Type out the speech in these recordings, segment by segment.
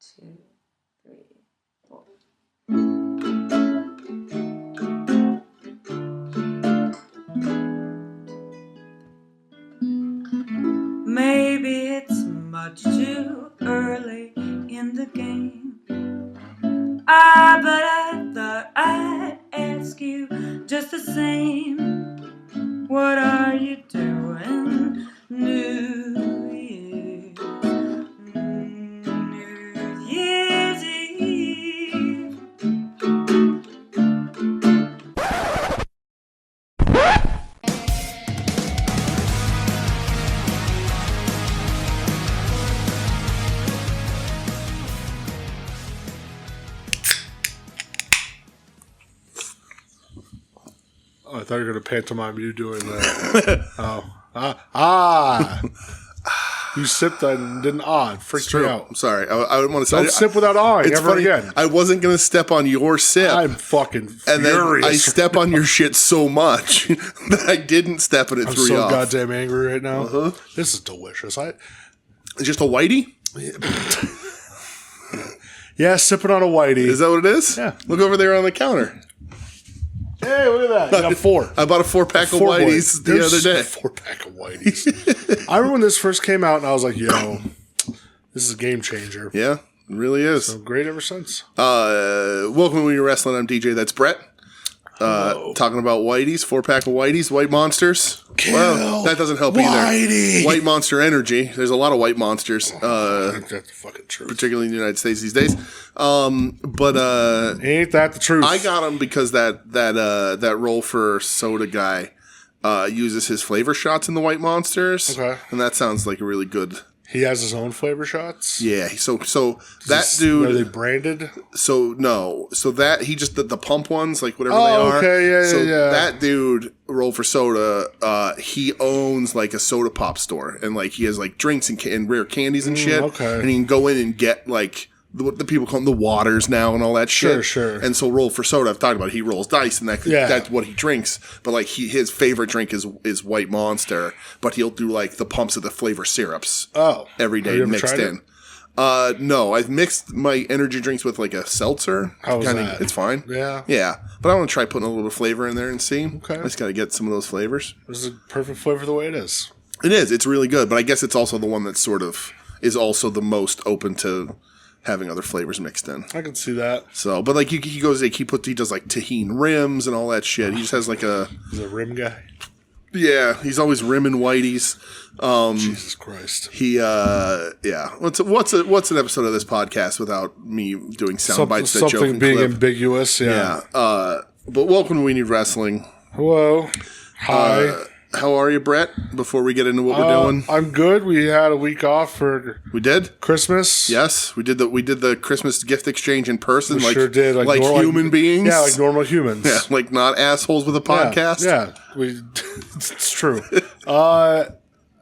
2, 3, 4. Maybe it's much too early in the game. But I thought I'd ask you just the same. What are you doing New Year's Eve? I thought you were going to pantomime you doing that. You sipped and didn't It freaked me out. I'm sorry. I didn't want to. Don't sip without awing It's ever funny. again. I wasn't going to step on your sip. I'm fucking furious. And then I step on your shit so much that I didn't step and it I'm threw so you off. goddamn angry right now. This is delicious. Just a whitey? Yeah, sipping on a whitey. Is that what it is? Yeah. Look over there on the counter. Hey, look at that. You got 4. I bought a 4-pack of whiteys the other day. 4-pack of whiteys. I remember when this first came out and I was like, yo, this is a game changer. Yeah, it really is. So great ever since. Welcome to WeNeedWrestling. I'm DJ. That's Brett. Talking about whiteys, 4-pack of whiteys, white monsters. Well, that doesn't help Whitey. either. White monster energy. There's a lot of white monsters, Ain't that the fucking truth? particularly in the United States these days. Ain't that the truth? I got him because that roll for soda guy uses his flavor shots in the white monsters. Okay. And that sounds like a really good. He has his own flavor shots? Yeah, so that dude. Are they branded? So that he just the pump ones, like whatever they are. Okay, yeah. That dude, Roll for Soda, he owns like a soda pop store, and like he has like drinks and rare candies and shit. Okay. And he can go in and get like what the people call them the waters now and all that shit. Sure. And so Roll for Soda, I've talked about, he rolls dice and that's what he drinks. But like his favorite drink is White Monster, but he'll do like the pumps of the flavor syrups. Every day mixed in. No, I've mixed my energy drinks with like a seltzer. How was that? It's fine. Yeah. Yeah. But I want to try putting a little bit of flavor in there and see. Okay. I just got to get some of those flavors. This is a perfect flavor the way it is. It is. It's really good. But I guess it's also the one that sort of is also the most open to having other flavors mixed in. I can see that. So, but like he does like tahini rims and all that shit. He just has like He's a rim guy. Yeah, he's always rimming whiteys. Jesus Christ. What's an episode of this podcast without me doing sound bites that joke something and being clip? ambiguous? Yeah. But welcome to We Need Wrestling. Hello. Hi. How are you, Brett? Before we get into what we're doing, I'm good. We had a week off for we did Christmas. Yes, we did the Christmas gift exchange in person. We sure did. Like human beings. Yeah, like normal humans. Yeah, like not assholes with a podcast. Yeah. It's true. I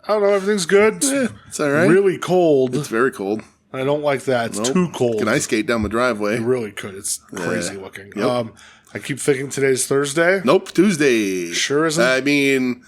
don't know. Everything's good. Yeah, it's all right. Really cold. It's very cold. I don't like that. It's too cold. Can I skate down the driveway? You really could. It's crazy looking. Yep. I keep thinking today's Thursday. Nope, Tuesday. Sure isn't? I mean,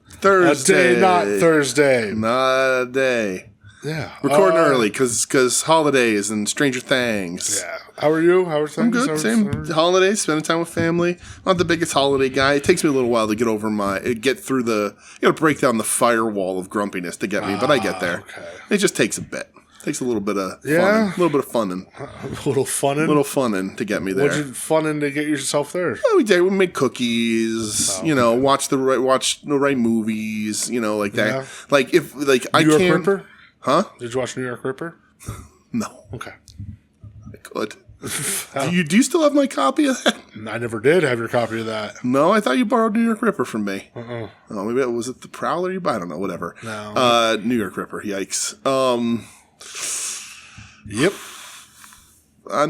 Thursday. A day, not Thursday. Not a day. Yeah. Recording early because holidays and Stranger Things. Yeah. How are you? How are things? I'm good. Same holidays, spending time with family. Not the biggest holiday guy. It takes me a little while to get through you got to break down the firewall of grumpiness to get me, but I get there. Okay. It just takes a bit. Takes a little bit of Yeah? funning. A little bit of funning. A little funnin'? A little funning to get me there. What'd you funnin' to get yourself there? Yeah, we did. We made cookies. Watch the right movies. Like that. Yeah. Like if I New York can't. Ripper? Huh? Did you watch New York Ripper? No, Okay. I could. Do you still have my copy of that? I never did have your copy of that. No, I thought you borrowed New York Ripper from me. Oh, maybe was it the Prowler you buy? I don't know. Whatever. No. New York Ripper. Yikes. Yep.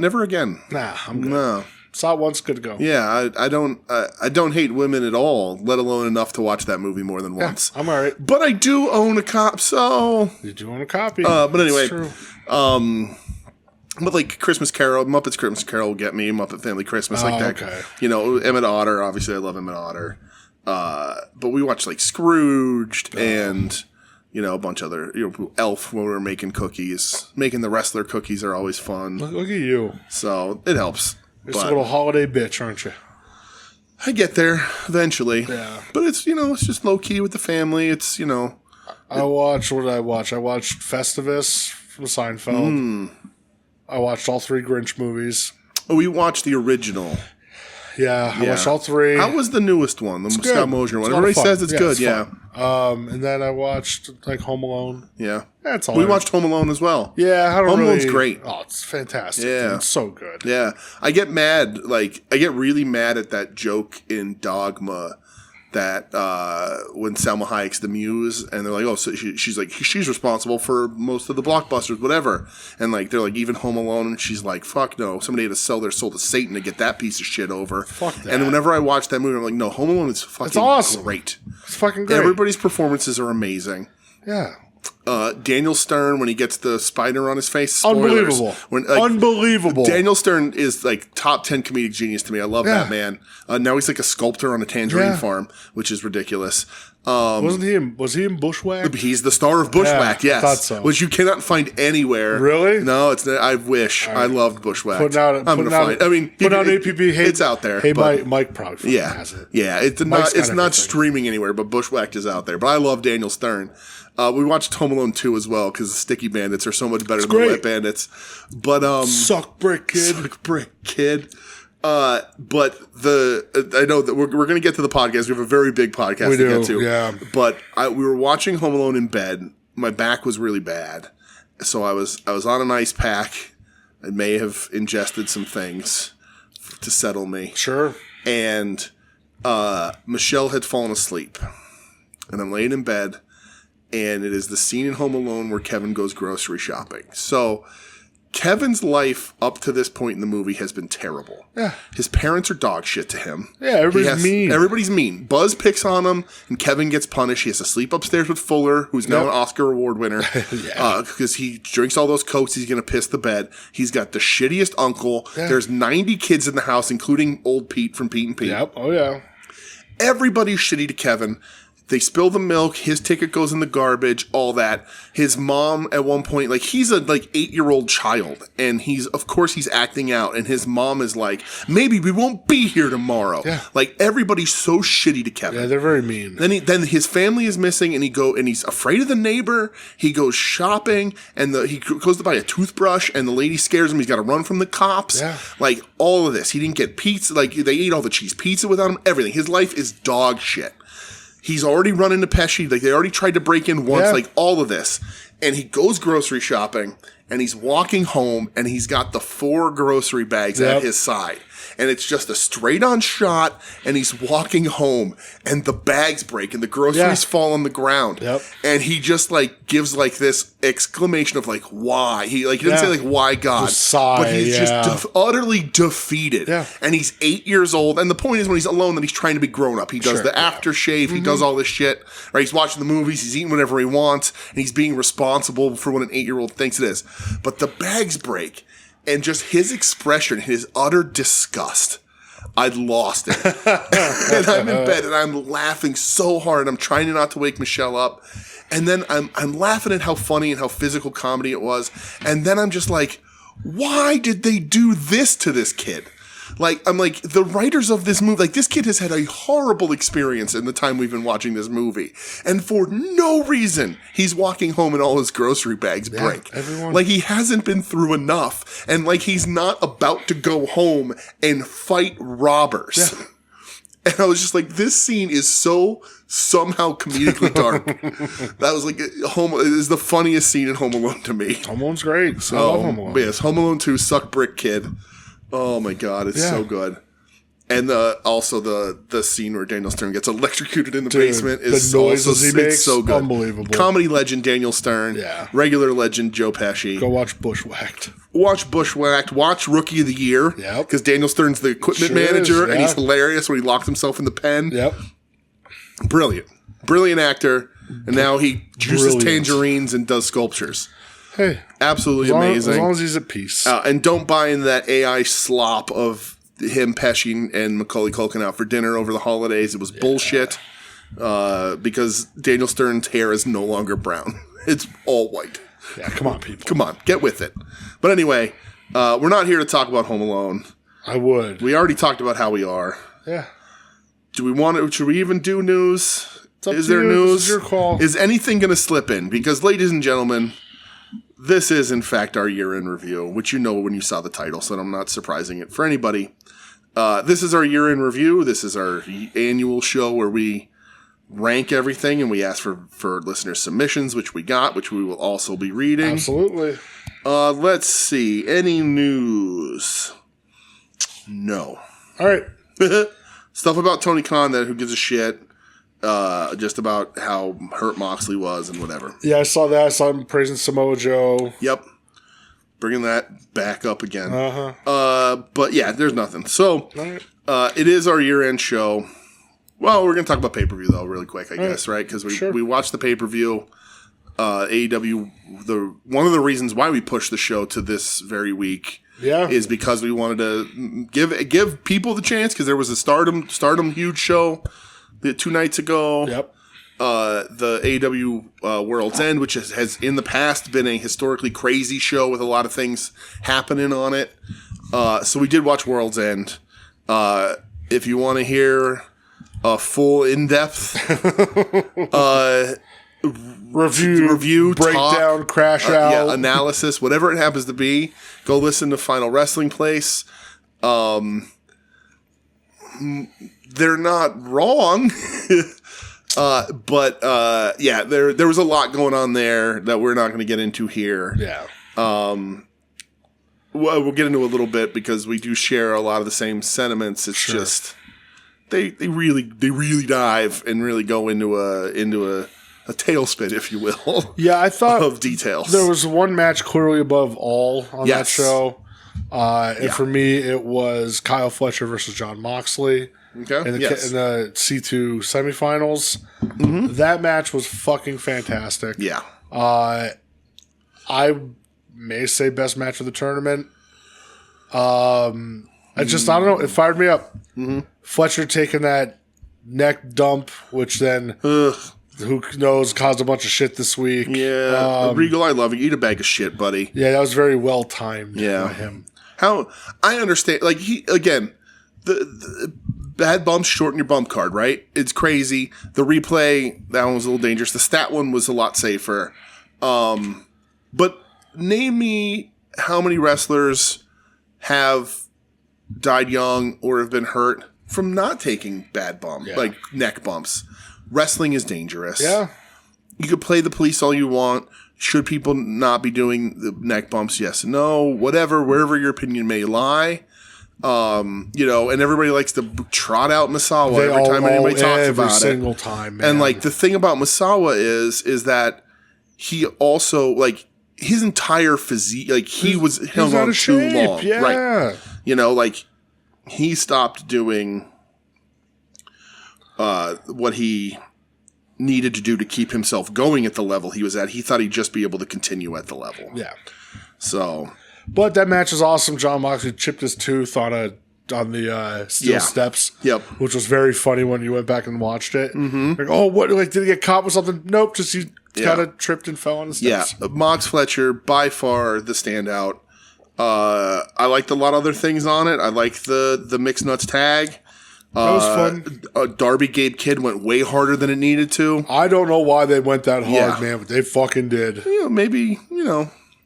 Never again. Nah, I'm good. No. Saw it once, good to go. Yeah, I don't hate women at all, let alone enough to watch that movie more than once. I'm all right. But I do own a cop, so. You do own a copy. But anyway, That's true. But like Christmas Carol, Muppets Christmas Carol will get me, Muppet Family Christmas, like that. Okay. Emmett Otter, obviously I love Emmett Otter. But we watched like Scrooged and a bunch of other, Elf when we were making cookies. Making the wrestler cookies are always fun. Look at you. So it helps. You're just a little holiday bitch, aren't you? I get there eventually. Yeah. But it's, it's just low key with the family. It's, what did I watch? I watched Festivus from Seinfeld. I watched all 3 Grinch movies. Oh, we watched the original. Yeah, I watched all 3. How was the newest one? The Scott Mosier one. Everybody says it's good, yeah. And then I watched Home Alone. Yeah. That's all. We watched Home Alone as well. Yeah, Home Alone's great. Oh, it's fantastic. Yeah. Dude. It's so good. Yeah. I get really mad at that joke in Dogma that when Salma Hayek's the muse, and they're like, oh, so she's responsible for most of the blockbusters, whatever. And they're like, even Home Alone, and she's like, fuck no, somebody had to sell their soul to Satan to get that piece of shit over. Fuck that. And whenever I watch that movie, I'm like, no, Home Alone is fucking awesome. great. It's fucking great. Everybody's performances are amazing. Yeah. Daniel Stern, when he gets the spider on his face. Spoilers. Unbelievable. Unbelievable. Daniel Stern is top 10 comedic genius to me. I love that man. Now he's like a sculptor on a tangerine farm, which is ridiculous. Was he in Bushwhacked? He's the star of Bushwhacked, yes. I thought so. Which you cannot find anywhere. Really? No, it's not. I wish. Right. I loved Bushwhacked. Put out APP. Hey, it's out there. Hey, Mike probably has it. Yeah, it's not streaming anywhere, but Bushwhacked is out there. But I love Daniel Stern. We watched Home Alone 2 as well because the Sticky Bandits are so much better than the Wet Bandits. But Suck Brick Kid. But I know that we're going to get to the podcast. We have a very big podcast to get to. Yeah. But we were watching Home Alone in bed. My back was really bad, so I was on an ice pack. I may have ingested some things to settle me. Sure. And Michelle had fallen asleep, and I'm laying in bed. And it is the scene in Home Alone where Kevin goes grocery shopping. So Kevin's life up to this point in the movie has been terrible. Yeah. His parents are dog shit to him. Yeah, everybody's mean. Everybody's mean. Buzz picks on him, and Kevin gets punished. He has to sleep upstairs with Fuller, who's now an Oscar Award winner. Because he drinks all those Cokes, he's going to piss the bed. He's got the shittiest uncle. Yeah. There's 90 kids in the house, including old Pete from Pete and Pete. Yep. Oh, yeah. Everybody's shitty to Kevin. They spill the milk. His ticket goes in the garbage. All that. His mom at one point, he's a 8-year-old child, and he's acting out. And his mom is like, maybe we won't be here tomorrow. Yeah. Everybody's so shitty to Kevin. Yeah, they're very mean. Then his family is missing, and he's afraid of the neighbor. He goes shopping, and he goes to buy a toothbrush, and the lady scares him. He's got to run from the cops. Yeah. All of this. He didn't get pizza. They ate all the cheese pizza without him. Everything. His life is dog shit. He's already run into Pesci. They already tried to break in once. Yeah. All of this. And he goes grocery shopping, and he's walking home, and he's got the 4 grocery bags at his side. And it's just a straight-on shot, and he's walking home, and the bags break, and the groceries fall on the ground. Yep. And he just, gives, this exclamation of, why? He doesn't say, why God? Sigh, but he's just utterly defeated. Yeah. And he's 8 years old, and the point is when he's alone that he's trying to be grown up. He does the aftershave, he does all this shit, right? He's watching the movies, he's eating whatever he wants, and he's being responsible for what an 8-year-old thinks it is. But the bags break. And just his expression, his utter disgust, I'd lost it. And I'm in bed and I'm laughing so hard. I'm trying not to wake Michelle up. And then I'm laughing at how funny and how physical comedy it was. And then I'm just like, why did they do this to this kid? I'm like, the writers of this movie, this kid has had a horrible experience in the time we've been watching this movie. And for no reason, he's walking home and all his grocery bags break. Everyone. He hasn't been through enough. And he's not about to go home and fight robbers. Yeah. And I was just like, this scene is so somehow comedically dark. That was it is the funniest scene in Home Alone to me. Home Alone's great. So, I love Home Alone. Yes, Home Alone 2, Suck Brick Kid. Oh my God, it's so good. And also the scene where Daniel Stern gets electrocuted in the basement is the noises he makes, it's so good. Unbelievable. Comedy legend Daniel Stern. Yeah. Regular legend Joe Pesci. Go watch Bushwhacked. Watch Rookie of the Year. Yep. Because Daniel Stern's the equipment manager, and he's hilarious when he locks himself in the pen. Yep. Brilliant actor. And now he juices tangerines and does sculptures. Hey. Absolutely amazing. As long as he's at peace. And don't buy into that AI slop of him, Pesci, and Macaulay Culkin out for dinner over the holidays. It was bullshit. because Daniel Stern's hair is no longer brown. It's all white. Yeah, come on, people. Come on, get with it. But anyway, we're not here to talk about Home Alone. I would. We already talked about how we are. Yeah. Do we want to? Should we even do news? Is there news? This is your call. Is anything going to slip in? Because, ladies and gentlemen, this is, in fact, our year-end review, which you know when you saw the title, so I'm not surprising it for anybody. This is our year-end review. This is our annual show where we rank everything, and we ask for listener submissions, which we got, which we will also be reading. Absolutely. Let's see. Any news? No. All right. Stuff about Tony Khan that who gives a shit. Just about how hurt Moxley was and whatever. Yeah, I saw that. I saw him praising Samoa Joe. Yep. Bringing that back up again. Uh-huh. But yeah, there's nothing. So, right. It is our year-end show. Well, we're going to talk about pay-per-view, though, really quick, I guess, right? Because we watched the pay-per-view. AEW, one of the reasons why we pushed the show to this very week is because we wanted to give people the chance, because there was a Stardom huge show 2 nights ago. Yep. The AEW World's End, which has in the past been a historically crazy show with a lot of things happening on it. So we did watch World's End. If you want to hear a full in-depth review, breakdown, talk, crash out, analysis, whatever it happens to be, go listen to Final Wrestling Place. They're not wrong, but there was a lot going on there that we're not going to get into here. Yeah. We'll get into a little bit because we do share a lot of the same sentiments. It's just they really dive and really go into a tailspin, if you will. Yeah, I thought of details. There was one match clearly above all on that show, and for me, it was Kyle Fletcher versus Jon Moxley. Okay. In the C2 semifinals. Mm-hmm. That match was fucking fantastic. Yeah. I may say best match of the tournament. I don't know. It fired me up. Mm-hmm. Fletcher taking that neck dump, which then, who knows, caused a bunch of shit this week. Yeah. Regal, I love you. Eat a bag of shit, buddy. Yeah, that was very well timed by him. How I understand, like, the bad bumps shorten your bump card, right? It's crazy. The replay, that one was a little dangerous. The stat one was a lot safer. But name me how many wrestlers have died young or have been hurt from not taking bad bumps, like neck bumps. Wrestling is dangerous. Yeah. You could play the police all you want. Should people not be doing the neck bumps? Yes, no, whatever, wherever your opinion may lie. And everybody likes to trot out Misawa every time anybody talks about it. Every single time, man. And, like, the thing about Misawa is that he also, like, his entire physique, like, he was held on too long. Yeah. Right. Like, he stopped doing what he needed to do to keep himself going at the level he was at. He thought he'd just be able to continue at the level. Yeah. So... But that match is awesome. Jon Moxley chipped his tooth on the steel steps. Yep. Which was very funny when you went back and watched it. Mm-hmm. Like, oh, what? Like, did he get caught with something? Nope. Just he kind of tripped and fell on the steps. Yeah. Mox Fletcher, by far the standout. I liked a lot of other things on it. I liked the mixed nuts tag. That was fun. Darby Gabe Kid went way harder than it needed to. I don't know why they went that hard, man, but they fucking did. Maybe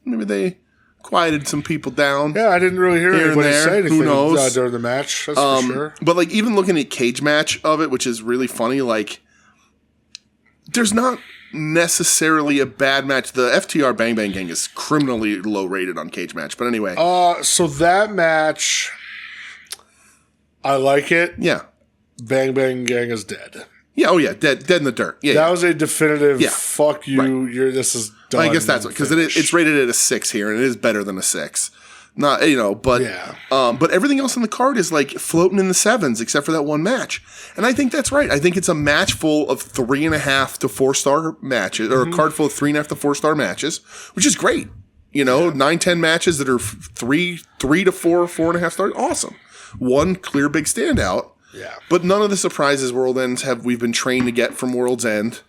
they quieted some people down. Yeah, I didn't really hear anybody say anything. Who knows? During the match, that's for sure. But, like, even looking at cage match of it, which is really funny, like, there's not necessarily a bad match. The FTR Bang Bang Gang is criminally low rated on cage match. But anyway. So that match, I like it. Yeah. Bang Bang Gang is dead. Yeah, dead in the dirt. Yeah, that was a definitive. Fuck you. Right. This is done. Well, I guess that's because it's rated at a 6 here, and it is better than a 6. Not but but everything else on the card is like floating in the 7s, except for that one match. And I think that's right. I think it's a match full of 3.5 to 4-star matches, or a card full of 3.5 to 4-star matches, which is great. 9-10 matches that are 3 to 4, 4.5 stars. Awesome. One clear big standout. Yeah. But none of the surprises World Ends we've been trained to get from World's End.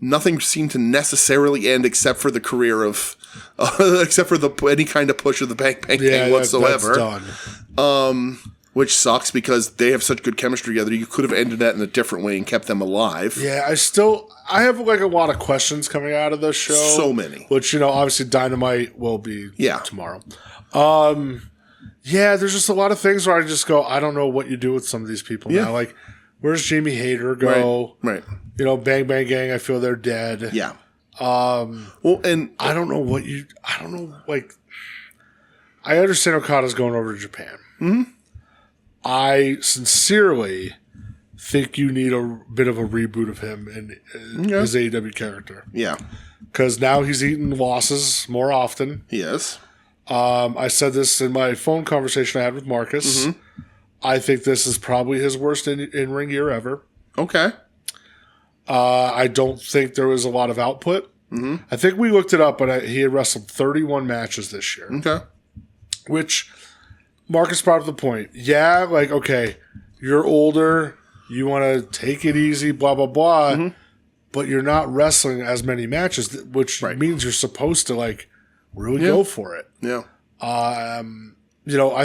Nothing seemed to necessarily end except for the career of, except for any kind of push of the Bang Bang Gang whatsoever. That's done. Which sucks because they have such good chemistry together. You could have ended that in a different way and kept them alive. Yeah, I have like a lot of questions coming out of this show. So many. Which, obviously Dynamite will be tomorrow. Yeah, there's just a lot of things where I just go, I don't know what you do with some of these people now. Like, where's Jamie Hayter go? Right. Bang Bang Gang, I feel they're dead. Yeah. And I don't know I understand Okada's going over to Japan. Mm-hmm. I sincerely think you need a bit of a reboot of him and his AEW character. Yeah. Because now he's eating losses more often. Yes. I said this in my phone conversation I had with Marcus. Mm-hmm. I think this is probably his worst in-ring year ever. Okay. I don't think there was a lot of output. Mm-hmm. I think we looked it up, but he had wrestled 31 matches this year. Okay. Which, Marcus brought up the point. Yeah, okay, you're older, you want to take it easy, blah, blah, blah, but you're not wrestling as many matches, which means you're supposed to, really go for it. Yeah. I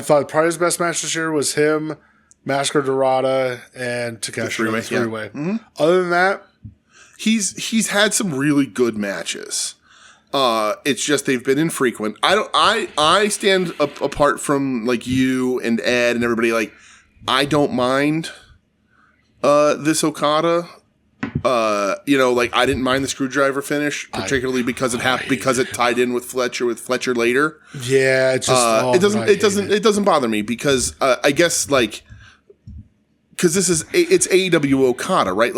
thought probably his best match this year was him, Masker Dorada, and Takeshi. Three-way. Mm-hmm. Other than that, he's had some really good matches. It's just they've been infrequent. I stand apart from you and Ed and everybody. I don't mind this Okada. I didn't mind the screwdriver finish, particularly because it tied in with Fletcher later. Yeah, it's just it doesn't bother me because I guess because it's AEW Okada, right?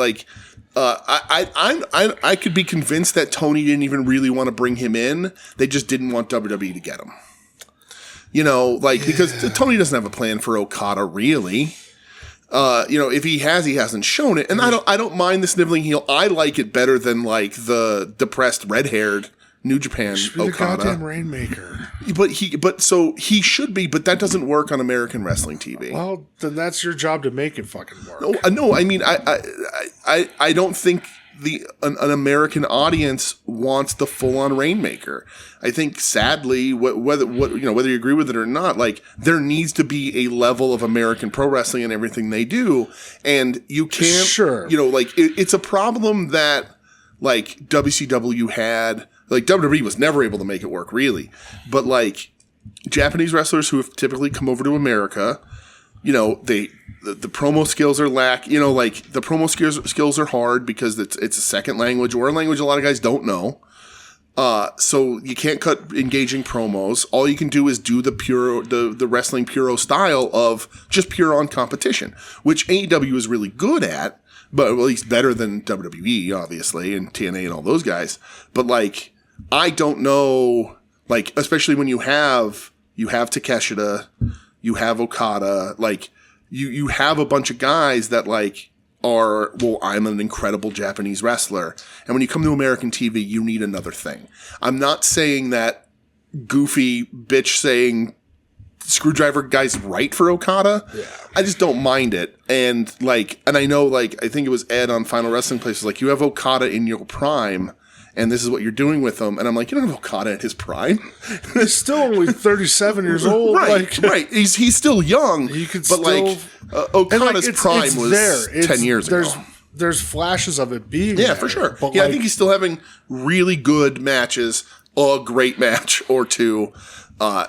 I could be convinced that Tony didn't even really want to bring him in. They just didn't want WWE to get him. Because Tony doesn't have a plan for Okada really. If he hasn't shown it. And I don't mind the sniveling heel. I like it better than the depressed red-haired New Japan Okada. The goddamn Rainmaker. So he should be, but that doesn't work on American wrestling TV. Well, then that's your job to make it fucking work. No, I mean, I don't think an American audience wants the full-on Rainmaker. I think, sadly, whether you agree with it or not, there needs to be a level of American pro wrestling in everything they do, and you can't. Sure. It's a problem that WCW had. WWE was never able to make it work, really. But, Japanese wrestlers who have typically come over to America, the promo skills are the promo skills are hard because it's a second language or a language a lot of guys don't know. So you can't cut engaging promos. All you can do is do the wrestling puro style of just pure on competition, which AEW is really good at, but at least better than WWE, obviously, and TNA and all those guys. But I don't know, especially when you have Takeshita, you have Okada, you have a bunch of guys that I'm an incredible Japanese wrestler. And when you come to American TV, you need another thing. I'm not saying that goofy bitch saying screwdriver guy's right for Okada. Yeah. I just don't mind it. And and I know I think it was Ed on Final Wrestling Place was you have Okada in your prime. And this is what you're doing with him. And I'm you don't have Okada at his prime. He's still only 37 years old. Right. He's still young. He could still... Okada's prime was 10 years ago. There's flashes of it being there, for sure. But I think he's still having really good matches, a great match or two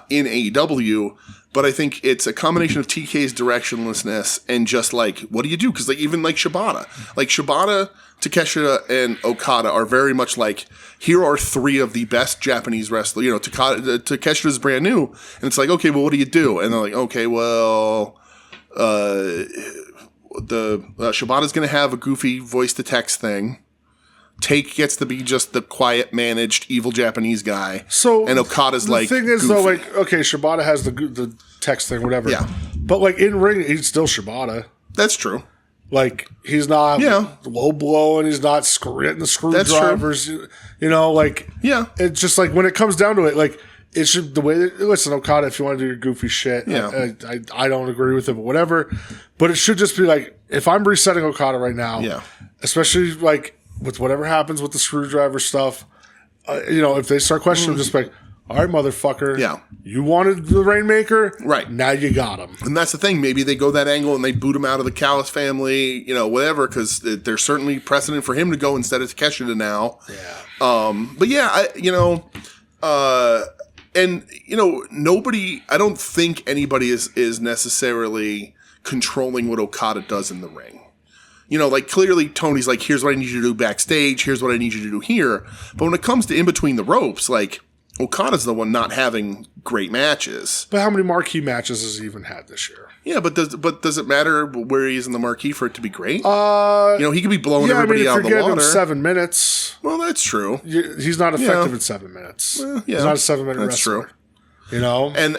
in AEW. But I think it's a combination of TK's directionlessness and just what do you do? Because even Shibata. Shibata, Takeshita, and Okada are very much here are three of the best Japanese wrestlers. Takeshita's brand new. And it's okay, well, what do you do? And they're okay, well, Shibata's going to have a goofy voice-to-text thing. Take gets to be just the quiet, managed, evil Japanese guy. So and Okada's the thing is goofy. Though, okay, Shibata has the text thing, whatever. Yeah. But in ring, he's still Shibata. That's true. He's not low blowing. He's not hitting the screwdrivers. Yeah. It's just when it comes down to it, it should, the way that, listen, Okada, if you want to do your goofy shit, I don't agree with it, but whatever. But it should just be like, if I'm resetting Okada right now, especially like with whatever happens with the screwdriver stuff, if they start questioning, just like, all right, motherfucker. Yeah. You wanted the Rainmaker? Right. Now you got him. And that's the thing. Maybe they go that angle and they boot him out of the Callis family, whatever, because there's certainly precedent for him to go instead of Takeshita now. Yeah. But yeah, nobody, I don't think anybody is necessarily controlling what Okada does in the ring. Clearly Tony's like, here's what I need you to do backstage. Here's what I need you to do here. But when it comes to in between the ropes, like, Okada's the one not having great matches. But how many marquee matches has he even had this year? Yeah, but does it matter where he is in the marquee for it to be great? He could be blowing everybody out of the water. Him 7 minutes. Well, that's true. He's not effective in 7 minutes. He's not a that's7-minute wrestler. True. And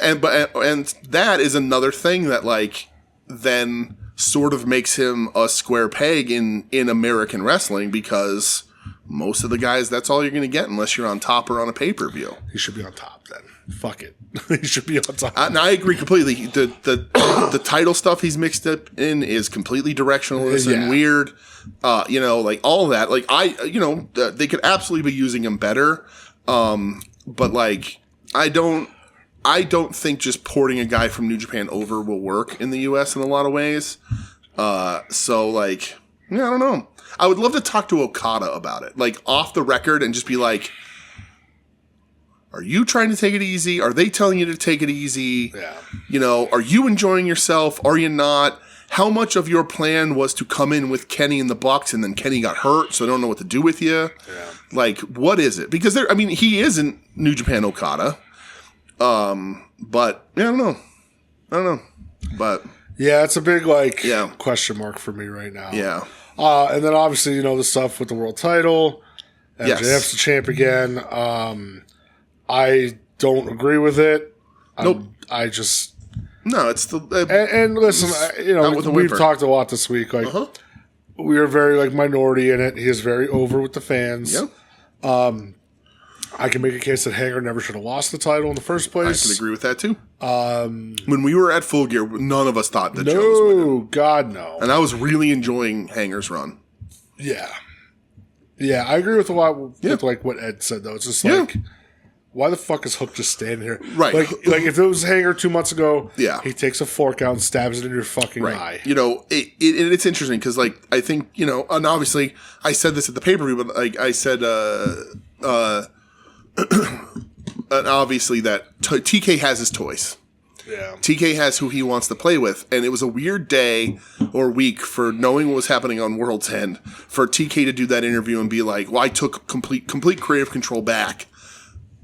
that is another thing that then sort of makes him a square peg in American wrestling, because most of the guys, that's all you're going to get unless you're on top or on a pay-per-view. He should be on top then. Fuck it. He should be on top. And I agree completely. The title stuff he's mixed up in is completely directionless and weird. All that. They could absolutely be using him better. But I don't think just porting a guy from New Japan over will work in the US in a lot of ways. I don't know. I would love to talk to Okada about it, off the record, and just be like, are you trying to take it easy? Are they telling you to take it easy? Yeah. Are you enjoying yourself? Are you not? How much of your plan was to come in with Kenny in the Bucks and then Kenny got hurt, so I don't know what to do with you? Yeah. What is it? Because he isn't New Japan Okada. But I don't know. But yeah, it's a big question mark for me right now. Yeah. And then obviously, the stuff with the world title. MJF's the champ again. I don't agree with it. Nope. No, it's the... and listen, we've talked a lot this week. We are very, minority in it. He is very over with the fans. Yeah. I can make a case that Hanger never should have lost the title in the first place. I can agree with that, too. When we were at Full Gear, none of us thought that Joe was winning. No, God, no. And I was really enjoying Hanger's run. Yeah. Yeah, I agree with a lot with what Ed said, though. It's just why the fuck is Hook just standing here? Right. If it was Hanger 2 months ago, he takes a fork out and stabs it in your fucking eye. It's interesting because, I think, and obviously I said this at the pay-per-view, but I said, and obviously that TK has his toys. Yeah. TK has who he wants to play with, and it was a weird day or week for knowing what was happening on World's End for TK to do that interview and be like, well, I took complete creative control back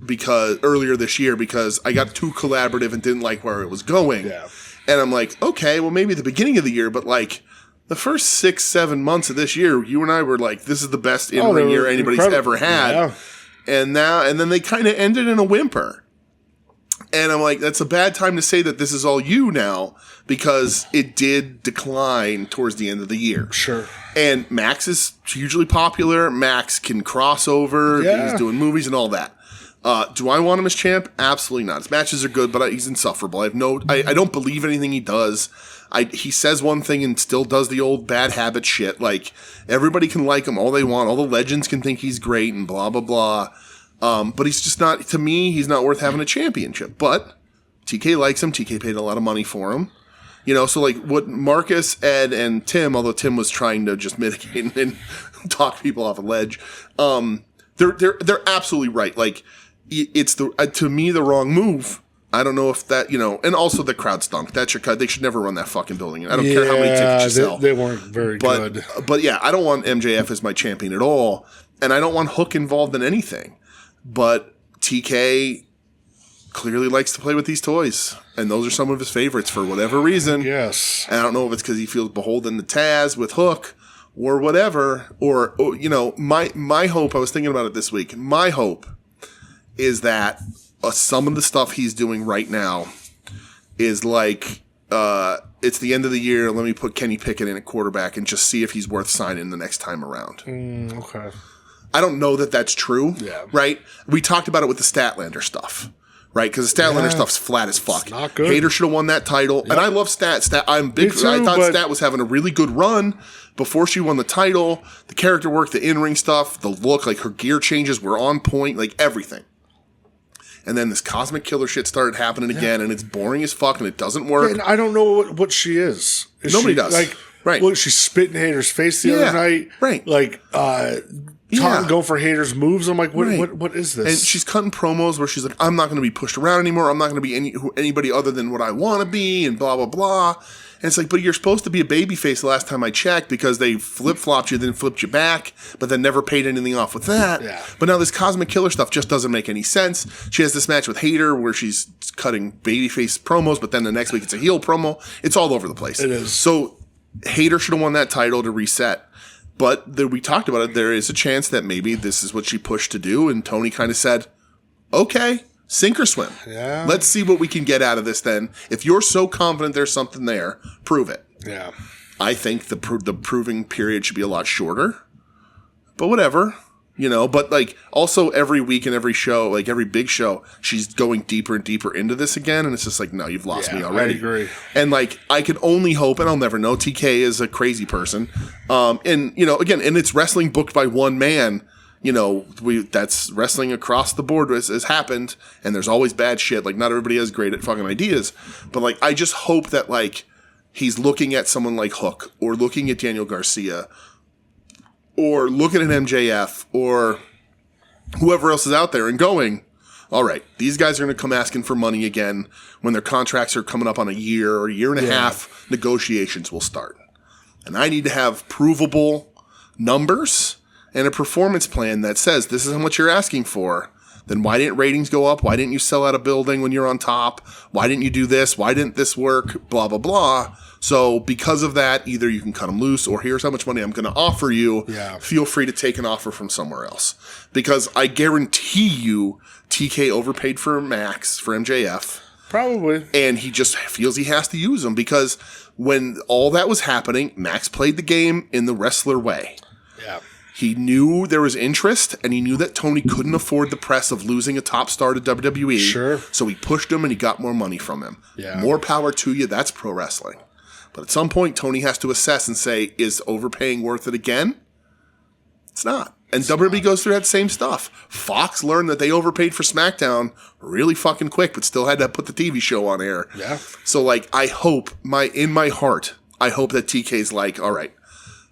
because earlier this year because I got too collaborative and didn't like where it was going. Yeah. And I'm like, okay, well, maybe at the beginning of the year, but the first 6-7 months of this year, you and I were like, this is the best in-ring year anybody's ever had. Yeah. And then they kind of ended in a whimper. And I'm like, that's a bad time to say that this is all you now because it did decline towards the end of the year. Sure. And Max is hugely popular. Max can cross over. Yeah. He's doing movies and all that. Do I want him as champ? Absolutely not. His matches are good, but he's insufferable. I don't believe anything he does. He says one thing and still does the old bad habit shit. Everybody can like him all they want. All the legends can think he's great and blah, blah, blah. But he's just not, to me, he's not worth having a championship. But TK likes him. TK paid a lot of money for him. So what Marcus, Ed, and Tim, although Tim was trying to just mitigate and talk people off a ledge, they're absolutely right. It's to me the wrong move. I don't know if that, and also the crowd stunk. That's your cut. They should never run that fucking building. I don't care how many tickets you sell. They weren't very good. But yeah, I don't want MJF as my champion at all. And I don't want Hook involved in anything. But TK clearly likes to play with these toys. And those are some of his favorites for whatever reason. Yes. And I don't know if it's because he feels beholden to Taz with Hook or whatever. Or my hope, I was thinking about it this week. My hope is that some of the stuff he's doing right now is it's the end of the year. Let me put Kenny Pickett in at quarterback and just see if he's worth signing the next time around. Okay. I don't know that that's true. Yeah. Right? We talked about it with the Statlander stuff, right? Because the Statlander stuff's flat as fuck. It's not good. Hayter should have won that title. Yep. And I love Stat. I thought Stat was having a really good run before she won the title. The character work, the in-ring stuff, the look, like her gear changes were on point, like everything. And then this Cosmic Killer shit started happening again, and it's boring as fuck, and it doesn't work. Yeah, and I don't know what she is. Nobody does. Like, right. Look, she spit in Hayter's face the other night. Right. Like, go for Hayter's moves. I'm like, what is this? And she's cutting promos where she's like, I'm not going to be pushed around anymore. I'm not going to be anybody other than what I want to be, and blah, blah, blah. And it's like, but you're supposed to be a babyface the last time I checked because they flip-flopped you, then flipped you back, but then never paid anything off with that. Yeah. But now this Cosmic Killer stuff just doesn't make any sense. She has this match with Hayter where she's cutting babyface promos, but then the next week it's a heel promo. It's all over the place. It is. So Hayter should have won that title to reset. But we talked about it. There is a chance that maybe this is what she pushed to do, and Tony kind of said, okay, sink or swim. Yeah. Let's see what we can get out of this then. If you're so confident there's something there, prove it. Yeah. I think the proving period should be a lot shorter. But whatever. But like also every week and every show, like every big show, she's going deeper and deeper into this again. And it's just like, no, you've lost me already. I agree. And like, I can only hope, and I'll never know, TK is a crazy person. And again, and it's wrestling booked by one man. That's wrestling across the board has happened, and there's always bad shit. Like, not everybody is great at fucking ideas, but like, I just hope that like he's looking at someone like Hook, or looking at Daniel Garcia, or looking at MJF, or whoever else is out there, and going, all right, these guys are going to come asking for money again when their contracts are coming up on a year or a year and a half. Negotiations will start, and I need to have provable numbers and a performance plan that says this is how much you're asking for. Then why didn't ratings go up? Why didn't you sell out a building when you're on top? Why didn't you do this? Why didn't this work? Blah, blah, blah. So because of that, either you can cut them loose, or here's how much money I'm going to offer you. Yeah. Feel free to take an offer from somewhere else. Because I guarantee you TK overpaid for Max, for MJF. Probably. And he just feels he has to use them, because when all that was happening, Max played the game in the wrestler way. Yeah. He knew there was interest, and he knew that Tony couldn't afford the press of losing a top star to WWE. Sure. So he pushed him, and he got more money from him. Yeah. More power to you. That's pro wrestling. But at some point, Tony has to assess and say, is overpaying worth it again? It's not. And WWE goes through that same stuff. Fox learned that they overpaid for SmackDown really fucking quick, but still had to put the TV show on air. Yeah. So, like, I hope, in my heart, I hope that TK's like, all right,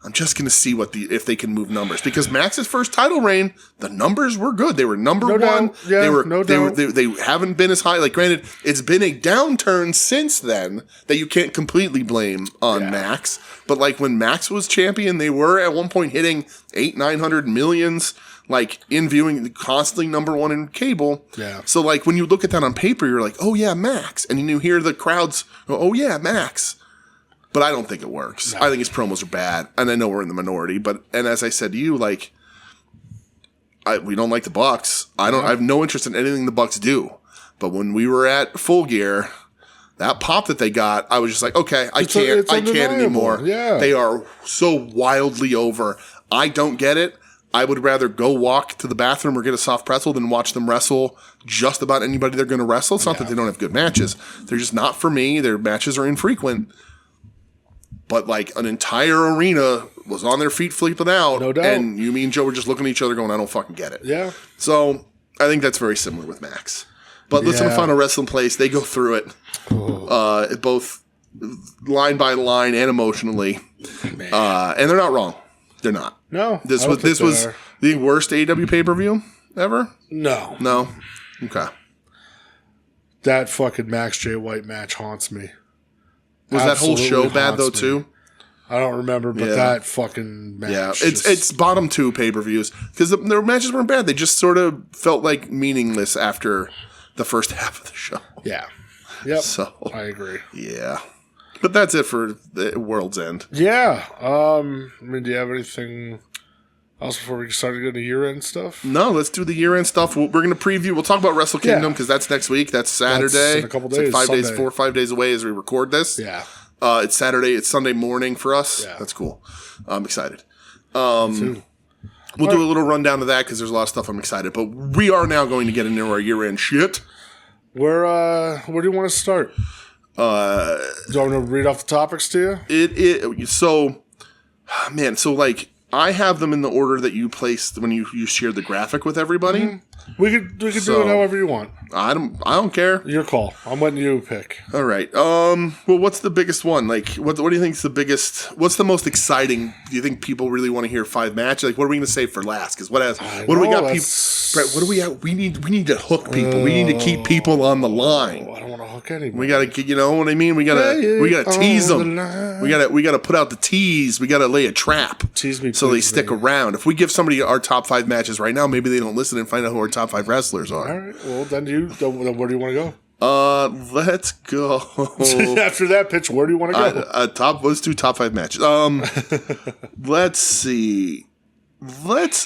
I'm just going to see if they can move numbers, because Max's first title reign, the numbers were good. They were number one. Yeah, they haven't been as high. Like, granted, it's been a downturn since then that you can't completely blame on Max. But like when Max was champion, they were at one point hitting 800-900 millions, like in viewing, constantly number one in cable. Yeah. So like when you look at that on paper, you're like, oh yeah, Max, and you hear the crowds go, oh yeah, Max. But I don't think it works. No. I think his promos are bad, and I know we're in the minority. And as I said to you, like, we don't like the Bucks. I have no interest in anything the Bucks do. But when we were at Full Gear, that pop that they got, I was just like, okay, I can't anymore. Yeah. They are so wildly over. I don't get it. I would rather go walk to the bathroom or get a soft pretzel than watch them wrestle just about anybody they're going to wrestle. It's not that they don't have good matches. They're just not for me. Their matches are infrequent. But like an entire arena was on their feet flipping out. No doubt. And you, me, and Joe were just looking at each other going, I don't fucking get it. Yeah. So I think that's very similar with Max. But listen to Final Wrestling Place. They go through it both line by line and emotionally. And they're not wrong. They're not. No. This was the worst AEW pay-per-view ever? No. No? Okay. That fucking Max J. White match haunts me. Was that whole show bad, though, too? I don't remember, but that fucking match. Yeah, it's bottom two pay-per-views. Because their matches weren't bad. They just sort of felt like meaningless after the first half of the show. Yeah. Yep. So, I agree. Yeah. But that's it for the World's End. Yeah. I mean, do you have anything else before we start to go to year-end stuff? No, let's do the year-end stuff. We're going to preview. We'll talk about Wrestle Kingdom because that's next week. That's Saturday. That's in a couple days. It's like 4 or 5 days away as we record this. Yeah. It's Saturday. It's Sunday morning for us. Yeah. That's cool. I'm excited. We'll do a little rundown of that because there's a lot of stuff I'm excited. But we are now going to get into our year-end shit. Where do you want to start? Do you want to read off the topics to you? So like I have them in the order that you placed when you shared the graphic with everybody. Mm-hmm. We could do it however you want. I don't care. Your call. I'm letting you pick. All right. Well, what's the biggest one? Like, what do you think is the biggest? What's the most exciting? Do you think people really want to hear 5 matches? Like, what are we going to save for last? Because what do we got? Brett, what do we have? We need to hook people. We need to keep people on the line. I don't want to hook anyone. We got to, you know what I mean? We got to tease them. We got to put out the tease. We got to lay a trap. Tease me, so please, they stick around. If we give somebody our top 5 matches right now, maybe they don't listen and find out who our top 5 wrestlers are. All right. Well, then where do you want to go? Let's go. After that pitch, where do you want to go? Let's do top 5 matches. Let's see.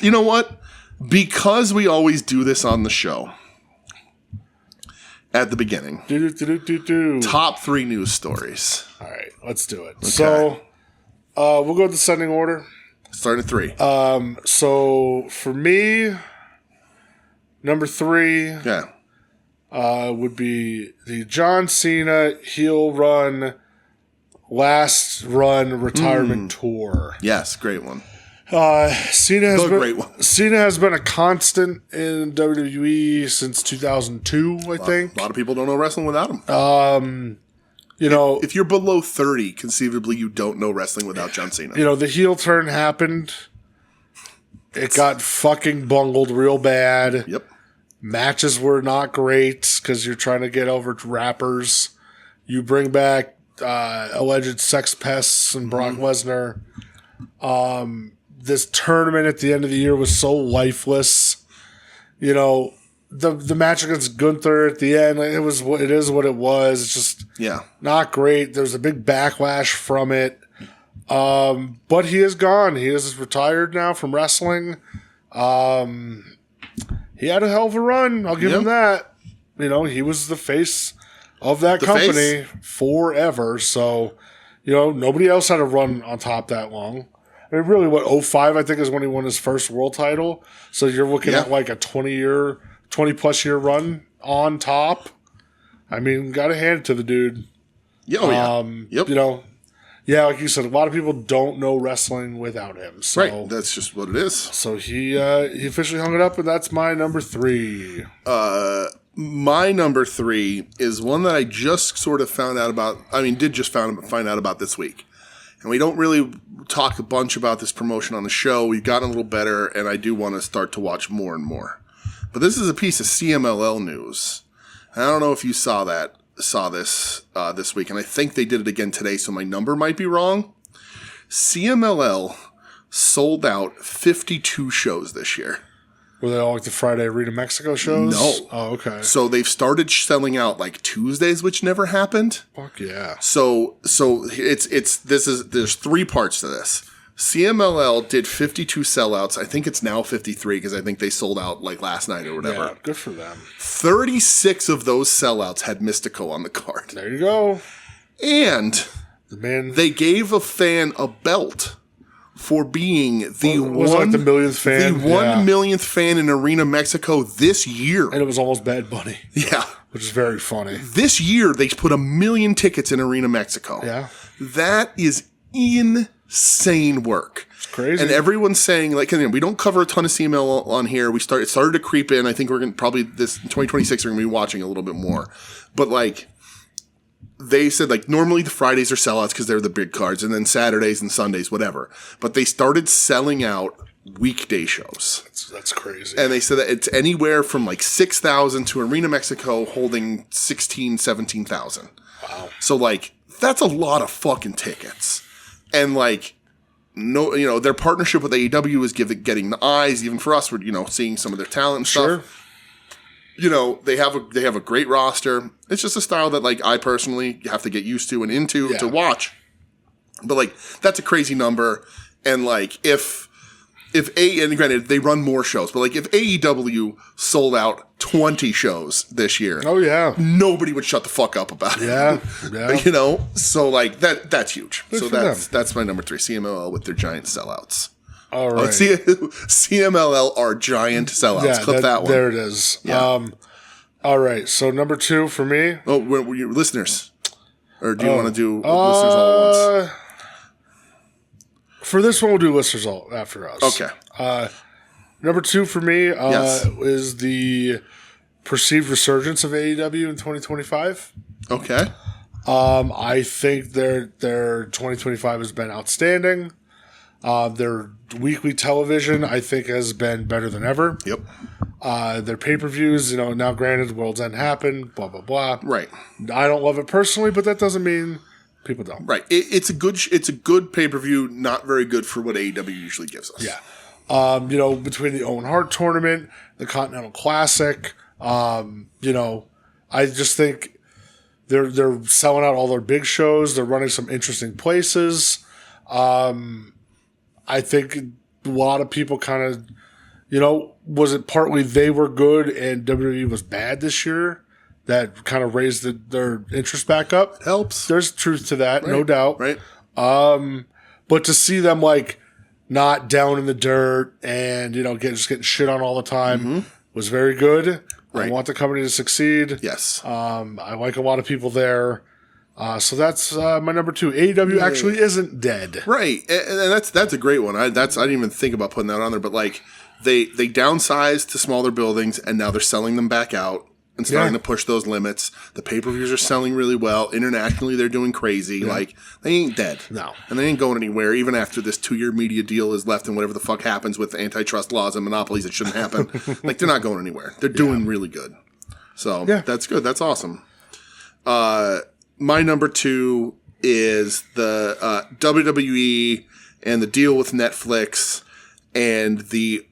You know what? Because we always do this on the show at the beginning. Top 3 news stories. All right, let's do it. Okay. So we'll go with the sending order. Start at 3. So for me, number 3 would be the John Cena heel run, last run retirement tour. Yes, great one. Cena has been a constant in WWE since 2002, I think. A lot of people don't know wrestling without him. If you're below 30, conceivably you don't know wrestling without John Cena. The heel turn happened. It got fucking bungled real bad. Yep. Matches were not great because you're trying to get over rappers. You bring back alleged sex pests and Brock Lesnar. This tournament at the end of the year was so lifeless. The match against Gunther at the end, it is what it was. It's just not great. There's a big backlash from it. But he is gone. He is retired now from wrestling. He had a hell of a run. I'll give him that. He was the face of that company forever. So, nobody else had a run on top that long. I mean, really, 05, I think, is when he won his first world title. So you're looking at like a 20-plus year run on top. I mean, got to hand it to the dude. Yep. Like you said, a lot of people don't know wrestling without him. So, right, that's just what it is. So he officially hung it up, and that's my number 3. My number 3 is one that I just sort of found out about. I mean, did just find out about this week. And we don't really talk a bunch about this promotion on the show. We've gotten a little better, and I do want to start to watch more and more. But this is a piece of CMLL news. And I don't know if you saw this this week, and I think they did it again today, so my number might be wrong. CMLL sold out 52 shows this year. Were they all like the Friday Arena Mexico shows? No. Oh, okay. So they've started selling out like Tuesdays, which never happened. Fuck yeah. So there's 3 parts to this. CMLL did 52 sellouts. I think it's now 53 because I think they sold out like last night or whatever. Yeah, good for them. 36 of those sellouts had Mystico on the card. There you go. And they gave a fan a belt for being the millionth fan? The 1 millionth fan in Arena Mexico this year. And it was almost Bad Bunny. Yeah. Which is very funny. This year, they put 1 million tickets in Arena Mexico. Yeah. That is insane work. It's crazy. And everyone's saying, like, we don't cover a ton of CML on here. It started to creep in. I think we're going to probably, this 2026, we're going to be watching a little bit more. But, like, they said, like, normally the Fridays are sellouts because they're the big cards, and then Saturdays and Sundays, whatever. But they started selling out weekday shows. That's crazy. And they said that it's anywhere from, like, 6,000 to Arena Mexico holding 16,000, 17,000. Wow. So, like, that's a lot of fucking tickets. And, like, no, their partnership with AEW is getting the eyes, even for us, we're, seeing some of their talent and stuff. They have a great roster. It's just a style that, like, I personally have to get used to and into to watch. But, like, that's a crazy number. And, like, and granted, they run more shows, but, like, if AEW sold out 20 shows this year, nobody would shut the fuck up about it. Yeah. So, like, that's huge. Good so that's my number 3, CMLL with their giant sellouts. All right. CMLL are giant sellouts. Yeah, Clip that one. There it is. Yeah. All right, so number 2 for me. Oh, were you listeners? Or do you want to do listeners all at once? For this one, we'll do listeners all after us. Okay. Number 2 for me is the perceived resurgence of AEW in 2025. Okay. I think their 2025 has been outstanding. Their weekly television, I think, has been better than ever. Yep. Their pay-per-views, now granted, World's End happened, blah, blah, blah. Right. I don't love it personally, but that doesn't mean people don't. Right. It's a good pay-per-view, not very good for what AEW usually gives us. Yeah. Between the Owen Hart tournament, the Continental Classic, I just think they're selling out all their big shows. They're running some interesting places. I think a lot of people kind of, was it partly they were good and WWE was bad this year that kind of raised their interest back up? It helps. There's truth to that, no doubt. Right. But to see them not down in the dirt and, just getting shit on all the time was very good. Right. I want the company to succeed. Yes. I like a lot of people there. So that's my number 2. AEW actually isn't dead. Right. And that's a great one. I didn't even think about putting that on there, but they downsized to smaller buildings and now they're selling them back out and starting to push those limits. The pay-per-views are selling really well. Internationally, they're doing crazy. Yeah. They ain't dead. No. And they ain't going anywhere, even after this 2-year media deal is left and whatever the fuck happens with antitrust laws and monopolies that shouldn't happen. They're not going anywhere. They're doing really good. So that's good. That's awesome. My number 2 is the WWE and the deal with Netflix and the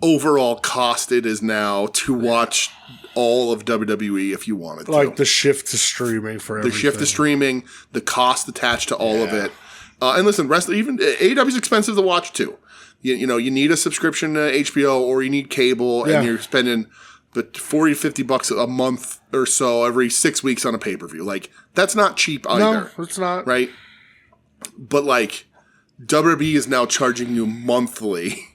overall cost it is now to watch all of WWE if you wanted to. The shift to streaming for everything. The shift to streaming, the cost attached to all of it. And listen, wrestling, even AEW is expensive to watch too. You need a subscription to HBO or you need cable and you're spending $40 to $50 a month or so every 6 weeks on a pay-per-view. That's not cheap either. No, it's not. Right? But WWE is now charging you monthly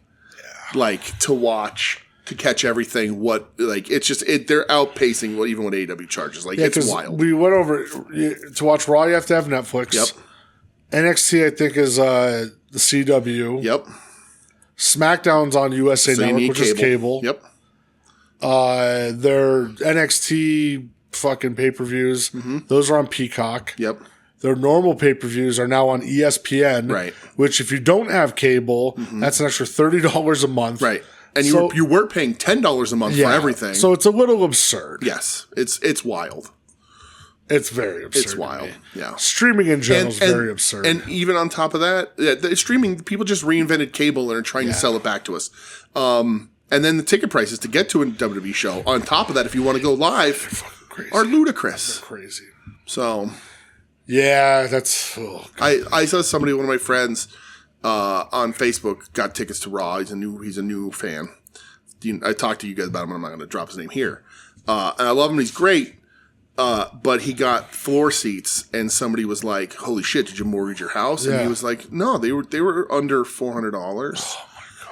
to watch, to catch everything. It's just, they're outpacing what AEW charges. It's wild. We went over, to watch Raw, you have to have Netflix. Yep. NXT, I think, is the CW. Yep. SmackDown's on USA Network, which is cable. Yep. Their NXT fucking pay-per-views, those are on Peacock. Yep. Their normal pay-per-views are now on ESPN, right? Which, if you don't have cable, that's an extra $30 a month, right? And you weren't paying $10 a month for everything, so it's a little absurd. Yes, it's wild. It's very absurd. It's wild. Yeah, streaming in general is very absurd. And even on top of that, the streaming, people just reinvented cable and are trying to sell it back to us. And then the ticket prices to get to a WWE show, on top of that, if you want to go live, are ludicrous. They're crazy. So. Yeah, that's. I saw somebody, one of my friends, on Facebook got tickets to Raw. He's a new fan. I talked to you guys about him. I'm not going to drop his name here. And I love him. He's great. But he got floor seats, and somebody was like, "Holy shit! Did you mortgage your house?" And he was like, "No, they were under $400."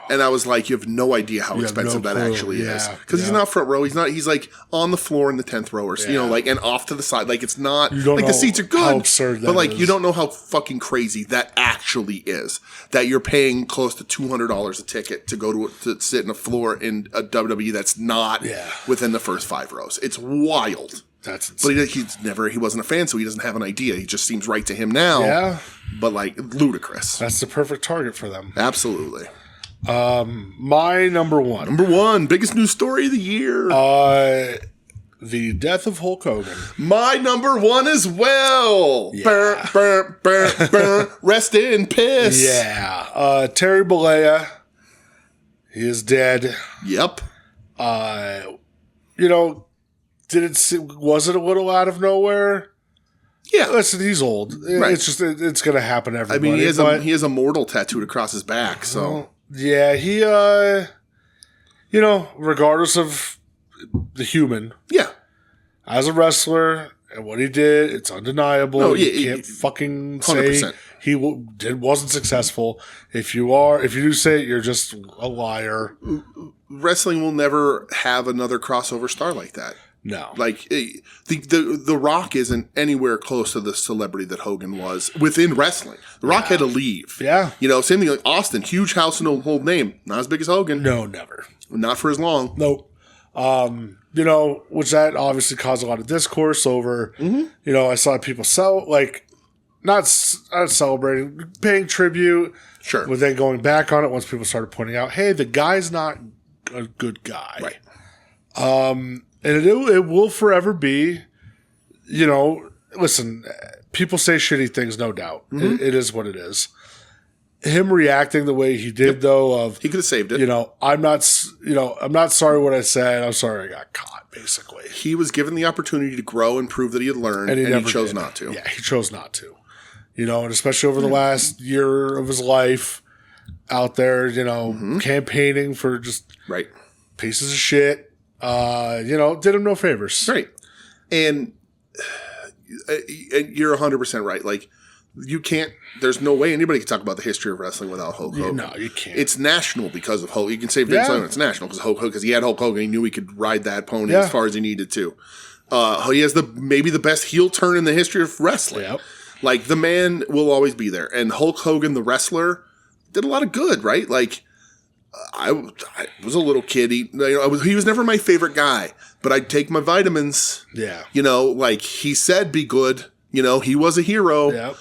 And I was like, you have no idea how expensive that actually is. Because he's not front row. He's like on the floor in the 10th row or, and off to the side. It's not, the seats are good. How absurd that but you don't know how fucking crazy that actually is. That you're paying close to $200 a ticket to go to sit in a floor in a WWE that's not within the first 5 rows. It's wild. That's insane. But he wasn't a fan, so he doesn't have an idea. He just seems right to him now. Yeah. But ludicrous. That's the perfect target for them. Absolutely. My number 1. Number 1, biggest news story of the year. The death of Hulk Hogan. My number 1 as well. Yeah. Burr. Rest in piss. Yeah. Terry Bollea. He is dead. Yep. Was it a little out of nowhere? Yeah. Listen, he's old. Right. It's just, it's going to happen to everybody. I mean, he has a mortal tattooed across his back, so. Yeah, he, regardless of the human. Yeah. As a wrestler and what he did, it's undeniable. No, you can't fucking 100%. Say He wasn't successful. If you do say it, you're just a liar. Wrestling will never have another crossover star like that. No. Like, the Rock isn't anywhere close to the celebrity that Hogan was within wrestling. The Rock had to leave. Yeah. You know, same thing like Austin. Huge house and old name. Not as big as Hogan. No, never. Not for as long. Nope. You know, which that obviously caused a lot of discourse over, you know, I saw people not celebrating, paying tribute. Sure. But then going back on it once people started pointing out, hey, the guy's not a good guy. Right. And it will forever be, you know, listen, people say shitty things, no doubt. It is what it is. Him reacting the way he did, though, he could have saved it. You know, I'm not sorry what I said. I'm sorry I got caught, basically. He was given the opportunity to grow and prove that he had learned, and he chose not to. Yeah, he chose not to. You know, and especially over the last year of his life out there, you know, campaigning for just pieces of shit, you know, did him no favors. Right. And you're 100% right. Like, you can't, there's no way anybody can talk about the history of wrestling without Hulk Hogan. No, you can't. It's national because of Hulk. You can say Vince McMahon, it's national because he had Hulk Hogan. He knew he could ride that pony as far as he needed to. He has maybe the best heel turn in the history of wrestling. Yep. Like, the man will always be there. And Hulk Hogan, the wrestler, did a lot of good, right? Like, I was a little kid. He was never my favorite guy, but I'd take my vitamins. Yeah. You know, like, he said, be good. You know, he was a hero. Yep.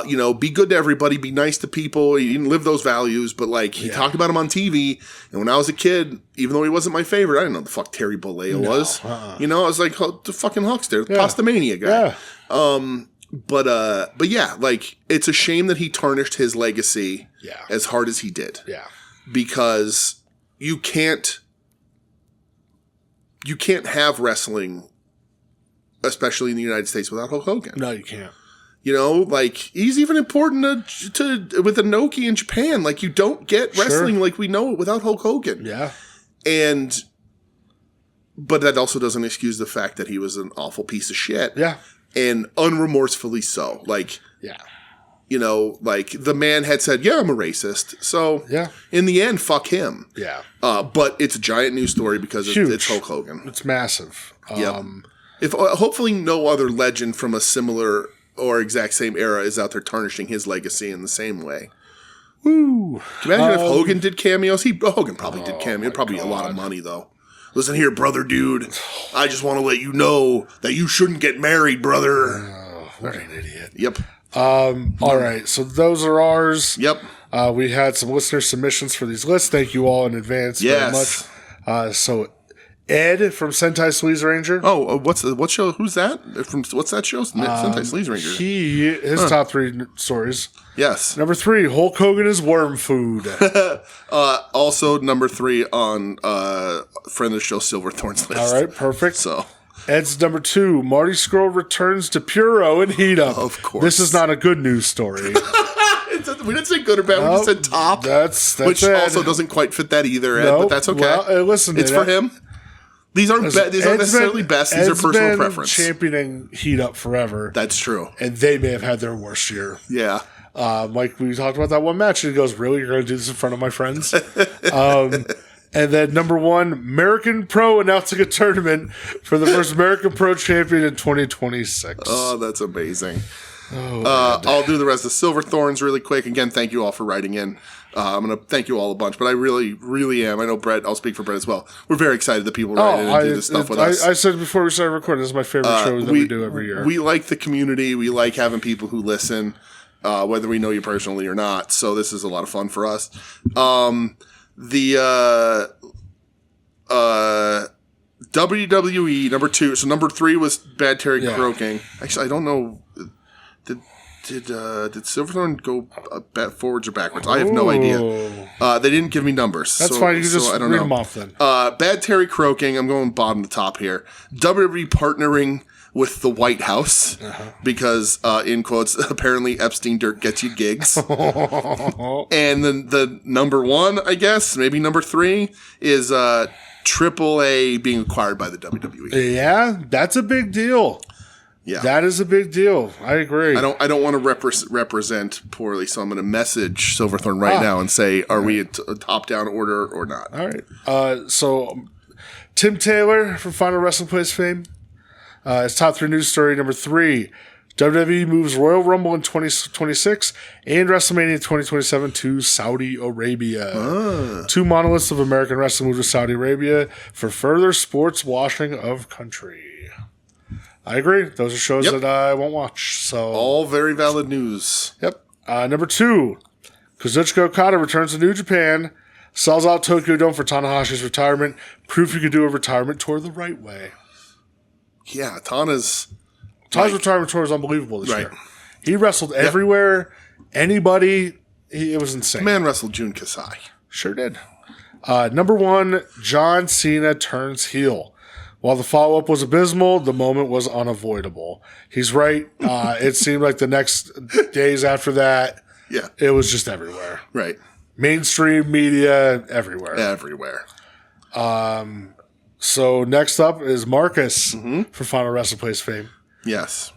You know, be good to everybody, be nice to people. He didn't live those values, but like he talked about him on TV. And when I was a kid, even though he wasn't my favorite, I didn't know the fuck Terry Bollea was. You know, I was like, oh, the fucking Hulkster, the Pastamania guy. Yeah. But yeah, like, it's a shame that he tarnished his legacy as hard as he did. Yeah. Because you can't have wrestling, especially in the United States, without Hulk Hogan. No, you can't. You know, like, he's even important to with Inoki in Japan. Like, you don't get wrestling like we know it without Hulk Hogan. Yeah. But that also doesn't excuse the fact that he was an awful piece of shit. Yeah. And unremorsefully so. Like, you know, like, the man had said, yeah, I'm a racist. So, in the end, fuck him. Yeah. But it's a giant news story because it's Hulk Hogan. It's massive. If hopefully no other legend from a similar or exact same era is out there tarnishing his legacy in the same way. Woo. Can you imagine if Hogan did cameos? Hogan probably did cameos. Probably a lot of money, though. Listen here, brother dude. I just want to let you know that you shouldn't get married, brother. Oh, what an idiot. Yep. All right, so those are ours. Yep. We had some listener submissions for these lists. Thank you all in advance very much. So Ed from Sentai Sleaze Ranger. Oh, what show? Who's that? What's that show? Sentai Sleaze Ranger. His top 3 stories. Yes. Number 3, Hulk Hogan is worm food. Also, number 3 on friend of the show Silverthorn's list. All right, perfect. So Ed's number 2, Marty Scurll returns to Puro and Heat Up. Of course. This is not a good news story. We didn't say good or bad. We just said top. That's which Ed. Also doesn't quite fit that either, Ed, but that's okay. Well, listen, it's for him. These aren't necessarily best. These are personal preference. Championing Heat Up forever. That's true. And they may have had their worst year. Yeah. Like we talked about that one match, and he goes, "Really, you're going to do this in front of my friends?" And then number 1, American Pro announcing a tournament for the first American Pro champion in 2026. Oh, that's amazing. I'll do the rest of Silverthorns really quick. Again, thank you all for writing in. I'm going to thank you all a bunch, but I really, really am. I know Brett, I'll speak for Brett as well. We're very excited that people write in and do this stuff with us. I said before we started recording, this is my favorite show that we do every year. We like the community. We like having people who listen, whether we know you personally or not. So this is a lot of fun for us. WWE number 2. So number 3 was Bad Terry Croaking. Actually, I don't know. Did Silverthorn go forwards or backwards? I have no idea. They didn't give me numbers. That's fine. You can just read them off then. Bad Terry Croaking. I'm going bottom to top here. WWE partnering with the White House because, in quotes, apparently Epstein dirt gets you gigs. And then the number 1, I guess, maybe number 3 is AAA being acquired by the WWE. Yeah, that's a big deal. Yeah. That is a big deal. I agree. I don't want to represent poorly, so I'm going to message Silverthorne right now and say, are we a top-down order or not? All right. So Tim Taylor from Final Wrestling Place fame. His top 3 news story. Number 3, WWE moves Royal Rumble in 2026 and WrestleMania 2027 to Saudi Arabia. 2 monoliths of American wrestling move to Saudi Arabia for further sports washing of country. I agree. Those are shows that I won't watch. So all very valid news. Yep. Number 2, Kazuchika Okada returns to New Japan, sells out Tokyo Dome for Tanahashi's retirement. Proof you could do a retirement tour the right way. Yeah, Tana's retirement tour is unbelievable this year. He wrestled everywhere. Anybody. It was insane. The man wrestled Jun Kasai. Sure did. Number 1, John Cena turns heel. While the follow-up was abysmal, the moment was unavoidable. He's right. It seemed like the next days after that, it was just everywhere. Right. Mainstream media, everywhere. Everywhere. So next up is Marcus for Final Wrestling Place fame. Yes.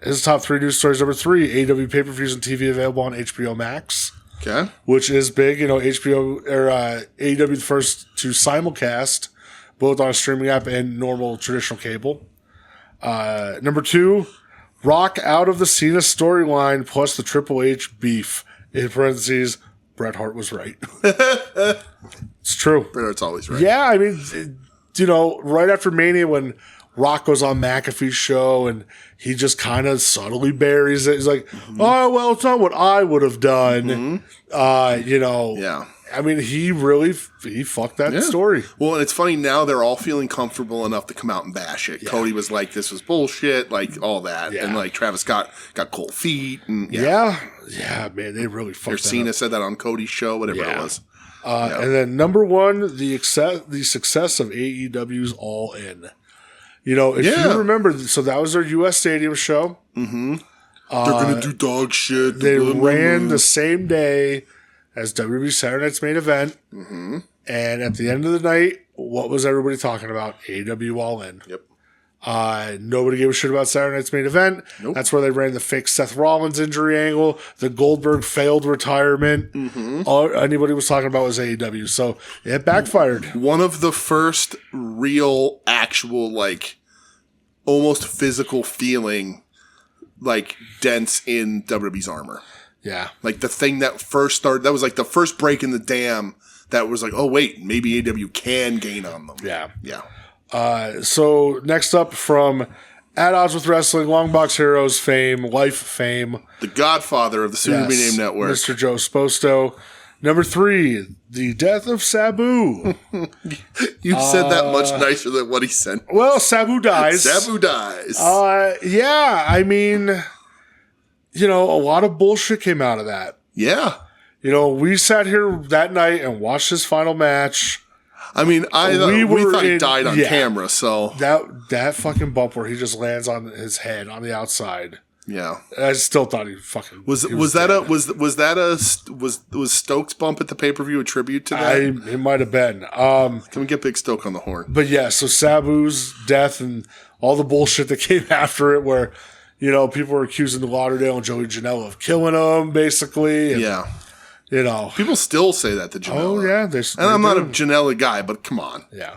His top 3 news stories. Number 3, AEW pay-per-views and TV available on HBO Max. Okay. Which is big. You know, HBO or AEW the first to simulcast both on a streaming app and normal traditional cable. Number 2, Rock out of the Cena storyline plus the Triple H beef. In parentheses, Bret Hart was right. It's true. Bret Hart's always right. Yeah, I mean, you know, right after Mania when Rock goes on McAfee's show and he just kind of subtly buries it. He's like, oh, well, it's not what I would have done. You know. Yeah. I mean, he fucked that story. Well, and it's funny now they're all feeling comfortable enough to come out and bash it. Yeah. Cody was like, this was bullshit, like all that. Yeah. And like Travis Scott got cold feet. And yeah, man, they really fucked that Cena up. said that on Cody's show, whatever it was. And then number 1, the success of AEW's All In. You know, if you remember, so that was their U.S. Stadium show. They're going to do dog shit. They ran the same day as WWE Saturday Night's main event. And at the end of the night, what was everybody talking about? AEW All In. Yep. Nobody gave a shit about Saturday Night's main event. Nope. That's where they ran the fake Seth Rollins injury angle, the Goldberg failed retirement. All anybody was talking about was AEW. So it backfired. One of the first real, actual, like, almost physical feeling, like, dents in WWE's armor. Yeah. Like the thing that first started, that was like the first break in the dam that was like, oh, wait, maybe AEW can gain on them. Yeah. Yeah. So next up from At Odds with Wrestling, Longbox Heroes fame, life fame. The godfather of the soon-to-be-named network. Mr. Joe Sposto. Number 3, the death of Sabu. You said that much nicer than what he said. Well, Sabu dies. Sabu dies. Yeah, I mean, you know, a lot of bullshit came out of that. Yeah. You know, we sat here that night and watched his final match. I mean, we thought he died on camera, so that fucking bump where he just lands on his head on the outside. Yeah, I still thought he fucking was Stokes' bump at the pay-per-view a tribute to that? It might have been. Can we get Big Stoke on the horn? But yeah, so Sabu's death and all the bullshit that came after it, where you know people were accusing the Lauderdale and Joey Janela of killing him, basically. And, yeah. You know, people still say that to Janela. Oh yeah, and I'm not a Janela guy, but come on. Yeah.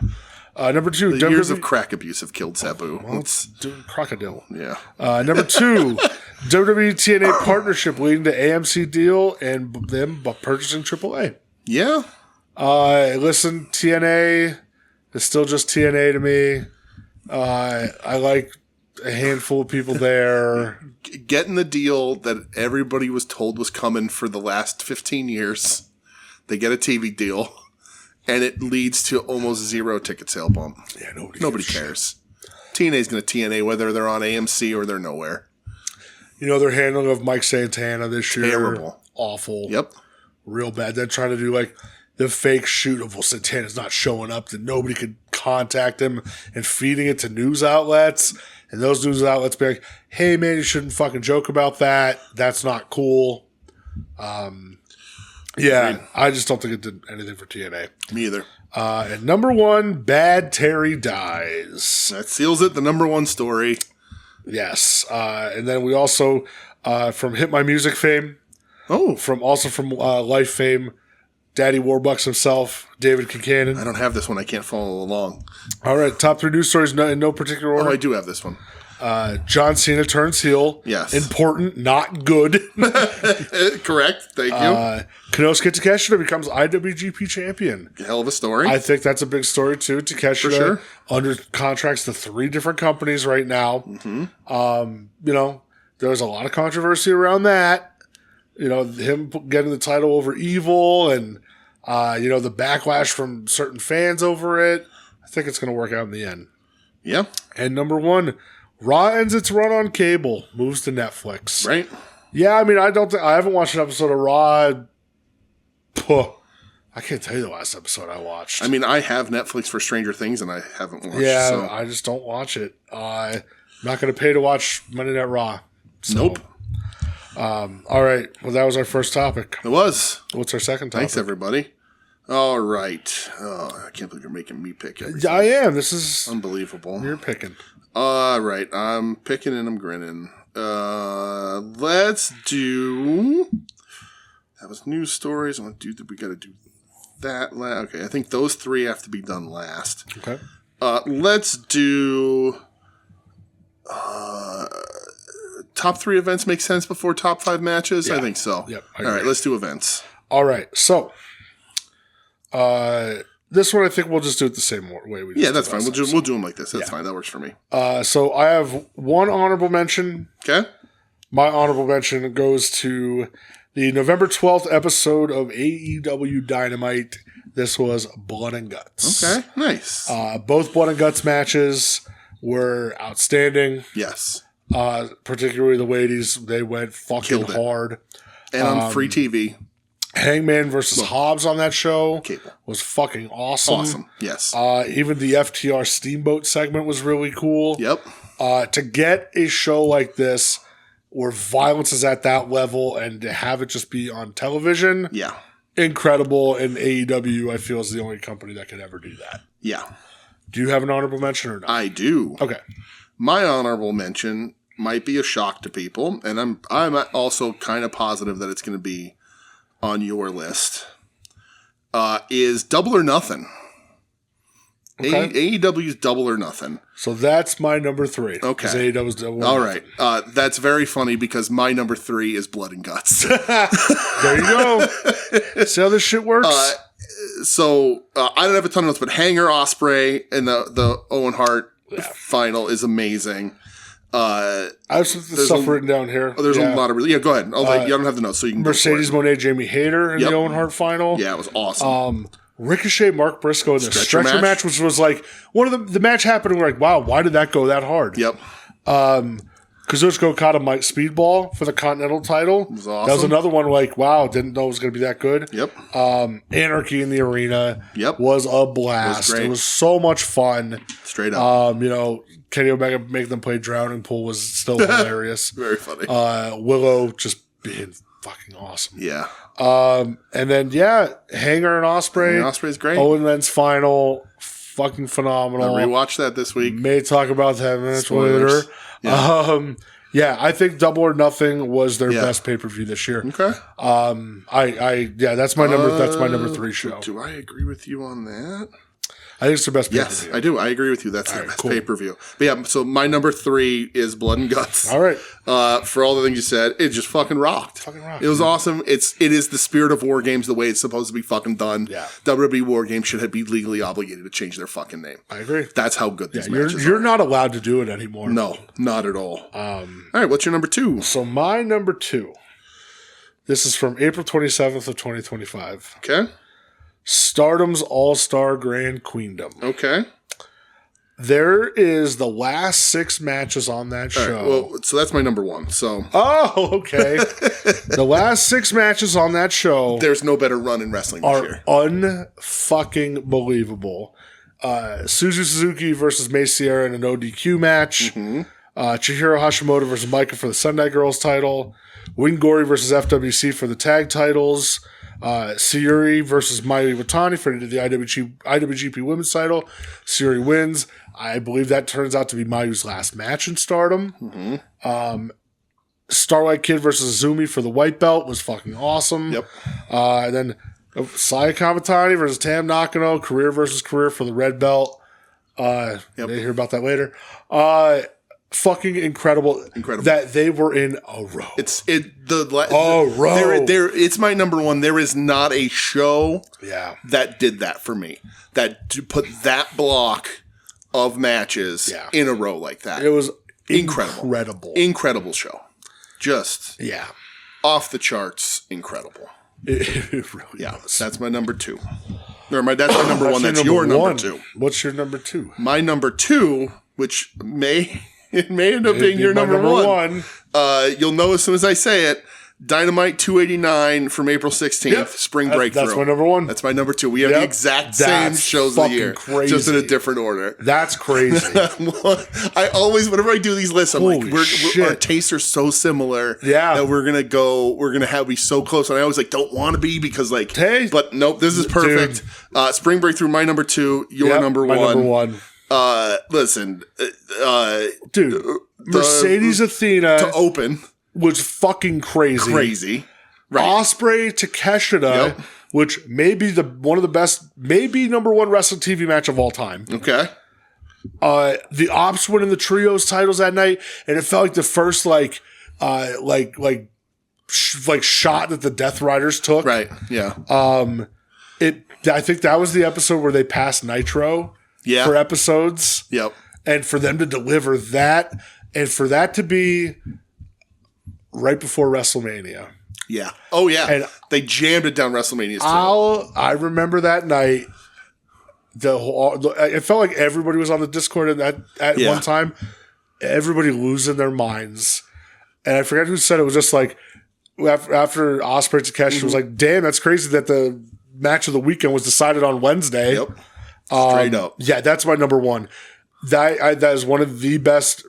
Number 2, the years of crack abuse have killed Sabu. Well, crocodile. Yeah. Number 2, WWE TNA partnership leading to AMC deal and them purchasing AAA. Yeah. Listen, TNA is still just TNA to me. I like a handful of people there. Getting the deal that everybody was told was coming for the last 15 years. They get a TV deal. And it leads to almost zero ticket sale bump. Yeah, nobody cares. TNA's going to TNA whether they're on AMC or they're nowhere. You know, their handling of Mike Santana this year. Terrible. Awful. Yep. Real bad. They're trying to do like the fake shoot of, well, Santana's not showing up, that nobody could contact him, and feeding it to news outlets. And those news outlets be like, hey, man, you shouldn't fucking joke about that. That's not cool. Yeah, I just don't think it did anything for TNA. Me either. And number 1, Bad Terry dies. That seals it. The number 1 story. Yes. And then we also, from Hit My Music fame, from Life fame, Daddy Warbucks himself, David Kincannon. I don't have this one. I can't follow along. All right. Top 3 news stories in no particular order. Oh, I do have this one. John Cena turns heel. Yes. Important, not good. Correct. Thank you. Konosuke Takeshita becomes IWGP champion. Hell of a story. I think that's a big story, too. Takeshita under contracts to 3 different companies right now. Mm-hmm. There's a lot of controversy around that. Him getting the title over Evil and, the backlash from certain fans over it. I think it's going to work out in the end. Yeah. And number 1, Raw ends its run on cable, moves to Netflix. Right. Yeah, I mean, I haven't watched an episode of Raw. I can't tell you the last episode I watched. I mean, I have Netflix for Stranger Things, and I haven't watched it. Yeah, so. I just don't watch it. I'm not going to pay to watch Monday Night Raw. So. Nope. All right. Well, that was our first topic. It was. What's our second topic? Thanks, everybody. All right. Oh, I can't believe you're making me pick everything. I am. This is unbelievable. You're picking. All right. I'm picking and I'm grinning. Let's do... That was news stories. We got to do that last. Okay, I think those 3 have to be done last. Okay. Let's do... top 3 events make sense before top 5 matches? Yeah. I think so. Yep. All right, let's do events. All right. So, this one I think we'll just do it the same way we did. Yeah, that's fine. We'll do them like this. That's fine. That works for me. So I have one honorable mention. Okay. My honorable mention goes to the November 12th episode of AEW Dynamite. This was Blood and Guts. Okay, nice. Both Blood and Guts matches were outstanding. Yes. Particularly the ladies, they went fucking hard. And on free TV. Hangman versus Hobbs on that show was fucking awesome. Awesome, yes. Even the FTR Steamboat segment was really cool. Yep. To get a show like this where violence is at that level and to have it just be on television, incredible. And AEW, I feel, is the only company that could ever do that. Yeah. Do you have an honorable mention or not? I do. Okay. My honorable mention might be a shock to people, and I'm also kind of positive that it's going to be on your list, is Double or Nothing. Okay. AEW's Double or Nothing. So that's my number 3. Okay. AEW's Double or All Nothing. right. That's very funny because my number 3 is Blood and Guts. There you go. See how this shit works? So I don't have a ton of notes, but Hanger Ospreay and the Owen Hart final is amazing. I have some stuff written down here. Oh, there's a lot of... go ahead. I don't have the notes, so you can Mercedes Moné, Jamie Hayter in the Owen Hart final. Yeah, it was awesome. Ricochet, Mark Briscoe in the stretcher match, which was like... one of the match happened and we're like, wow, why did that go that hard? Yep. Kazuchika Okada Mike Speedball for the Continental title. It was awesome. That was another one like, wow, didn't know it was going to be that good. Yep. Anarchy in the Arena was a blast. It was so much fun. Straight up. Kenny Omega making them play Drowning Pool was still hilarious. Very funny. Willow just being fucking awesome. Yeah. And then, Hanger and Ospreay. Ospreay's great. Owen Men's final. Fucking phenomenal. I rewatched that this week. May talk about that minutes later. Yeah. I think Double or Nothing was their best pay-per-view this year. Okay. That's my number 3 show. Do I agree with you on that? I think it's the best pay-per-view. Yes, I do. I agree with you. That's the best pay-per-view. But yeah, so my number 3 is Blood and Guts. All right. For all the things you said, it just fucking rocked. It was awesome. It is the spirit of War Games the way it's supposed to be fucking done. Yeah. WWE War Games should be legally obligated to change their fucking name. I agree. That's how good these matches are. You're not allowed to do it anymore. No, not at all. All right, what's your number 2? So my number 2, this is from April 27th of 2025. Okay. Stardom's All-Star Grand Queendom. Okay. There is the last 6 matches on that show. Right, well, so that's my number 1. So. Oh, okay. The last 6 matches on that show. There's no better run in wrestling this year. Unfucking believable. Suzu Suzuki versus Mai Sierra in an ODQ match. Mm-hmm. Chihiro Hashimoto versus Micah for the Sunday Girls title. Wingori versus FWC for the tag titles. Sayuri versus Mayu Iwatani for the IWGP Women's title. Sayuri wins. I believe that turns out to be Mayu's last match in Stardom. Mm-hmm. Starlight Kid versus Azumi for the white belt was fucking awesome. Yep. And then Saya Kamatani versus Tam Nakano, career versus career for the red belt. You'll hear about that later. Fucking incredible that they were in a row. It's my number one. There is not a show that did that for me. That to put that block of matches in a row like that. It was incredible. Incredible show. Just off the charts, incredible. It really was. That's my number two. Or that's my number one. That's your number two. What's your number two? My number two, which may end up being your number one. You'll know as soon as I say it. Dynamite 289 from April 16th, Spring Breakthrough. That's my number one. That's my number two. We have the exact same shows of the year, just in a different order. That's crazy. I always, whenever I do these lists, I'm like, our tastes are so similar that we're gonna be so close. And I always don't want to be because but nope, this is perfect. Spring Breakthrough, my number two, your number one. My number one. Listen, dude, Mercedes Athena to open was fucking crazy. Right. Ospreay Takeshita, which may be one of the best, maybe number one wrestling TV match of all time. Okay. The Ops winning the trios titles that night, and it felt like the first shot that the Death Riders took. Right. Yeah. I think that was the episode where they passed Nitro. For episodes. Yep. And for them to deliver that, and for that to be right before WrestleMania. Yeah. Oh, yeah. And they jammed it down WrestleMania's too. I remember that night. It felt like everybody was on the Discord at one time. Everybody losing their minds. And I forget who said it was just like, after Ospreay Takeshi was like, damn, that's crazy that the match of the weekend was decided on Wednesday. Yep. Straight up. Yeah, that's my number one. That is one of the best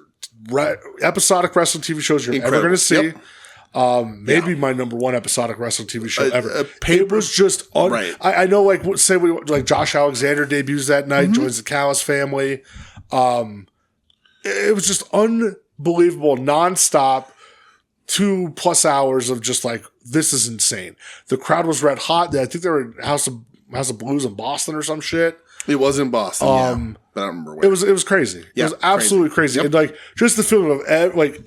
episodic wrestling TV shows you're ever going to see. Yep. Maybe my number one episodic wrestling TV show ever. It was just I know, Josh Alexander debuts that night, joins the Callis family. It was just unbelievable, nonstop, 2+ hours of just this is insane. The crowd was red hot. I think they were in House of Blues in Boston or some shit. It was in Boston, but I don't remember where. It was crazy. It was absolutely crazy. Yep. And just the feeling of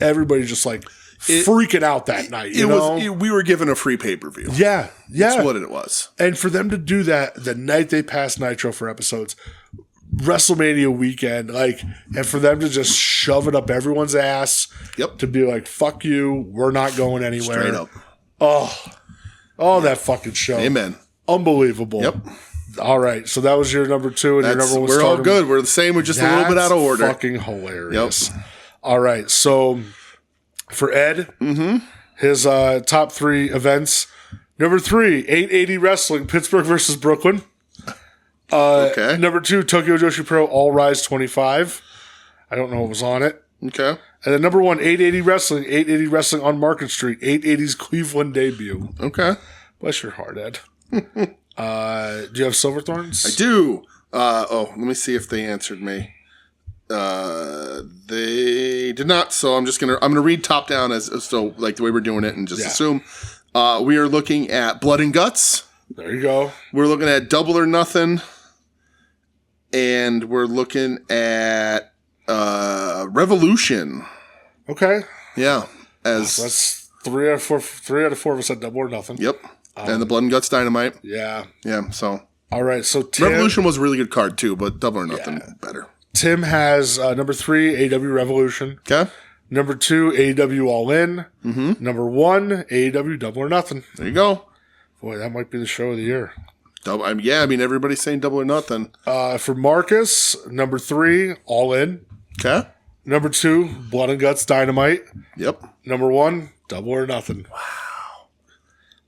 everybody just freaking out that night. We were given a free pay-per-view. Yeah. That's what it was. And for them to do that the night they passed Nitro for episodes, WrestleMania weekend, and for them to just shove it up everyone's ass. Yep. To be like, fuck you, we're not going anywhere. Straight up. That fucking show. Amen. Unbelievable. Yep. All right, so that was your number two, and your number one. We're all good. We're the same. We're just a little bit out of order. Fucking hilarious. Yep. All right, so for Ed, his top three events. Number 3, 880 Wrestling, Pittsburgh versus Brooklyn. Okay. Number 2, Tokyo Joshi Pro, All Rise 25. I don't know what was on it. Okay. And then number 1, 880 Wrestling, 880 Wrestling on Market Street, 880's Cleveland debut. Okay. Bless your heart, Ed. Do you have Silverthorns? I do. Let me see if they answered me. They did not. So I'm gonna read top down as the way we're doing it and just assume. We are looking at Blood and Guts. There you go. We're looking at Double or Nothing, and we're looking at Revolution. Okay. Yeah. So that's 3 out of 4. 3 out of 4 of us said Double or Nothing. Yep. And the Blood and Guts Dynamite. Yeah. Yeah, so. All right, so Tim. Revolution was a really good card, too, but Double or Nothing better. Tim has number 3, AEW Revolution. Okay. Number 2, AEW All In. Mm-hmm. Number 1, AEW Double or Nothing. There you go. Boy, that might be the show of the year. Everybody's saying Double or Nothing. For Marcus, number 3, All In. Okay. Number 2, Blood and Guts Dynamite. Yep. Number 1, Double or Nothing. Wow.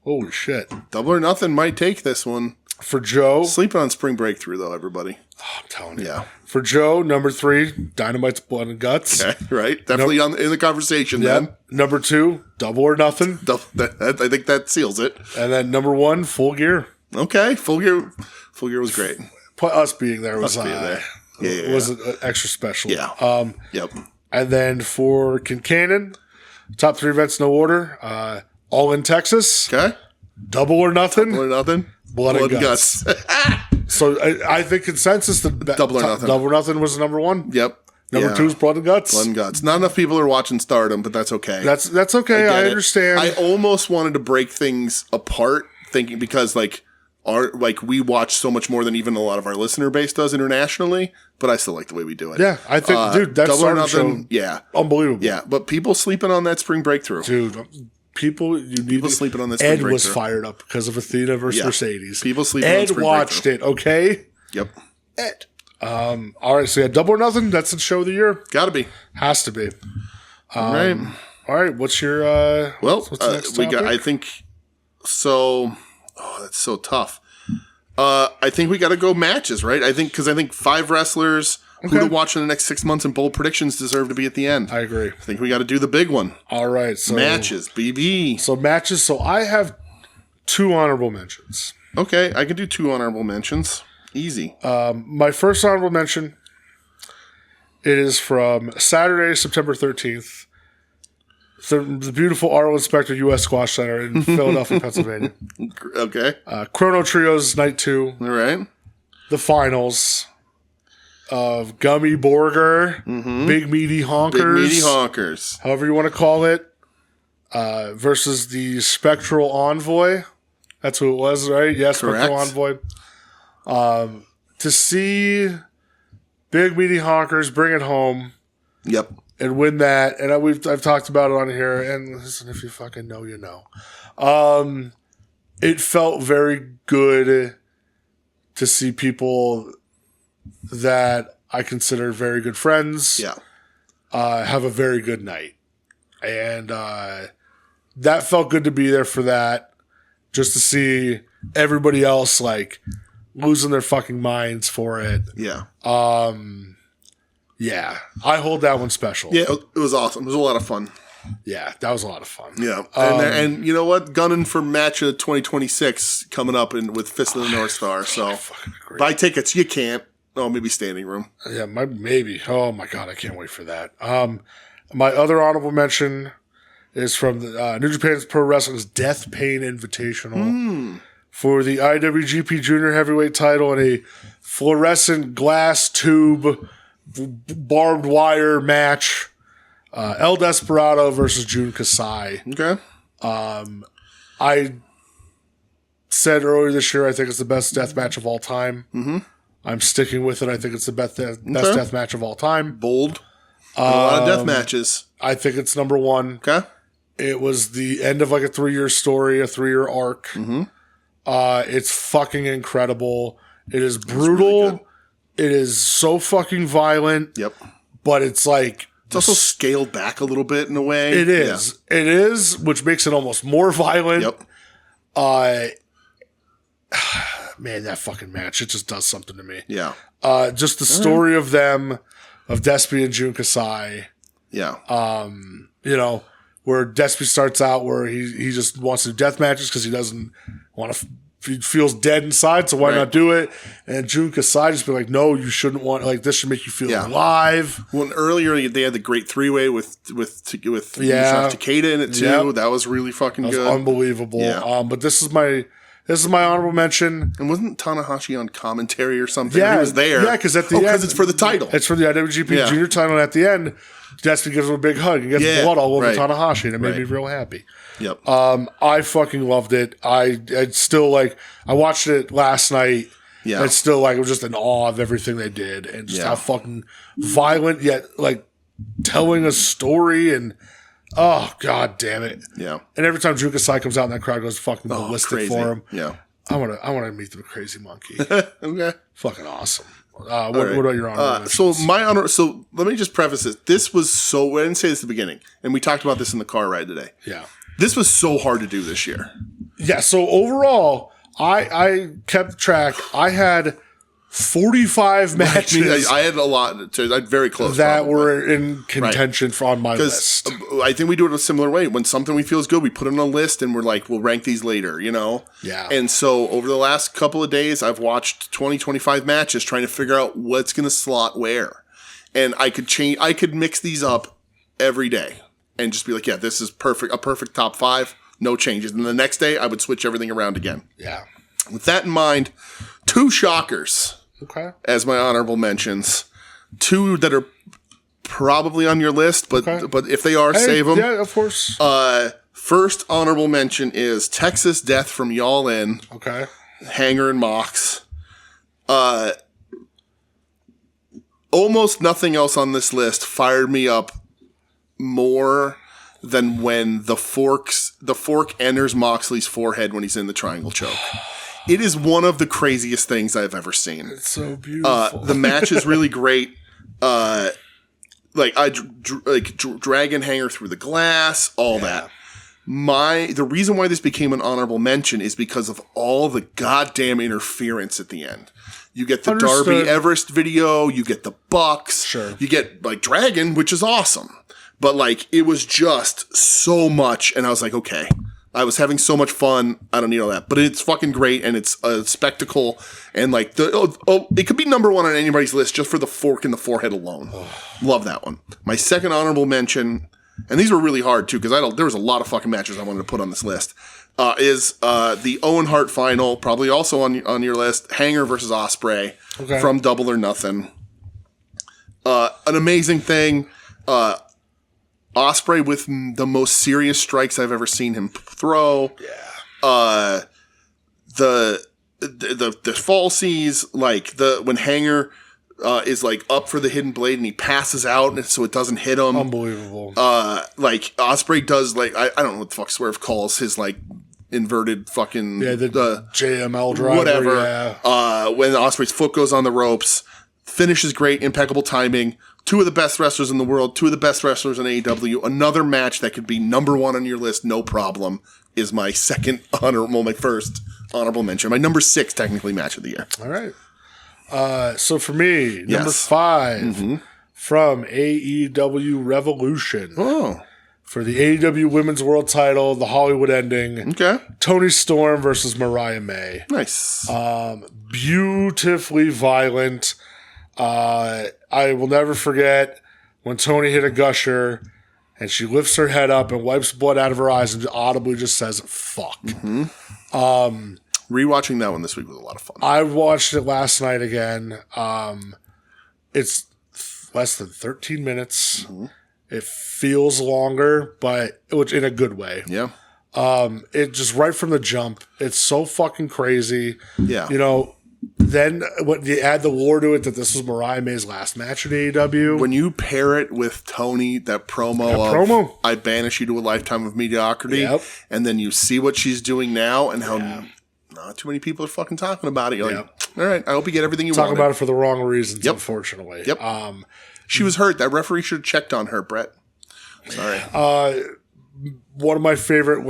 Holy shit. Double or Nothing might take this one. For Joe. Sleeping on Spring Breakthrough, though, everybody. Oh, I'm telling you. Yeah. For Joe, number 3, Dynamite's Blood and Guts. Okay, right. Definitely in the conversation, Yeah. then. Number 2, Double or Nothing. I think that seals it. And then number 1, Full Gear. Okay, Full Gear was great. Us being there was was extra special. Yeah. Yep. And then for Kincannon, top 3 events, no order. All in Texas. Okay. Double or Nothing. Double or Nothing. Blood and Guts. So I think consensus, Double or Nothing was number 1. Yep. Number 2 is Blood and Guts. Blood and Guts. Not enough people are watching Stardom, but that's okay. That's okay. I understand. I almost wanted to break things apart, thinking because we watch so much more than even a lot of our listener base does internationally, but I still like the way we do it. Yeah, I think, dude, that's Double or Nothing. Yeah, unbelievable. Yeah, but people sleeping on that Spring Breakthrough, dude. People sleeping on that Spring Breakthrough. Ed was fired up because of Athena versus Mercedes. People sleeping on Spring watched it. Okay. Yep. Ed. All right. So Double or Nothing. That's the show of the year. Got to be. Has to be. All right. All right. What's your? What's the next topic? I think so. Oh, that's so tough. I think we got to go matches, right? I think 5 wrestlers who to watch in the next 6 months and bold predictions deserve to be at the end. I agree. I think we got to do the big one. All right. So matches, BB. So matches. So I have 2 honorable mentions. Okay, I can do 2 honorable mentions. Easy. My first honorable mention. It is from Saturday, September 13th. The beautiful Arlen Specter U.S. Squash Center in Philadelphia, Pennsylvania. Okay. Chrono Trios Night 2. All right. The finals of Gummy Borger, Big Meaty Honkers. However you want to call it. Versus the Spectral Envoy. That's who it was, right? Yes, Spectral Envoy. To see Big Meaty Honkers bring it home. Yep. And win that, and I've talked about it on here. And listen, if you fucking know, you know. It felt very good to see people that I consider very good friends. Yeah, have a very good night, and that felt good to be there for that. Just to see everybody else losing their fucking minds for it. Yeah. Yeah, I hold that one special. Yeah, it was awesome. It was a lot of fun. Yeah, that was a lot of fun. Yeah, and you know what? Gunning for match of 2026 coming up with Fist of the North Star. So buy tickets. You can't. Oh, maybe standing room. Yeah, maybe. Oh my god, I can't wait for that. My other honorable mention is from the New Japan Pro Wrestling's Death Pain Invitational for the IWGP Junior Heavyweight title in a fluorescent glass tube barbed wire match. El Desperado versus Jun Kasai. Okay. I said earlier this year I think it's the best death match of all time. Mm-hmm. I'm sticking with it. I think it's the best death match of all time. Bold. A lot of death matches. I think it's number 1. Okay. It was the end of a 3-year story, a 3-year arc. Mm-hmm. It's fucking incredible. It is brutal. Really, it is so fucking violent. Yep. But it's it's also scaled back a little bit in a way. It is. Yeah. It is, which makes it almost more violent. Yep. Man, that fucking match, it just does something to me. Yeah. Just the story of them, of Despy and Jun Kasai. Yeah. Where Despy starts out where he just wants to do death matches because he doesn't want to. He feels dead inside, so why not do it? And Jun Kasai just be like, "No, you shouldn't want. This should make you feel alive." Well, earlier they had the great 3-way with Takeda in it too. Yep. That was really fucking good, unbelievable. Yeah. But this is my honorable mention. And wasn't Tanahashi on commentary or something? Yeah, he was there. Yeah, because at the end, because it's for the title. It's for the IWGP Junior title. And at the end, Despy gives him a big hug and gets blood all over Tanahashi, and it made me real happy. Yep. I fucking loved it. I'd still I watched it last night. Yeah. It's still it was just in awe of everything they did and just how fucking violent yet telling a story and oh god damn it. Yeah. And every time Jun Kasai comes out and that crowd goes fucking ballistic for him. Yeah. I wanna meet the crazy monkey. Okay. Fucking awesome. What about your honor? So let me just preface this. This was I didn't say this at the beginning, and we talked about this in the car ride today. Yeah. This was so hard to do this year. Yeah, so overall, I kept track. I had 45 matches. I had a lot. Very close. That were in contention on my list. I think we do it a similar way. When something we feel is good, we put it on a list and we're like, we'll rank these later, Yeah. And so over the last couple of days, I've watched 25 matches trying to figure out what's going to slot where. And I could mix these up every day and just be like, yeah, this is perfect. A perfect top 5. No changes. And the next day I would switch everything around again. Yeah. With that in mind, 2 shockers. Okay. As my honorable mentions. 2 that are probably on your list, but if they are, save them. Yeah, of course. First honorable mention is Texas Death from Y'all In. Okay. Hanger and Mox. Almost nothing else on this list fired me up more than when the fork enters Moxley's forehead when he's in the triangle choke. It is one of the craziest things I've ever seen. It's so beautiful. The match is really great. Dragon hanger through the glass, all that. The reason why this became an honorable mention is because of all the goddamn interference at the end. You get the Darby Everest video, you get the Bucks, sure. You get Dragon, which is awesome. But it was just so much, and I was like, okay. I was having so much fun. I don't need all that, but it's fucking great, and it's a spectacle. And it could be number 1 on anybody's list just for the fork in the forehead alone. Love that one. My second honorable mention, and these were really hard too because there was a lot of fucking matches I wanted to put on this list. Is the Owen Hart final, probably also on your list. Hanger versus Ospreay from Double or Nothing. An amazing thing. Ospreay with the most serious strikes I've ever seen him throw. Yeah. The falsies, when Hanger is up for the hidden blade and he passes out so it doesn't hit him. Unbelievable. Ospreay does I don't know what the fuck Swerve calls his inverted fucking the JML driver. Whatever. Yeah. When Ospreay's foot goes on the ropes, finish is great, impeccable timing. 2 of the best wrestlers in the world, 2 of the best wrestlers in AEW. Another match that could be number 1 on your list, no problem, is my my first honorable mention. My number 6 technically match of the year. All right. So for me, number 5 from AEW Revolution. Oh. For the AEW Women's World Title, the Hollywood ending. Okay. Toni Storm versus Mariah May. Nice. Beautifully violent. I will never forget when Toni hit a gusher and she lifts her head up and wipes blood out of her eyes and audibly just says, fuck. Rewatching that one this week was a lot of fun. I watched it last night again. It's less than 13 minutes. It feels longer, but in a good way. Yeah. It just right from the jump. It's so fucking crazy. Yeah. Then when you add the lore to it that this was Mariah May's last match at AEW. When you pair it with Toni, that promo I banish you to a lifetime of mediocrity, and then you see what she's doing now and how not too many people are fucking talking about it. You're like, all right, I hope you get everything you want. Talking about it for the wrong reasons, unfortunately. Yep. She was hurt. That referee should have checked on her, Brett. Sorry. One of my favorite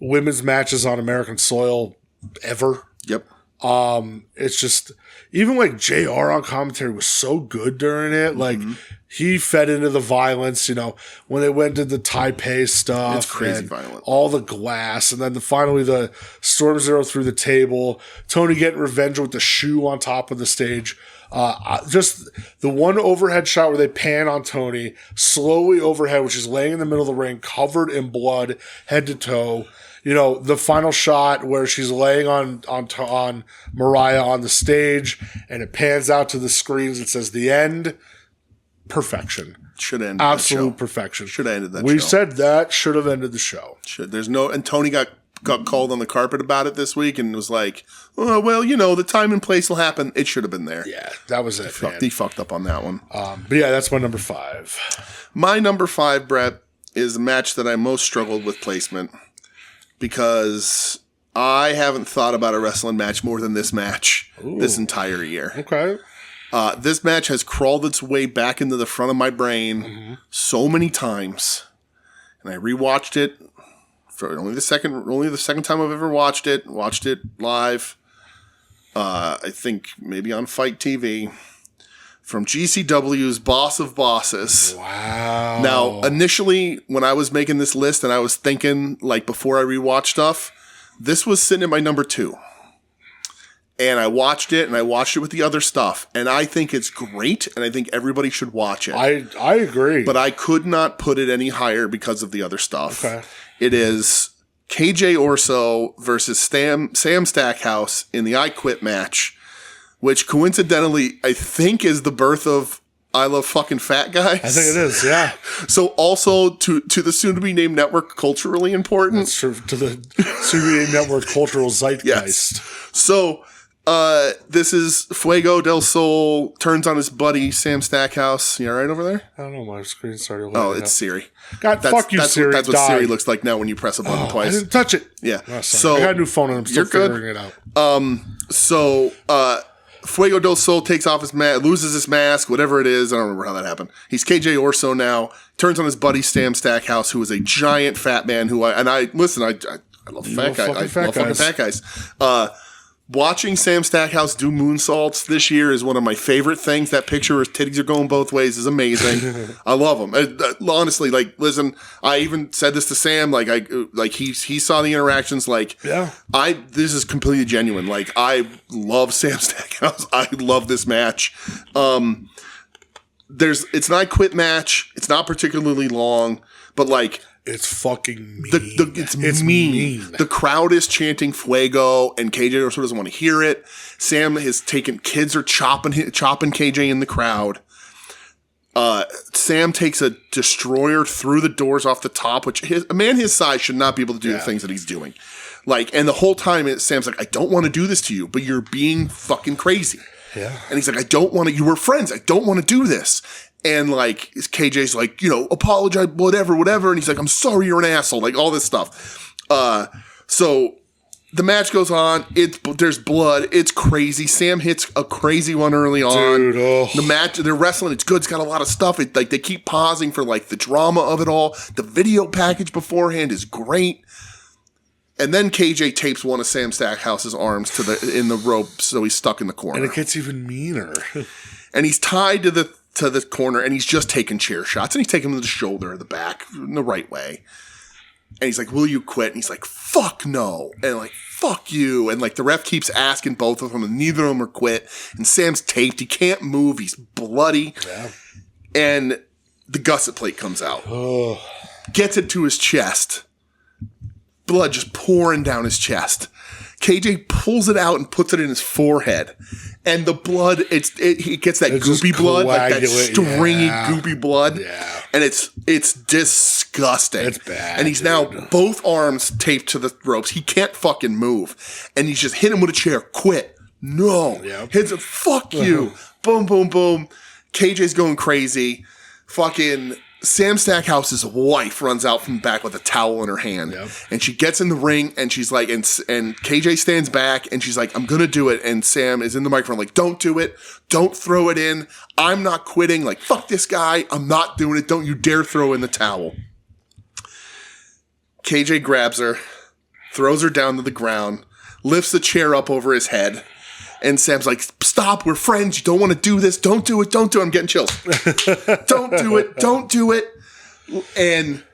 women's matches on American soil ever. Yep. It's just even JR on commentary was so good during it. He fed into the violence, when they went to the Taipei stuff. It's crazy violent. All the glass. And then finally the Storm Zero through the table. Toni getting revenge with the shoe on top of the stage. Just the one overhead shot where they pan on Toni slowly overhead, which is laying in the middle of the ring, covered in blood, head to toe. The final shot where she's laying on Mariah on the stage and it pans out to the screens. It says the end. Perfection. Should have ended Absolute perfection. Should have ended that show. We said that should have ended the show. And Toni got called on the carpet about it this week and was like, oh, well, the time and place will happen. It should have been there. Yeah, that was it. He fucked up on that one. But yeah, that's my number 5. My number 5, Brett, is the match that I most struggled with placement. Because I haven't thought about a wrestling match more than this match this entire year. Okay. This match has crawled its way back into the front of my brain so many times. And I rewatched it for only the second time I've ever watched it live. I think maybe on Fight TV. From GCW's Boss of Bosses. Wow. Now, initially, when I was making this list and I was thinking, like, before I rewatched stuff, this was sitting at my number 2. And I watched it with the other stuff. And I think it's great, and I think everybody should watch it. I agree. But I could not put it any higher because of the other stuff. Okay. It is KJ Orso versus Sam Stackhouse in the I Quit match, which coincidentally, I think is the birth of I Love Fucking Fat Guys. I think it is, yeah. So also to the soon-to-be-named network, culturally important. That's true. To the soon-to-be-named network cultural zeitgeist. Yes. So this is Fuego del Sol turns on his buddy Sam Stackhouse. You all right over there? I don't know. My screen started. Oh, it's Siri. God, fuck you, Siri. That's what Siri looks like now when you press a button twice. I didn't touch it. Yeah. Oh, so I got a new phone and I'm still figuring it out. Fuego del Sol takes off his mask, loses his mask, whatever it is. I don't remember how that happened. He's KJ Orso now. Turns on his buddy Sam Stackhouse, who is a giant fat man. I love fat guys. I love fucking fat guys. Watching Sam Stackhouse do moonsaults this year is one of my favorite things. That picture where his titties are going both ways is amazing. I love him. Honestly, like, listen, I even said this to Sam. He saw the interactions. This is completely genuine. Like, I love Sam Stackhouse. I love this match. It's an I Quit match. It's not particularly long, but like. It's fucking mean. It's mean. The crowd is chanting Fuego, and KJ Orso doesn't want to hear it. Sam has taken kids are chopping KJ in the crowd. Sam takes a destroyer through the doors off the top, which a man his size should not be able to do the things that he's doing. And the whole time Sam's like, I don't want to do this to you, but you're being fucking crazy. Yeah. And he's like, I don't want to. You were friends. I don't want to do this. And like KJ's like, apologize, whatever. And he's like, I'm sorry, you're an asshole. Like all this stuff. So the match goes on. There's blood. It's crazy. Sam hits a crazy one early on. Dude, oh. The match, they're wrestling. It's good. It's got a lot of stuff. They keep pausing for like the drama of it all. The video package beforehand is great. And then KJ tapes one of Sam Stackhouse's arms in the rope, so he's stuck in the corner. And it gets even meaner. And he's tied to the corner, and he's just taking chair shots, and he's taking him to the shoulder, the back, in the right way. And he's like, will you quit? And he's like, fuck no. And like, fuck you. And like the ref keeps asking both of them, and neither of them are quit. And Sam's taped. He can't move. He's bloody. Yeah. And the gusset plate comes out. Oh. Gets it to his chest. Blood just pouring down his chest. KJ pulls it out and puts it in his forehead. And the blood, he gets that goopy blood, like that stringy, goopy blood. Yeah. And it's disgusting. It's bad. And he's now both arms taped to the ropes. He can't fucking move. And he's just hit him with a chair. Quit. No. Yep. Hits it. Fuck you. Boom, boom, boom. KJ's going crazy. Fucking Sam Stackhouse's wife runs out from the back with a towel in her hand. Yep. And she gets in the ring, and she's like, and KJ stands back, and she's like, I'm going to do it. And Sam is in the microphone like, don't do it. Don't throw it in. I'm not quitting. Like, fuck this guy. I'm not doing it. Don't you dare throw in the towel. KJ grabs her, throws her down to the ground, lifts the chair up over his head. And Sam's like, stop, we're friends. You don't want to do this. Don't do it. Don't do it. I'm getting chills. Don't do it. Don't do it. And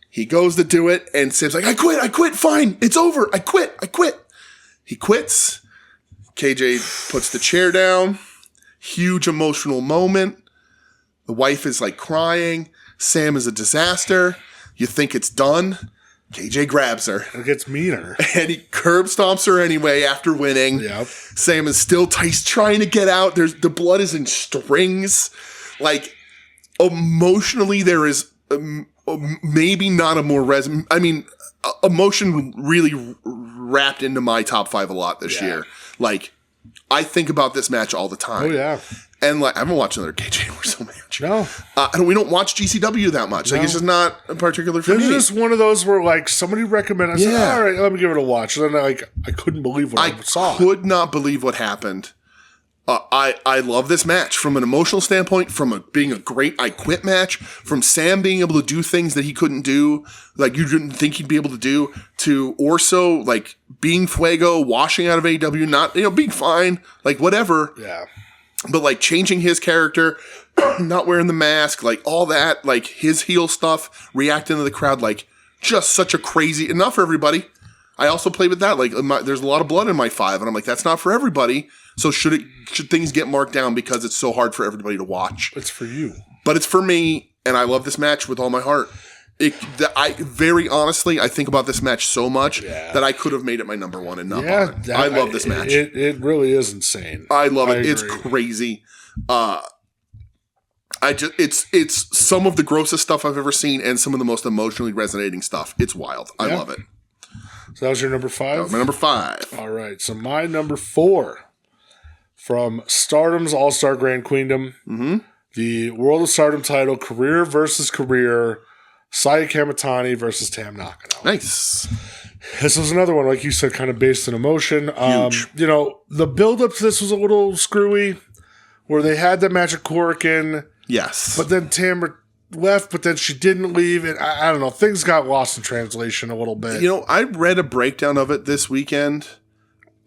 he goes to do it. And Sam's like, I quit. Fine. It's over. I quit. He quits. KJ puts the chair down. Huge emotional moment. The wife is like crying. Sam is a disaster. You think it's done. KJ grabs her. It gets meaner. And he curb stomps her anyway after winning. Yep. Sam is still he's trying to get out. The blood is in strings. Like, emotionally, there is maybe not a more emotion really wrapped into my top 5 a lot this year. Like, I think about this match all the time. Oh, yeah. And like, I haven't watched another KJ Orso match. No. And we don't watch GCW that much. Like, it's just not a particular for me. This is one of those where like somebody recommended. I said, all right, let me give it a watch. And then I couldn't believe what I saw. I could not believe what happened. I love this match from an emotional standpoint, from being a great I Quit match, from Sam being able to do things that he couldn't do, like you didn't think he'd be able to do, to Orso, like being Fuego, washing out of AEW, not, being fine, like whatever. Yeah. But like changing his character, not wearing the mask, like all that, like his heel stuff, reacting to the crowd, like just such a crazy, and not for everybody. I also play with that. Like there's a lot of blood in my 5, and I'm like, that's not for everybody. So should things get marked down because it's so hard for everybody to watch? It's for you, but it's for me, and I love this match with all my heart. Very honestly, I think about this match so much that I could have made it my number 1 and not bothered. I love this match. It really is insane. I love it. It's crazy. It's some of the grossest stuff I've ever seen, and some of the most emotionally resonating stuff. It's wild. I love it. So that was your number 5? That was my number 5. All right. So my number 4 from Stardom's All-Star Grand Queendom, the World of Stardom title, career versus career, Saya Kamitani versus Tam Nakano. Nice. This was another one, like you said, kind of based in emotion. Huge. The build-up to this was a little screwy, where they had the match at Korakuen. Yes. But then Tam left, but then she didn't leave. And I don't know. Things got lost in translation a little bit. I read a breakdown of it this weekend,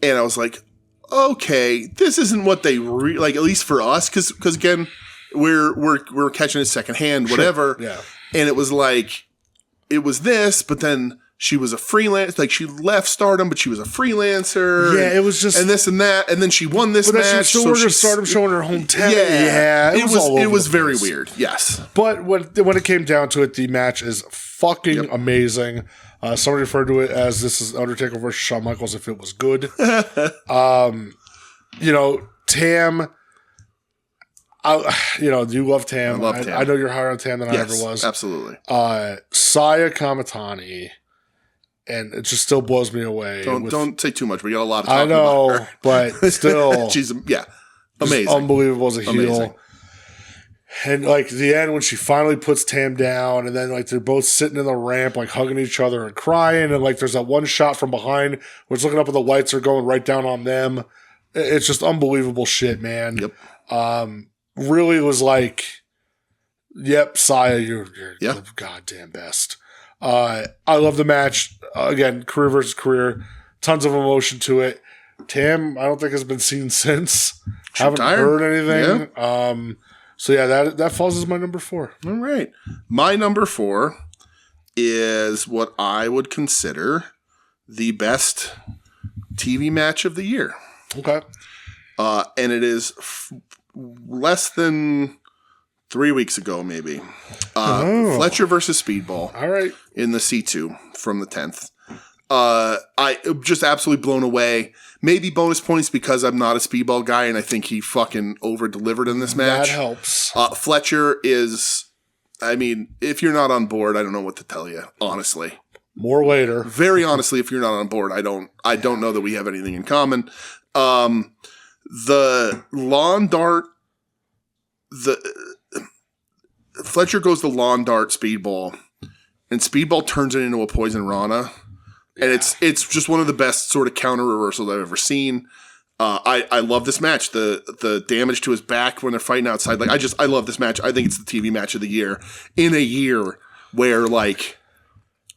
and I was like, okay, this isn't what they like, at least for us, because again, we're catching it secondhand, whatever. Sure. Yeah. And it was like, it was this, but then she was a freelance, like she left Stardom, but she was a freelancer. Yeah, it was just, and this and that, and then she won this match. But still so Stardom showing her hometown. Yeah, it was very place. Weird. Yes, but when it came down to it, the match is fucking amazing. Somebody referred to it as this is Undertaker versus Shawn Michaels if it was good. Tam. You love Tam. I love Tam. I know you're higher on Tam than I ever was. Absolutely. Saya Kamitani, and it just still blows me away. Don't say too much. We got a lot of talking I know, about her. but still, she's amazing, unbelievable as a heel. Amazing. And like the end when she finally puts Tam down, and then like they're both sitting in the ramp, like hugging each other and crying, and like there's that one shot from behind where it's looking up and the lights are going right down on them. It's just unbelievable shit, man. Yep. Really was like, yep, Saya, you're the goddamn best. I love the match. Again, career versus career. Tons of emotion to it. Tam, I don't think has been seen since. Haven't heard anything. Yeah. So yeah, that falls as my number 4. All right. My number 4 is what I would consider the best TV match of the year. Okay. And it is less than 3 weeks ago, maybe. Fletcher versus Speedball. All right. In the C2 from the 10th. I just absolutely blown away. Maybe bonus points because I'm not a Speedball guy and I think he fucking over-delivered in this match. That helps. Fletcher is, if you're not on board, I don't know what to tell you, honestly. More later. Very honestly, if you're not on board, I don't know that we have anything in common. The lawn dart, Fletcher goes the lawn dart Speedball, and Speedball turns it into a Poison Rana. And it's just one of the best sort of counter reversals I've ever seen. I love this match. The damage to his back when they're fighting outside. Like I love this match. I think it's the TV match of the year in a year where like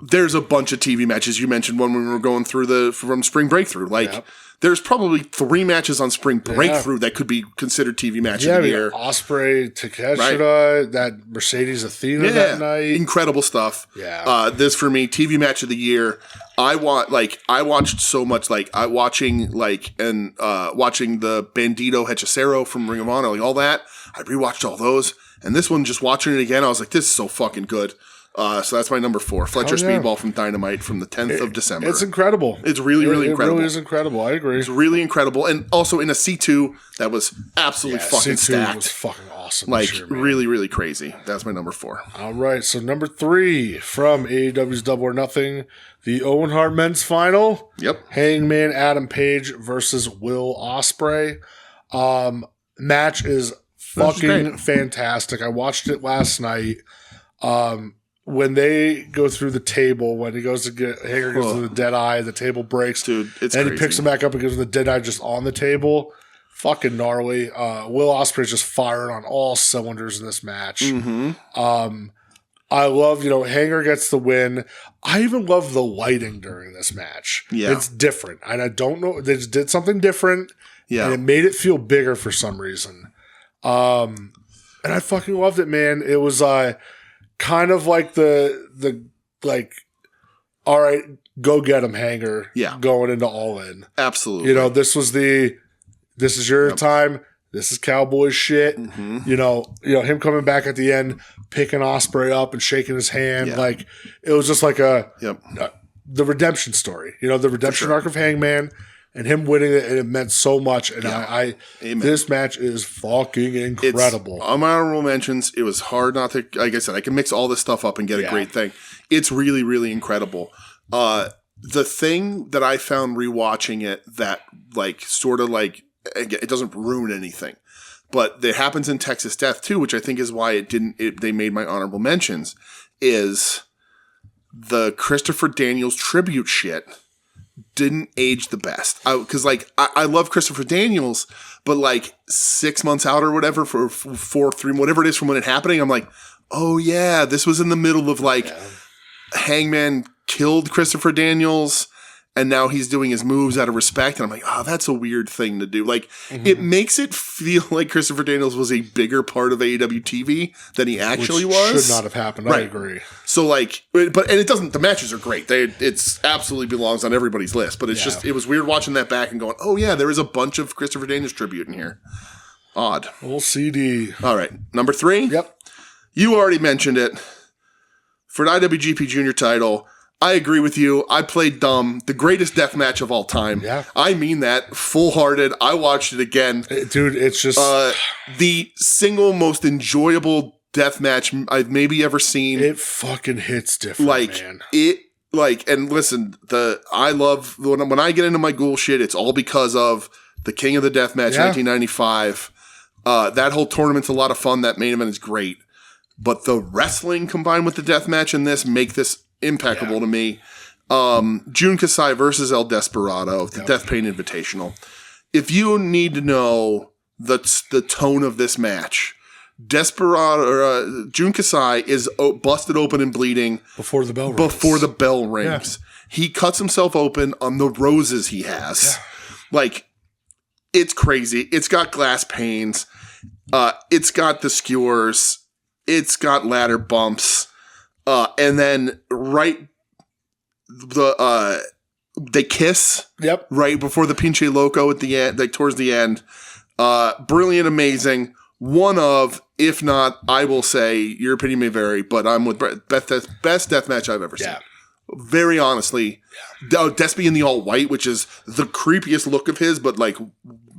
there's a bunch of TV matches. You mentioned one when we were going through from Spring Breakthrough. Like there's probably 3 matches on Spring Breakthrough that could be considered TV match of the year. Ospreay, Takeshita, that Mercedes Athena that night. Incredible stuff. Yeah. This for me, TV match of the year. I watched so much watching the Bandito Hechicero from Ring of Honor, like all that. I rewatched all those, and this one, just watching it again, I was like, this is so fucking good. So that's my number 4, Fletcher Speedball from Dynamite from the 10th of December. It's incredible. It's really incredible. It really is incredible. I agree. It's really incredible, and also in a C2 that was absolutely fucking C2 stacked. Was fucking awesome. Like year, really, really crazy. That's my number 4. All right, so number 3 from AEW's Double or Nothing, the Owen Hart Men's Final. Yep. Hangman Adam Page versus Will Ospreay. Match is fucking fantastic. I watched it last night. When they go through the table, when he goes to get Hager goes to the dead eye, the table breaks. Dude, it's and crazy. He picks him back up and gives him the dead eye just on the table. fucking gnarly. Will Ospreay's just firing on all cylinders in this match. I love, Hanger gets the win. I even love the lighting during this match. Yeah. It's different. And I don't know. They just did something different. Yeah. And it made it feel bigger for some reason. And I fucking loved it, man. It was kind of like the all right, go get him, Hanger. Yeah. Going into All In. Absolutely. This is your time. This is Cowboy shit. Him coming back at the end, picking Ospreay up and shaking his hand. Yeah. Like, it was just like the redemption story. The redemption arc of Hangman and him winning it, and it meant so much. And this match is fucking incredible. On my honorable mentions, it was hard not to, like I said, I can mix all this stuff up and get a great thing. It's really, really incredible. The thing that I found rewatching it that it doesn't ruin anything, but it happens in Texas Death too, which I think is why they made my honorable mentions, is the Christopher Daniels tribute shit didn't age the best. Because I love Christopher Daniels, but 6 months out or whatever, for 3, whatever it is from when it happening, I'm like, oh yeah, this was in the middle of Hangman killed Christopher Daniels, and now he's doing his moves out of respect. And I'm like, oh, that's a weird thing to do. It makes it feel like Christopher Daniels was a bigger part of AEW TV than he actually was. Should not have happened. Right. I agree. So and it doesn't, the matches are great. It's absolutely belongs on everybody's list, but it's just, it was weird watching that back and going, oh yeah, there is a bunch of Christopher Daniels tribute in here. Odd. Old CD. All right. Number 3. Yep. You already mentioned it. For an IWGP Junior title, I agree with you. I played dumb. The greatest death match of all time. Yeah. I mean that. Full-hearted. I watched it again. Dude, it's just... the single most enjoyable death match I've maybe ever seen. It fucking hits different, man. And listen, I love... When I get into my ghoul shit, it's all because of the King of the Death Match, 1995. That whole tournament's a lot of fun. That main event is great. But the wrestling combined with the death match in this make this impeccable to me. Jun Kasai versus El Desperado, the Death Pain Invitational. If you need to know the tone of this match, Jun Kasai is busted open and bleeding before the bell rings. Yeah. He cuts himself open on the roses he has. Yeah. It's crazy. It's got glass panes. It's got the skewers. It's got ladder bumps. And then they kiss. Yep. Right before the Pinche Loco at the end, towards the end. Brilliant, amazing. One of, if not, I will say, your opinion may vary, but I'm with best death match I've ever seen. Yeah. Very honestly. Yeah. Despy in the all white, which is the creepiest look of his, but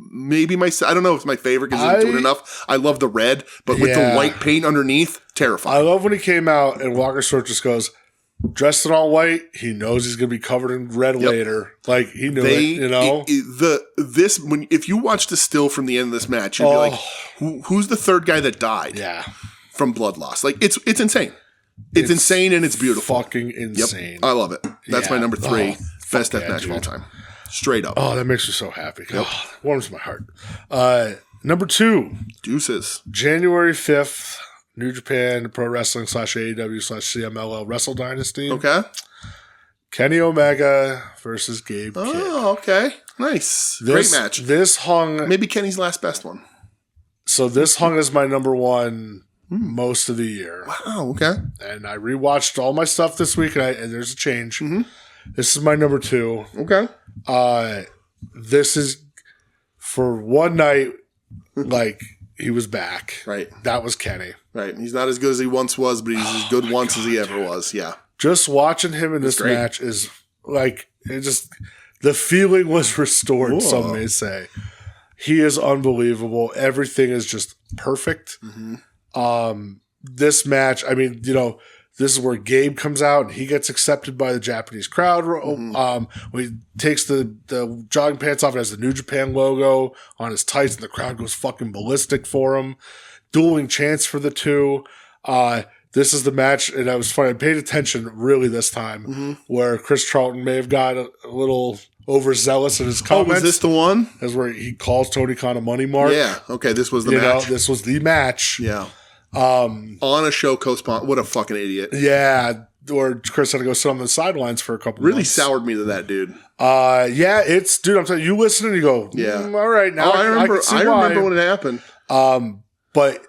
maybe I don't know if it's my favorite because it's doing enough. I love the red, but with the white paint underneath, terrifying. I love when he came out and Walker Stewart just goes, dressed in all white, he knows he's going to be covered in red later. He knew it, if you watch the still from the end of this match, you'd be like, who's the third guy that died? Yeah. From blood loss. It's insane. It's insane and it's beautiful. Fucking insane. Yep. I love it. That's my number 3 best death match of all time. Straight up. Oh, that makes me so happy. Yep. Warms my heart. Number 2. Deuces. January 5th, New Japan Pro Wrestling /AEW/CMLL Wrestle Dynasty. Okay. Kenny Omega versus Gabe Kidd. Oh, okay. Nice. Great match. This hung... Maybe Kenny's last best one. So this hung as my number 1 most of the year. Wow, okay. And I rewatched all my stuff this week, and there's a change. Mm-hmm. This is my number 2. Okay. This is for one night, he was back. Right. That was Kenny. Right. He's not as good as he once was, but he's as good once as he ever was. Yeah. Just watching him in this match is the feeling was restored, Whoa. Some may say. He is unbelievable. Everything is just perfect. Mm-hmm. This match, this is where Gabe comes out and he gets accepted by the Japanese crowd. Mm-hmm. When he takes the jogging pants off and has the New Japan logo on his tights and the crowd goes fucking ballistic for him. Dueling chants for the two. This is the match, and I was funny. I paid attention really this time, where Chris Charlton may have got a little overzealous in his comments. Oh, was this the one? That's where he calls Tony Khan a money mark. Yeah. Okay, this was the match. This was the match. Yeah. On a show co-sponsor. What a fucking idiot. Yeah. Or Chris had to go sit on the sidelines for a couple really months. soured me to that dude. Yeah, it's, dude, I'm telling you, listen and you go, all right, now I remember when it happened. But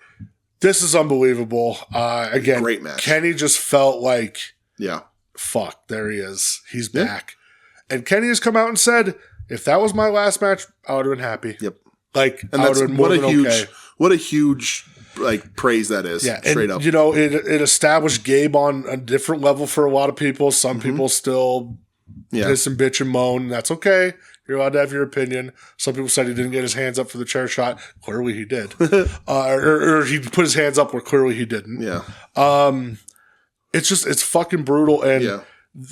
this is unbelievable. Again, great match. Kenny just felt like, yeah, fuck, there he is. He's back. And Kenny has come out and said, if that was my last match, I would have been happy. Yep. Like, and I would have been more than okay. What a huge like praise that is. Yeah, straight and, up. You know, it established Gabe on a different level for a lot of people. Some people still piss and bitch and moan. That's okay. You're allowed to have your opinion. Some people said he didn't get his hands up for the chair shot. Clearly he did. Or he put his hands up where clearly he didn't. Yeah. It's fucking brutal. And,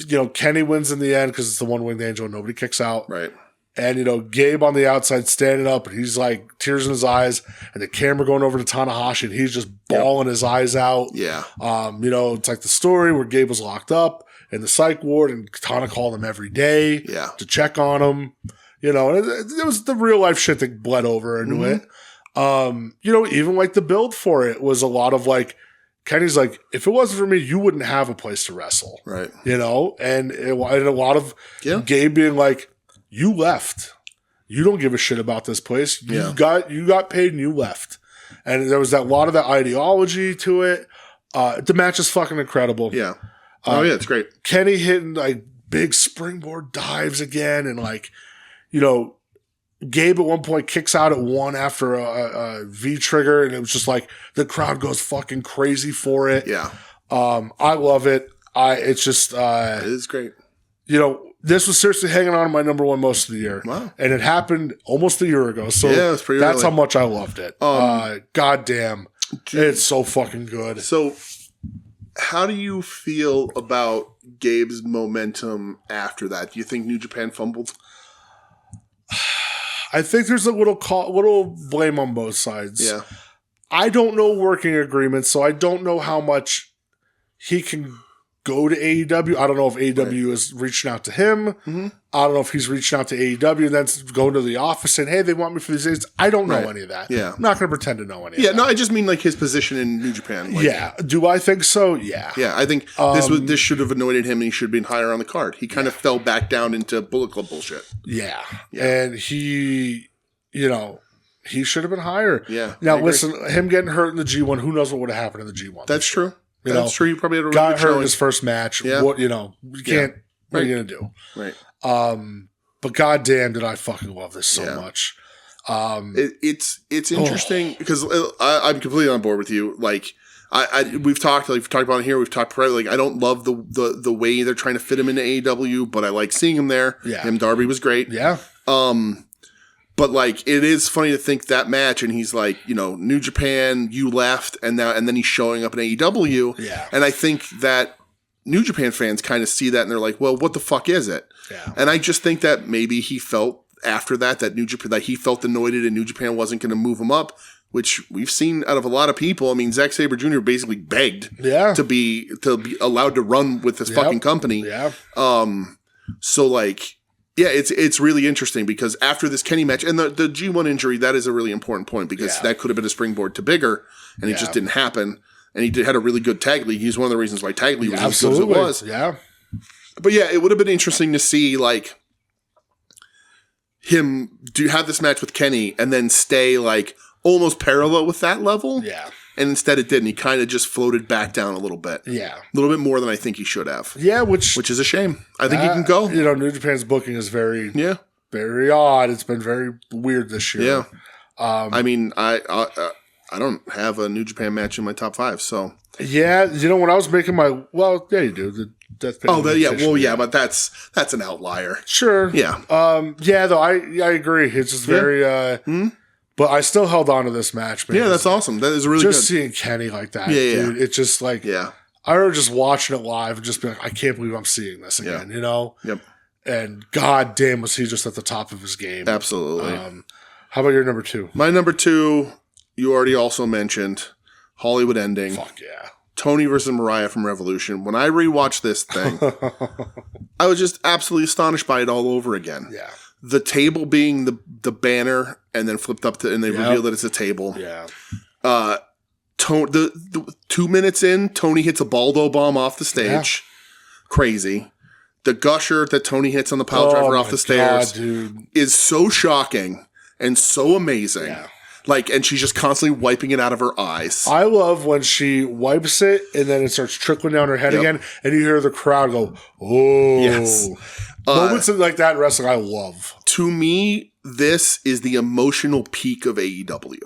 you know, Kenny wins in the end because it's the one winged angel and nobody kicks out. Right. And, you know, Gabe on the outside standing up, and he's like tears in his eyes, and the camera going over to Tanahashi, and he's just bawling his eyes out. Yeah. You know, it's like the story where Gabe was locked up in the psych ward, and Tana called him every day to check on him. You know, and it was the real life shit that bled over into it. You know, even like the build for it was a lot of like, Kenny's like, if it wasn't for me, you wouldn't have a place to wrestle. Right. You know, and a lot of Gabe being like, you left. You don't give a shit about this place. You got paid and you left. And there was a lot of that ideology to it. The match is fucking incredible. Yeah. It's great. Kenny hitting like big springboard dives again, and like, you know, Gabe at one point kicks out at one after a V trigger, and it was just like the crowd goes fucking crazy for it. Yeah. I love it. It's just it is great. You know, this was seriously hanging on my number one most of the year. Wow. And it happened almost a year ago. So it's pretty that's early. how much I loved it. God damn. It's so fucking good. So how do you feel about Gabe's momentum after that? Do you think New Japan fumbled? I think there's a little blame on both sides. Yeah. I don't know working agreements, so I don't know how much he can go to AEW. I don't know if AEW is reaching out to him. I don't know if he's reaching out to AEW and then going to the office saying, hey, they want me for these days. I don't know any of that. Yeah. I'm not going to pretend to know any of that. Yeah, no, I just mean like his position in New Japan. Like, yeah. Do I think so? Yeah. Yeah, I think this should have anointed him and he should have been higher on the card. He kind of fell back down into Bullet Club bullshit. Yeah. And he, you know, he should have been higher. Yeah. Now, listen, him getting hurt in the G1, who knows what would have happened in the G1? That's true. That's true. You probably had a really got good hurt showing. in his first match. Yeah. What, you know, you can't, what are you going to do? Right. But goddamn, did I fucking love this so much. It's interesting because I'm completely on board with you. Like, we've talked about it here. We've talked privately. Like, I don't love the way they're trying to fit him into AEW, but I like seeing him there. Yeah. Him, Darby was great. Yeah. But like, it is funny to think that match, and he's like, you know, New Japan, you left, and then he's showing up in AEW. Yeah. And I think that New Japan fans kind of see that, and they're like, well, what the fuck is it? Yeah. And I just think that maybe he felt after that New Japan, that he felt anointed, and New Japan wasn't going to move him up, which we've seen out of a lot of people. I mean, Zack Sabre Jr. basically begged to be allowed to run with this fucking company. Yeah. So like, yeah, it's really interesting because after this Kenny match and the G1 injury, that is a really important point because that could have been a springboard to bigger, and it just didn't happen. And he had a really good tag league. He's one of the reasons why tag league was as good as it was. Yeah. But yeah, it would have been interesting to see like him have this match with Kenny and then stay like almost parallel with that level. Yeah. And instead it didn't. He kind of just floated back down a little bit. Yeah. A little bit more than I think he should have. Yeah, which is a shame. I think he can go. You know, New Japan's booking is very very odd. It's been very weird this year. Yeah. I mean, I don't have a New Japan match in my top 5, so. Yeah, you know, when I was making my you do the Death Pit. But that's an outlier. Sure. Yeah. Though I agree. It's just very but I still held on to this match, man. Yeah, that's awesome. That is really just good. Seeing Kenny like that, dude. It's just like I remember just watching it live and just being like, I can't believe I'm seeing this again, you know? Yep. And god damn was he just at the top of his game. Absolutely. How about your number 2? My number 2, you already also mentioned Hollywood Ending. Fuck yeah. Tony versus Mariah from Revolution. When I rewatched this thing, I was just absolutely astonished by it all over again. Yeah. The table being the banner and then flipped up and they reveal that it's a table. Yeah. The 2 minutes in, Tony hits a Baldo bomb off the stage. Yeah. Crazy. The gusher that Tony hits on the pile driver off the stairs is so shocking and so amazing. Yeah. Like, and she's just constantly wiping it out of her eyes. I love when she wipes it and then it starts trickling down her head again, and you hear the crowd go, "Oh!" Yes. Moments like that in wrestling, I love. To me, this is the emotional peak of AEW.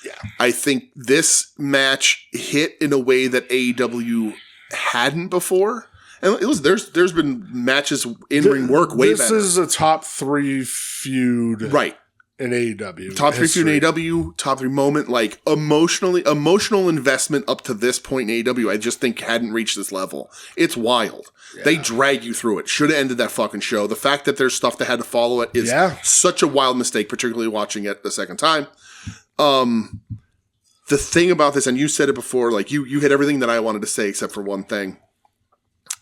Yeah, I think this match hit in a way that AEW hadn't before. And it was there's been matches in ring work way better. This is a top 3 feud, right? In AEW, top 3 feud in AEW, top 3 moment, like emotional investment up to this point in AEW. I just think hadn't reached this level. It's wild. Yeah. They drag you through it. Should have ended that fucking show. The fact that there's stuff that had to follow it is such a wild mistake, particularly watching it the second time. The thing about this, and you said it before, like you hit everything that I wanted to say except for one thing.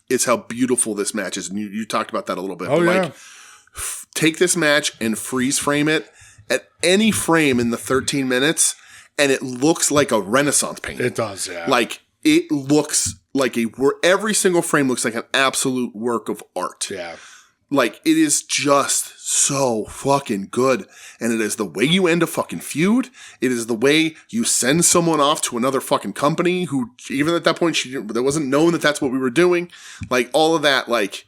Is how beautiful this match is. And you talked about that a little bit. Oh, yeah. Like, take this match and freeze frame it at any frame in the 13 minutes, and it looks like a Renaissance painting. It does, yeah. Like, it looks like every single frame looks like an absolute work of art. Yeah. Like, it is just so fucking good. And it is the way you end a fucking feud. It is the way you send someone off to another fucking company who, even at that point, there wasn't known that that's what we were doing. Like, all of that, like,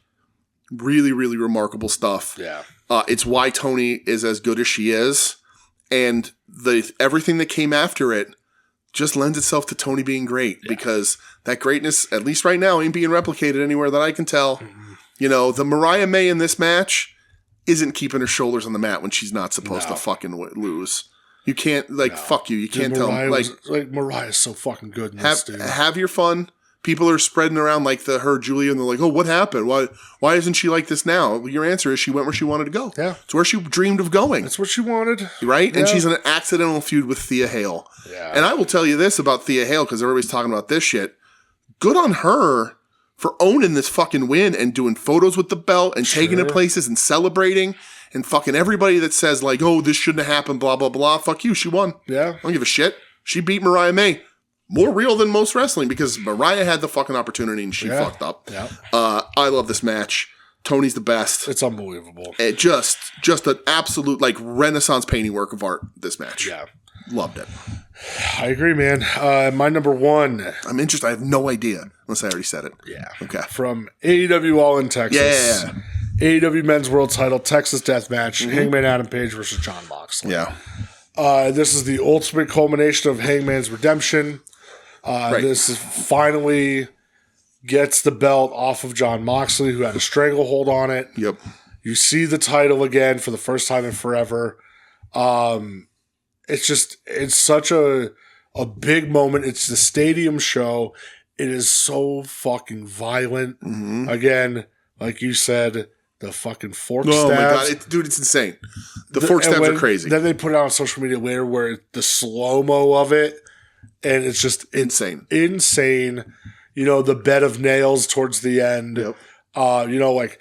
really, really remarkable stuff. Yeah. It's why Tony is as good as she is. And everything that came after it just lends itself to Tony being great. Yeah. Because that greatness, at least right now, ain't being replicated anywhere that I can tell. Mm-hmm. You know, the Mariah May in this match isn't keeping her shoulders on the mat when she's not supposed to fucking lose. You can't, fuck you. You can't tell me. Like, Mariah's so fucking good in this, dude. Have your fun. People are spreading around like her Julia, and they're like, oh, what happened? Why isn't she like this now? Well, your answer is she went where she wanted to go. Yeah. It's where she dreamed of going. That's what she wanted. Right? Yeah. And she's in an accidental feud with Thea Hale. Yeah. And I will tell you this about Thea Hale, because everybody's talking about this shit. Good on her for owning this fucking win and doing photos with the belt and taking it places and celebrating, and fucking everybody that says like, oh, this shouldn't have happened, blah, blah, blah. Fuck you. She won. Yeah. I don't give a shit. She beat Mariah May. More real than most wrestling because Mariah had the fucking opportunity and she fucked up. Yeah. I love this match. Tony's the best. It's unbelievable. It just an absolute like Renaissance painting work of art, this match. Yeah. Loved it. I agree, man. My number 1. I'm interested. I have no idea unless I already said it. Yeah. Okay. From AEW All in Texas. Yeah. AEW Men's World Title, Texas Death Match, Hangman Adam Page versus Jon Moxley. Yeah. This is the ultimate culmination of Hangman's redemption. This is finally gets the belt off of Jon Moxley, who had a stranglehold on it. Yep. You see the title again for the first time in forever. It's such a big moment. It's the stadium show. It is so fucking violent. Mm-hmm. Again, like you said, the fucking fork stabs. Oh my God. Dude, it's insane. The fork stabs are crazy. Then they put it out on social media later where the slow-mo of it, and it's just insane. Insane. You know, the bed of nails towards the end. Yep. You know, like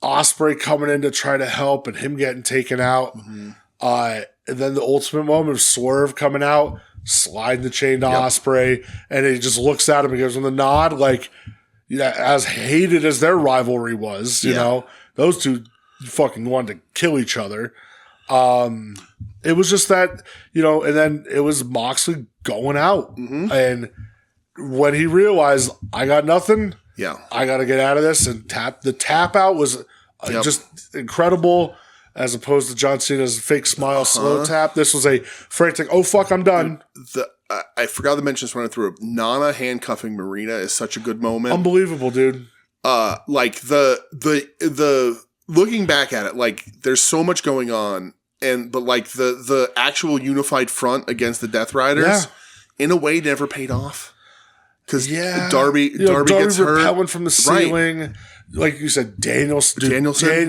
Ospreay coming in to try to help and him getting taken out. Mm-hmm. And then the ultimate moment of Swerve coming out, sliding the chain to Ospreay, and he just looks at him and gives him the nod. Like, yeah, as hated as their rivalry was, you know, those two fucking wanted to kill each other. It was just that, you know, and then it was Moxley going out. Mm-hmm. And when he realized, I got nothing, I got to get out of this, and the tap out was just incredible, as opposed to John Cena's fake smile slow tap. This was a frantic, oh, fuck, I'm done. I forgot to mention this running through. Nana handcuffing Marina is such a good moment. Unbelievable, dude. Like the looking back at it, like there's so much going on, but like the actual unified front against the Death Riders, in a way, never paid off. Because Darby gets hurt, repelling from the ceiling. Right. Like you said, Danielson,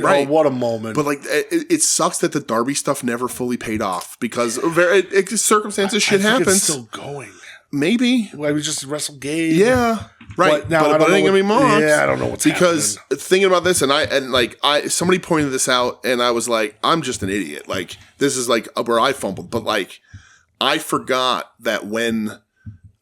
right? Oh, what a moment! But like, it sucks that the Darby stuff never fully paid off because circumstances, shit happens. It's still going. Maybe we just wrestled Gabe. Yeah, Right. But now but it ain't going to be Mox. Yeah, I don't know what's because happening. thinking about this, somebody pointed this out, and I was like, I'm just an idiot. Like, this is like where I fumbled. But like, I forgot that when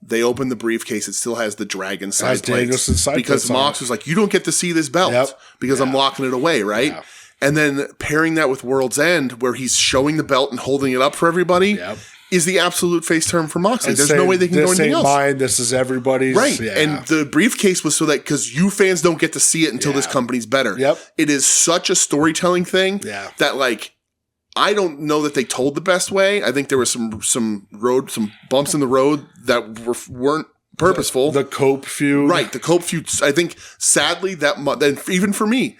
they opened the briefcase, it still has the dragon side plates. Because Mox was like, you don't get to see this belt because I'm locking it away, right? Yeah. And then pairing that with World's End, where he's showing the belt and holding it up for everybody, is the absolute face turn for Moxley. There's no way they can go anything else. Mine, this is everybody's. Right. Yeah. And the briefcase was so that because you fans don't get to see it until this company's better. Yep. It is such a storytelling thing that, like, I don't know that they told the best way. I think there was some bumps in the road that weren't purposeful. The Cope feud. Right. The Cope feud. I think, sadly, then even for me,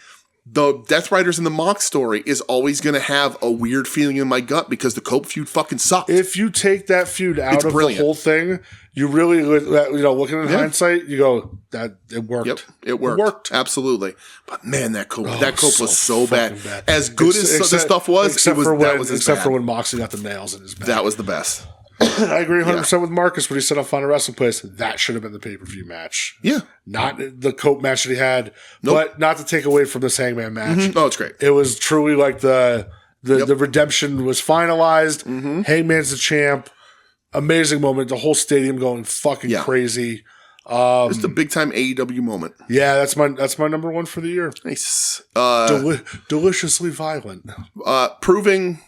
the Death Riders and the Mox story is always going to have a weird feeling in my gut because the Cope feud fucking sucked. If you take that feud out of the whole thing, you really, looking in hindsight, you go, that it worked. Yep, it worked. Absolutely. But man, that Cope was so bad. As good as the stuff was, except for when Moxley got the nails in his back. That was the best. I agree 100% with Marcus when he said on Final Wrestling Place that should have been the pay-per-view match. Yeah. Not the Cope match that he had, but not to take away from this Hangman match. Mm-hmm. Oh, it's great. It was truly like the redemption was finalized. Mm-hmm. Hangman's the champ. Amazing moment. The whole stadium going fucking crazy. It's the big-time AEW moment. Yeah, that's my number one for the year. Nice. Deliciously violent. Proving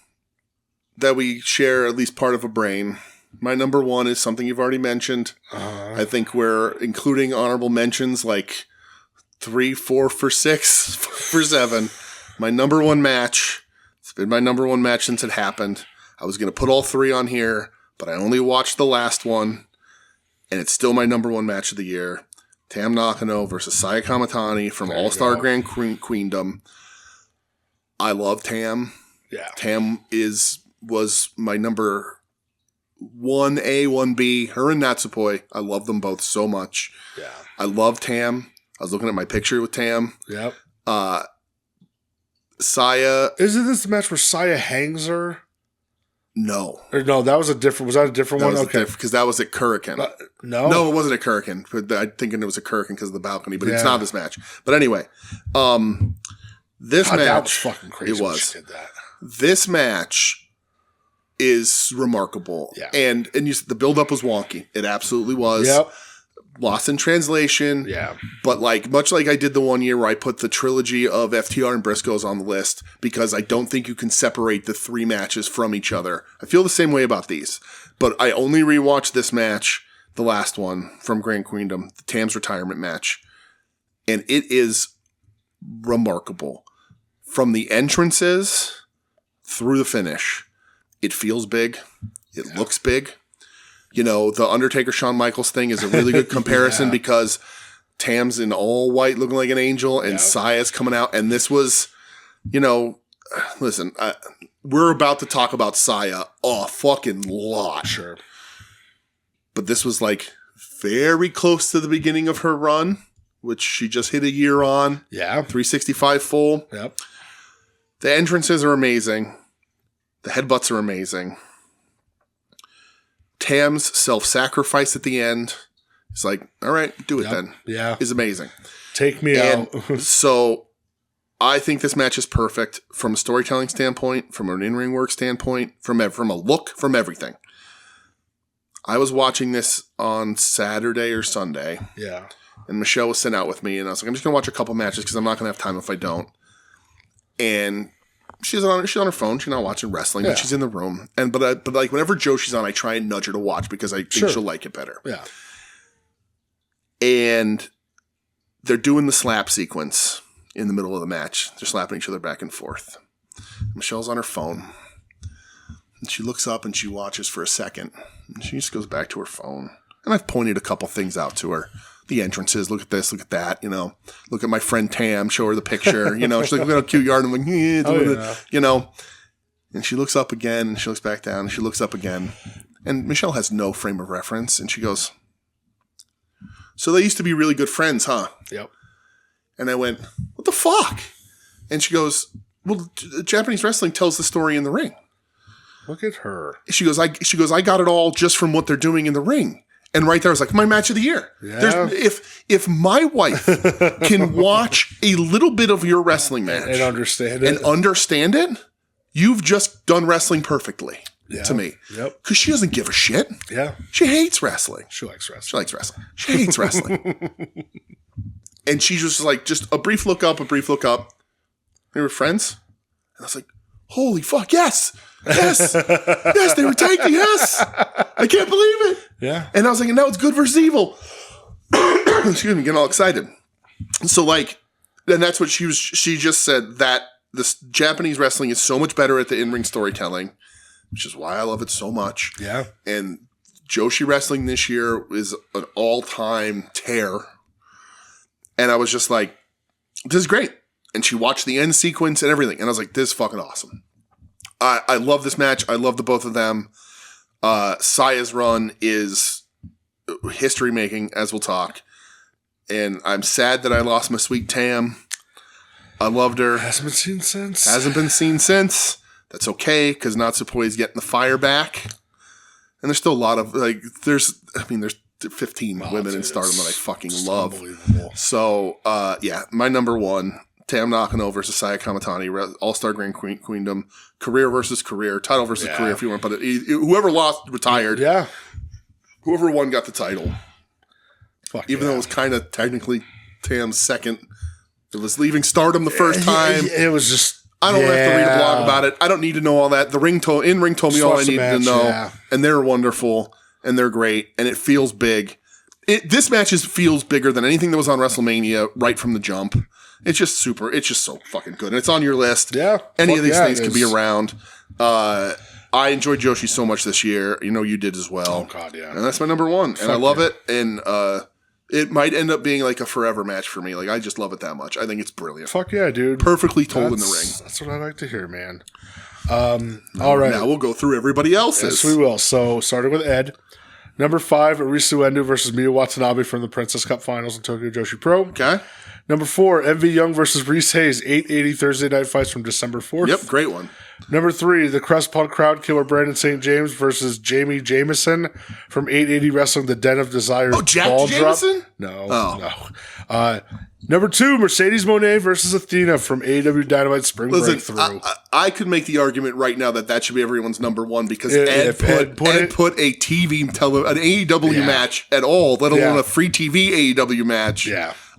that we share at least part of a brain. My number one is something you've already mentioned. I think we're including honorable mentions like 3, 4 for 6 for 7. My number one match. It's been my number one match since it happened. I was going to put all 3 on here, but I only watched the last one, and it's still my number one match of the year. Tam Nakano versus Saya Kamitani from All-Star Grand Queendom. I love Tam. Yeah. Tam was my number 1A, 1B. Her and Natsupoi. I love them both so much. Yeah. I love Tam. I was looking at my picture with Tam. Yep. Saya. Isn't this the match where Saya hangs her? No. Or no, that was a different. Was that a different one? Okay. Because that was at Kurikan. No, it wasn't at Kurikan. But I'm thinking it was at Kurikan because of the balcony. But it's not this match. But anyway, this match. That was fucking crazy. It was. This match is remarkable. Yeah. And the build-up was wonky. It absolutely was. Yep. Lost in translation. Yeah. But much like I did the one year where I put the trilogy of FTR and Briscoes on the list because I don't think you can separate the 3 matches from each other. I feel the same way about these. But I only rewatched this match, the last one from Grand Queendom, the Tam's retirement match. And it is remarkable. From the entrances through the finish, it feels big. It looks big. The Undertaker Shawn Michaels thing is a really good comparison because Tam's in all white looking like an angel and Saya's coming out. And this was, listen, we're about to talk about Saya a fucking lot. Sure. But this was very close to the beginning of her run, which she just hit a year on. Yeah. 365 full. Yep. The entrances are amazing. The headbutts are amazing. Tam's self-sacrifice at the end is all right, do it then. Yeah. Is amazing. Take me out. So I think this match is perfect from a storytelling standpoint, from an in-ring work standpoint, from a look, from everything. I was watching this on Saturday or Sunday. Yeah. And Michelle was sent out with me, and I was like, I'm just going to watch a couple matches because I'm not going to have time if I don't. And she's on her phone. She's not watching wrestling, but she's in the room. And but whenever Joshi's on, I try and nudge her to watch because I think she'll like it better. Yeah. And they're doing the slap sequence in the middle of the match. They're slapping each other back and forth. Michelle's on her phone. And she looks up and she watches for a second. And she just goes back to her phone. And I've pointed a couple things out to her. The entrances, look at this, look at that, look at my friend Tam, show her the picture, she's like, look at how cute you are, and I'm like, and she looks up again, and she looks back down, and she looks up again, and Michelle has no frame of reference, and she goes, so they used to be really good friends, huh? Yep. And I went, what the fuck? And she goes, well, Japanese wrestling tells the story in the ring. Look at her. She goes, I got it all just from what they're doing in the ring. And right there, I was like, my match of the year. Yeah. If my wife can watch a little bit of your wrestling match and understand it, you've just done wrestling perfectly to me. Yep. Because she doesn't give a shit. Yeah. She hates wrestling. She likes wrestling. She likes wrestling. She hates wrestling. And she's just like, just a brief look up. They were friends. And I was like, holy fuck, yes. Yes. Yes, they were tag team. Yes. I can't believe it. Yeah. And I was like, and now it's good versus evil. Excuse me, getting all excited. So like, and that's what she just said, that this Japanese wrestling is so much better at the in-ring storytelling, which is why I love it so much. Yeah. And Joshi wrestling this year is an all-time tear. And I was just like, this is great. And she watched the end sequence and everything. And I was like, this is fucking awesome. I love this match. I love the both of them. Saya's run is history making, as we'll talk. And I'm sad that I lost my sweet Tam. I loved her. Hasn't been seen since. That's okay, because Natsupoi's getting the fire back. And there's still a lot of, like, there's 15 women in Stardom that I fucking love. Unbelievable. So, yeah, my number one, Tam Nakano versus Saya Kamatani, All-Star Grand Queendom, career versus career, title versus career, if you want to put it. Whoever lost, retired. Yeah. Whoever won got the title. Even though it was kind of technically Tam's second. It was leaving Stardom the first time. It was just... I don't have to read a blog about it. I don't need to know all that. The in-ring told me all I needed to know. Yeah. And they're wonderful. And they're great. And it feels big. This match feels bigger than anything that was on WrestleMania right from the jump. It's just super. It's just so fucking good. And it's on your list. Yeah. Any of these things could be around. I enjoyed Joshi so much this year. You know, you did as well. Oh, God, yeah. And that's my number one. And I love it. And it might end up being like a forever match for me. Like, I just love it that much. I think it's brilliant. Fuck yeah, dude. Perfectly told in the ring. That's what I like to hear, man. All right. Now we'll go through everybody else's. Yes, we will. So, starting with Ed. Number 5, Arisu Endo versus Miyu Watanabe from the Princess Cup Finals in Tokyo Joshi Pro. Okay. Number 4, MV Young versus Reese Hayes, 880 Thursday Night Fights from December 4th. Yep, great one. Number 3, the Crest Punk Crowd Killer Brandon St. James versus Jamie Jameson from 880 Wrestling, The Den of Desire. Oh, Jack Jameson? No. Number 2, Mercedes Moné versus Athena from AEW Dynamite Spring Breakthrough. I could make the argument right now that should be everyone's number one because Ed put a TV an AEW match at all, let alone a free TV AEW match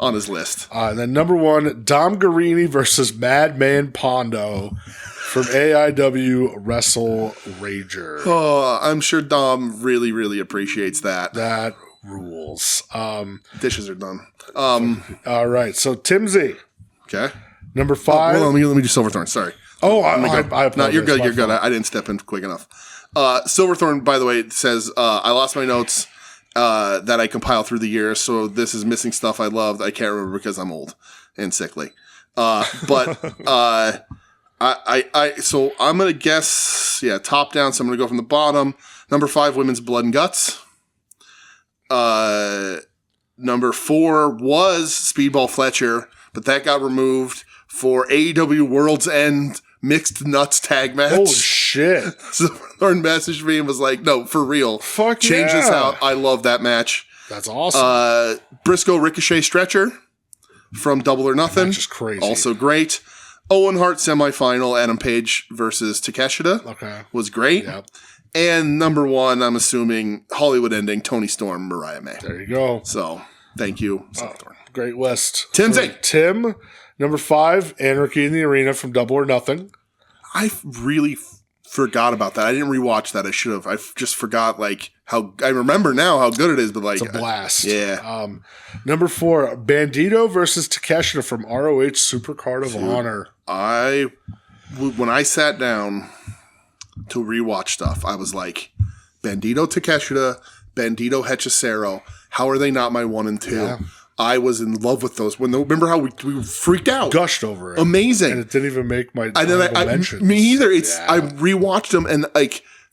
on his list. And then number 1, Dom Guarini versus Madman Pondo from AIW Wrestle Rager. Oh, I'm sure Dom really, really appreciates that. That rules. Dishes are done. All right, so Timsy. Okay. Number 5. Hold on, let me do Silverthorn. Sorry. Oh, I apologize. No, you're good. You're good. I didn't step in quick enough. Silverthorn, by the way, says, I lost my notes that I compile through the years, so this is missing stuff I loved. I can't remember because I'm old and sickly. But so I'm going to guess, top down, so I'm going to go from the bottom. Number 5, Women's Blood and Guts. Number 4 was Speedball Fletcher, but that got removed for AEW World's End Mixed Nuts Tag Match. Oh, shit. So Thorne messaged me and was like, no, for real. Fuck Change this out. I love that match. That's awesome. Briscoe Ricochet Stretcher from Double or Nothing. That's just crazy. Also great. Owen Hart semifinal, Adam Page versus Takeshita. Okay. Was great. Yep. And number 1, I'm assuming, Hollywood ending, Tony Storm, Mariah May. There you go. So, thank you. Great list. Timsy. Tim, number 5, Anarchy in the Arena from Double or Nothing. I really forgot about that. I didn't rewatch that. I should have. I just forgot, how I remember now how good it is, but it's a blast. Yeah. Number 4, Bandito versus Takeshita from ROH Supercard of Honor. When I sat down to rewatch stuff, I was like, Bandito Takeshita, Bandito Hechicero, how are they not my 1 and 2? Yeah. I was in love with those. Remember how we freaked out? Gushed over it. Amazing. And it didn't even make my mentions. Me either. I rewatched them and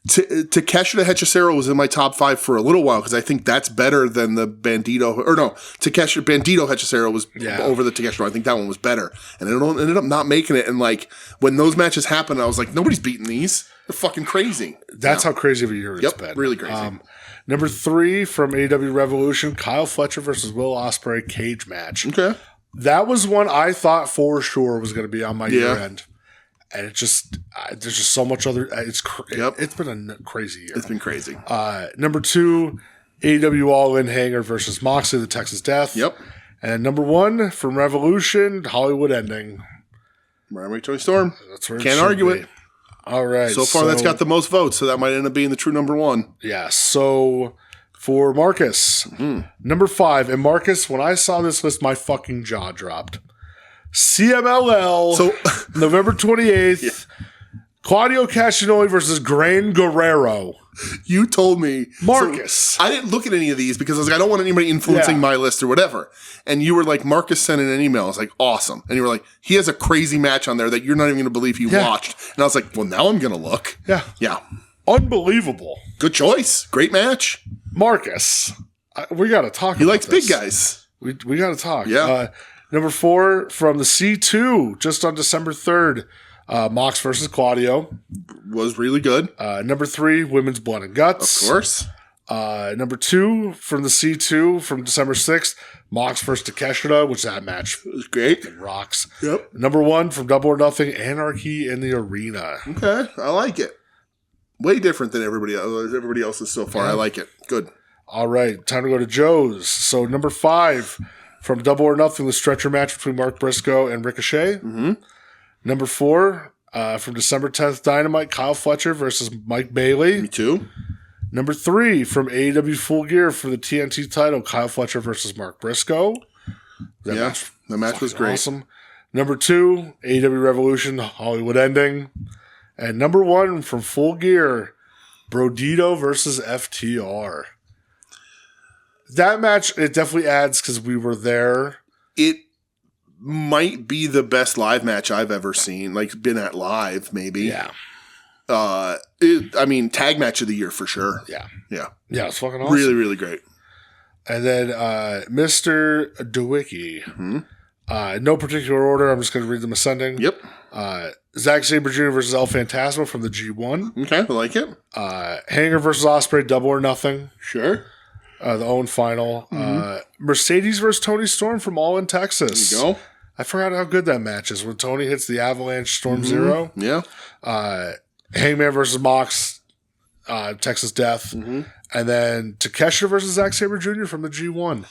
Takeshita Hechicero was in my top 5 for a little while because I think that's better than the Bandito. Or no, Bandito Hechicero was over the Takeshita. I think that one was better. And it ended up not making it. And when those matches happened, I was like, nobody's beating these. They're fucking crazy. That's how crazy of a year it's been. Really crazy. Number 3 from AEW Revolution, Kyle Fletcher versus Will Ospreay cage match. Okay. That was one I thought for sure was going to be on my year end. And it just, there's just so much other, it's been a crazy year. It's been crazy. Number 2, AEW All-In Hanger versus Moxley, the Texas Death. Yep. And number 1 from Revolution, Hollywood Ending. Miami Tony Storm. That's where Can't argue it. All right. So far, that's got the most votes, so that might end up being the true number 1. Yeah. So for Marcus, number 5. And Marcus, when I saw this list, my fucking jaw dropped. CMLL, So November 28th, Claudio Castagnoli versus Gran Guerrero. you told me. Marcus. So I didn't look at any of these because I was like, I don't want anybody influencing my list or whatever. And you were like, Marcus sent in an email. I was like, awesome. And you were like, he has a crazy match on there that you're not even going to believe he watched. And I was like, well, now I'm going to look. Yeah. Yeah. Unbelievable. Good choice. Great match. Marcus, we got to talk about this. He likes big guys. We got to talk. Yeah. Number 4 from the C2, just on December 3rd, Mox versus Claudio. Was really good. Number 3, Women's Blood and Guts. Of course. Number 2 from the C2 from December 6th, Mox versus Takeshita, which that match It was great. rocks. Yep. Number 1 from Double or Nothing, Anarchy in the Arena. Okay. I like it. Way different than everybody else's so far. I like it. Good. All right, time to go to Joe's. So number 5 from Double or Nothing, the stretcher match between Mark Briscoe and Ricochet. Mm-hmm. Number 4 from December 10th, Dynamite, Kyle Fletcher versus Mike Bailey. Me too. Number 3 from AEW Full Gear for the TNT title, Kyle Fletcher versus Mark Briscoe. The match was great. Awesome. Number 2, AEW Revolution, Hollywood Ending. And number 1 from Full Gear, Brodito versus FTR. That match, it definitely adds because we were there. It might be the best live match I've ever seen. Like, been at live, maybe. Yeah. Tag match of the year for sure. Yeah. Yeah. Yeah, it's fucking awesome. Really, really great. And then Mr. DeWicki. No particular order. I'm just going to read them ascending. Yep. Zack Sabre Jr. versus El Phantasmo from the G1. Okay, I like it. Hanger versus Ospreay, Double or Nothing. Sure. The Owen final. Mercedes versus Tony Storm from All in Texas. There you go. I forgot how good that match is when Tony hits the Avalanche Storm Zero. Yeah. Hangman versus Mox, Texas Death. And then Takeshita versus Zack Sabre Jr. from the G1.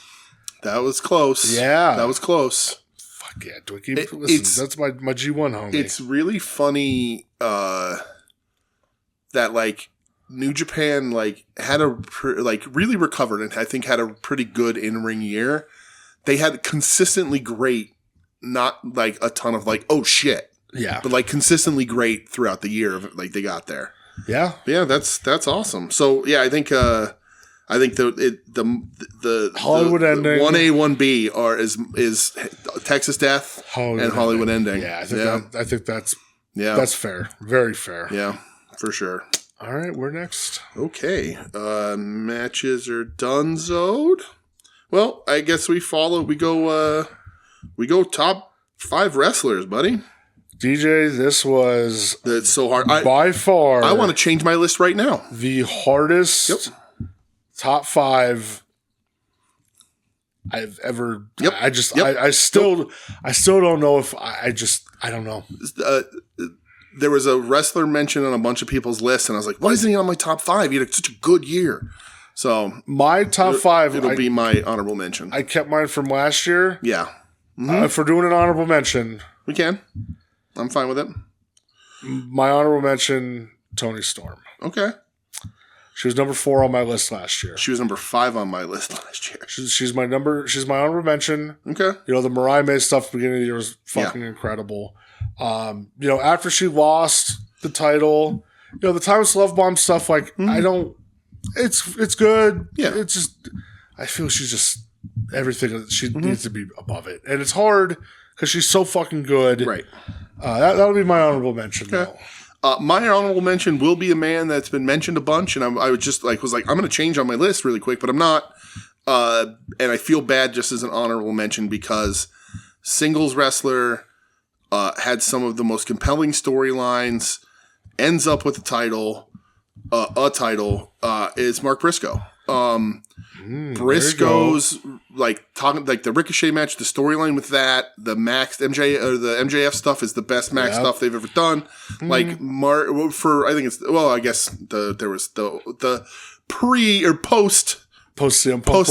That was close. Yeah. That was close. Fuck yeah, Dwickie. Listen, that's my G1 homie. It's really funny that, like, New Japan, like, had really recovered and I think had a pretty good in-ring year. They had consistently great, not, like, a ton of, like, oh, shit. Yeah. But, like, consistently great throughout the year, like, they got there. Yeah. Yeah, that's awesome. So, yeah, I think the Hollywood Ending 1A 1B is Texas Death and Hollywood Ending. Yeah, I think that's fair. Very fair. Yeah, for sure. All right, we're next. Okay. Matches are donezoed. Well, I guess we go top 5 wrestlers, buddy. DJ, that's so hard. By far, I want to change my list right now. The hardest top 5 I've ever. Yep. I still don't know if I don't know. There was a wrestler mentioned on a bunch of people's lists, and I was like, why isn't he on my top 5? He had such a good year. So my top 5, it'll be my honorable mention. I kept mine from last year. Yeah. For doing an honorable mention, we can. I'm fine with it. My honorable mention, Toni Storm. Okay. She was number 4 on my list last year. She was number 5 on my list last year. She's my honorable mention. Okay. You know, the Mariah May stuff at the beginning of the year was fucking incredible. After she lost the title, the Timeless Love Bomb stuff, like, it's good. Yeah. It's just, I feel she's just everything. She needs to be above it. And it's hard because she's so fucking good. Right. That'll be my honorable mention. Okay. My honorable mention will be a man that's been mentioned a bunch, and I was just like, I'm going to change on my list really quick, but I'm not. And I feel bad just as an honorable mention because singles wrestler, had some of the most compelling storylines, ends up with a title, is Mark Briscoe. Briscoe's talking the Ricochet match, the storyline with that, the MJF stuff is the best Max stuff they've ever done. I guess there was the pre or post CM Punk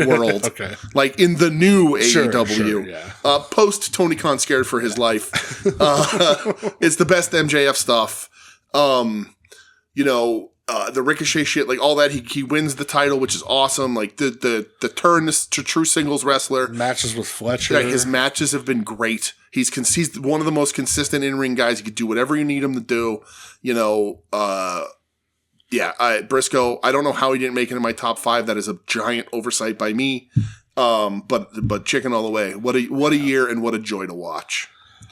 world, okay, in the new AEW, sure, post Tony Khan scared for his life. It's the best MJF stuff. The Ricochet shit, all that. He wins the title, which is awesome. The turn to true singles wrestler. Matches with Fletcher. His matches have been great. He's one of the most consistent in-ring guys. He could do whatever you need him to do. Briscoe, I don't know how he didn't make it in my top 5. That is a giant oversight by me. But chicken all the way. What a year and what a joy to watch.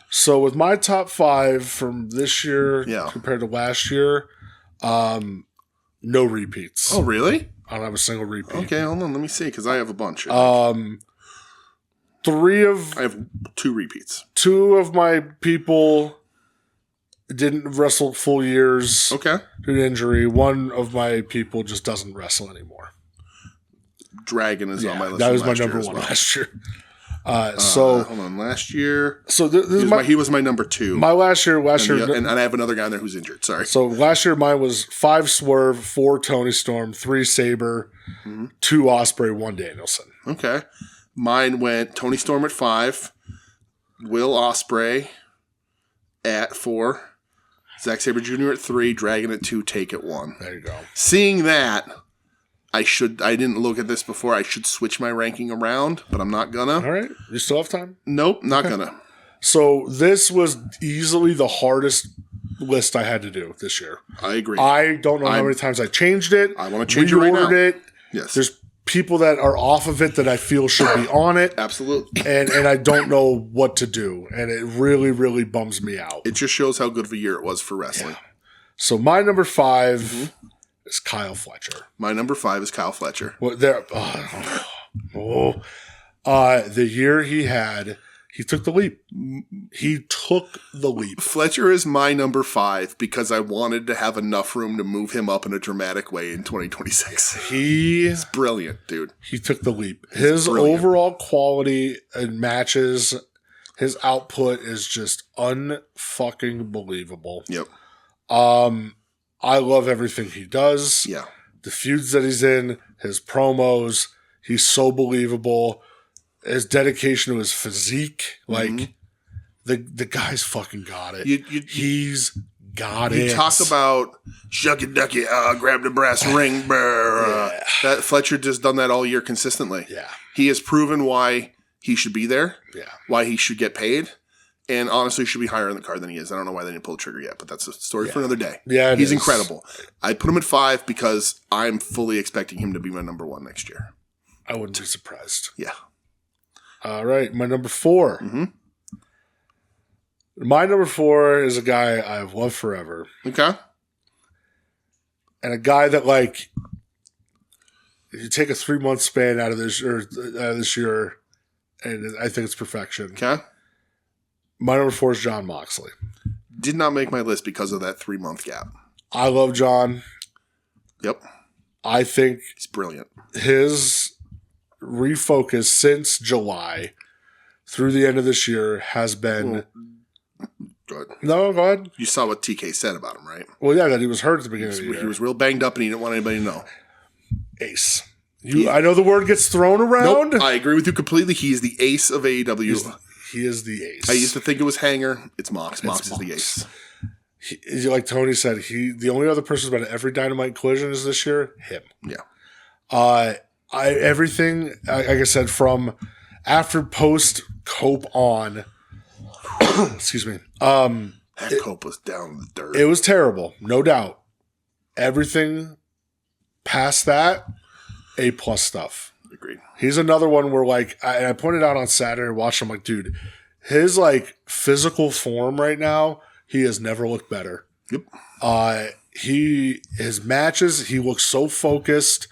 So with my top 5 from this year compared to last year, no repeats. Oh, really? I don't have a single repeat. Okay, hold on. Let me see, because I have a bunch. I have 2 repeats. 2 of my people didn't wrestle full years. Okay. Due to injury. 1 of my people just doesn't wrestle anymore. Dragon is on my list. That was my number 1 last year. Hold on. Last year, so he was my number 2. My last year, and I have another guy there who's injured. Sorry. So last year, mine was 5 Swerve, 4 Tony Storm, 3 Sabre, 2 Ospreay, 1 Danielson. Okay, mine went Tony Storm at 5, Will Ospreay at 4, Zack Sabre Jr. at 3, Dragon at 2, Take at 1. There you go. Seeing that. I didn't look at this before. I should switch my ranking around, but I'm not gonna. All right. You still have time? Nope, not gonna. So this was easily the hardest list I had to do this year. I agree. I don't know how many times I changed it. I want to change it right now. It. Yes. There's people that are off of it that I feel should be on it. Absolutely. And I don't know what to do. And it really, really bums me out. It just shows how good of a year it was for wrestling. Yeah. So my number 5... is Kyle Fletcher. My number 5 is Kyle Fletcher. Well, the year he took the leap. He took the leap. Fletcher is my number 5 because I wanted to have enough room to move him up in a dramatic way in 2026. He's brilliant, dude. He took the leap. His overall quality in matches, his output is just unfucking believable. Yep. I love everything he does. Yeah. The feuds that he's in, his promos, he's so believable. His dedication to his physique, the guy's fucking got it. He's got it. You talk about shucky ducky, grab the brass ring, that Fletcher just done that all year consistently. Yeah. He has proven why he should be there. Yeah. Why he should get paid. And honestly, should be higher in the card than he is. I don't know why they didn't pull the trigger yet, but that's a story for another day. Yeah, he's incredible. I put him at 5 because I'm fully expecting him to be my number 1 next year. I wouldn't be surprised. Yeah. All right, my number 4. My number 4 is a guy I've loved forever. Okay. And a guy that, if you take a 3-month span out of this year, and I think it's perfection. Okay. My number 4 is Jon Moxley. Did not make my list because of that 3-month gap. I love John. Yep. I think he's brilliant. His refocus since July through the end of this year has been... Good. No, go ahead. You saw what TK said about him, right? Well, yeah, that he was hurt at the beginning of the year. He was real banged up and he didn't want anybody to know. Ace. I know the word gets thrown around. Nope, I agree with you completely. He's the ace of AEW. He is the ace. I used to think it was Hanger. It's Mox. Mox is the ace. Like Tony said, the only other person who's been at every Dynamite collision is this year, him. Yeah. Everything, like I said, from after post Cope on, excuse me. That Cope was down in the dirt. It was terrible, no doubt. Everything past that, A+ stuff. Agreed. He's another one where, I pointed out on Saturday, watching him, dude, his, physical form right now, he has never looked better. Yep. His matches, he looks so focused.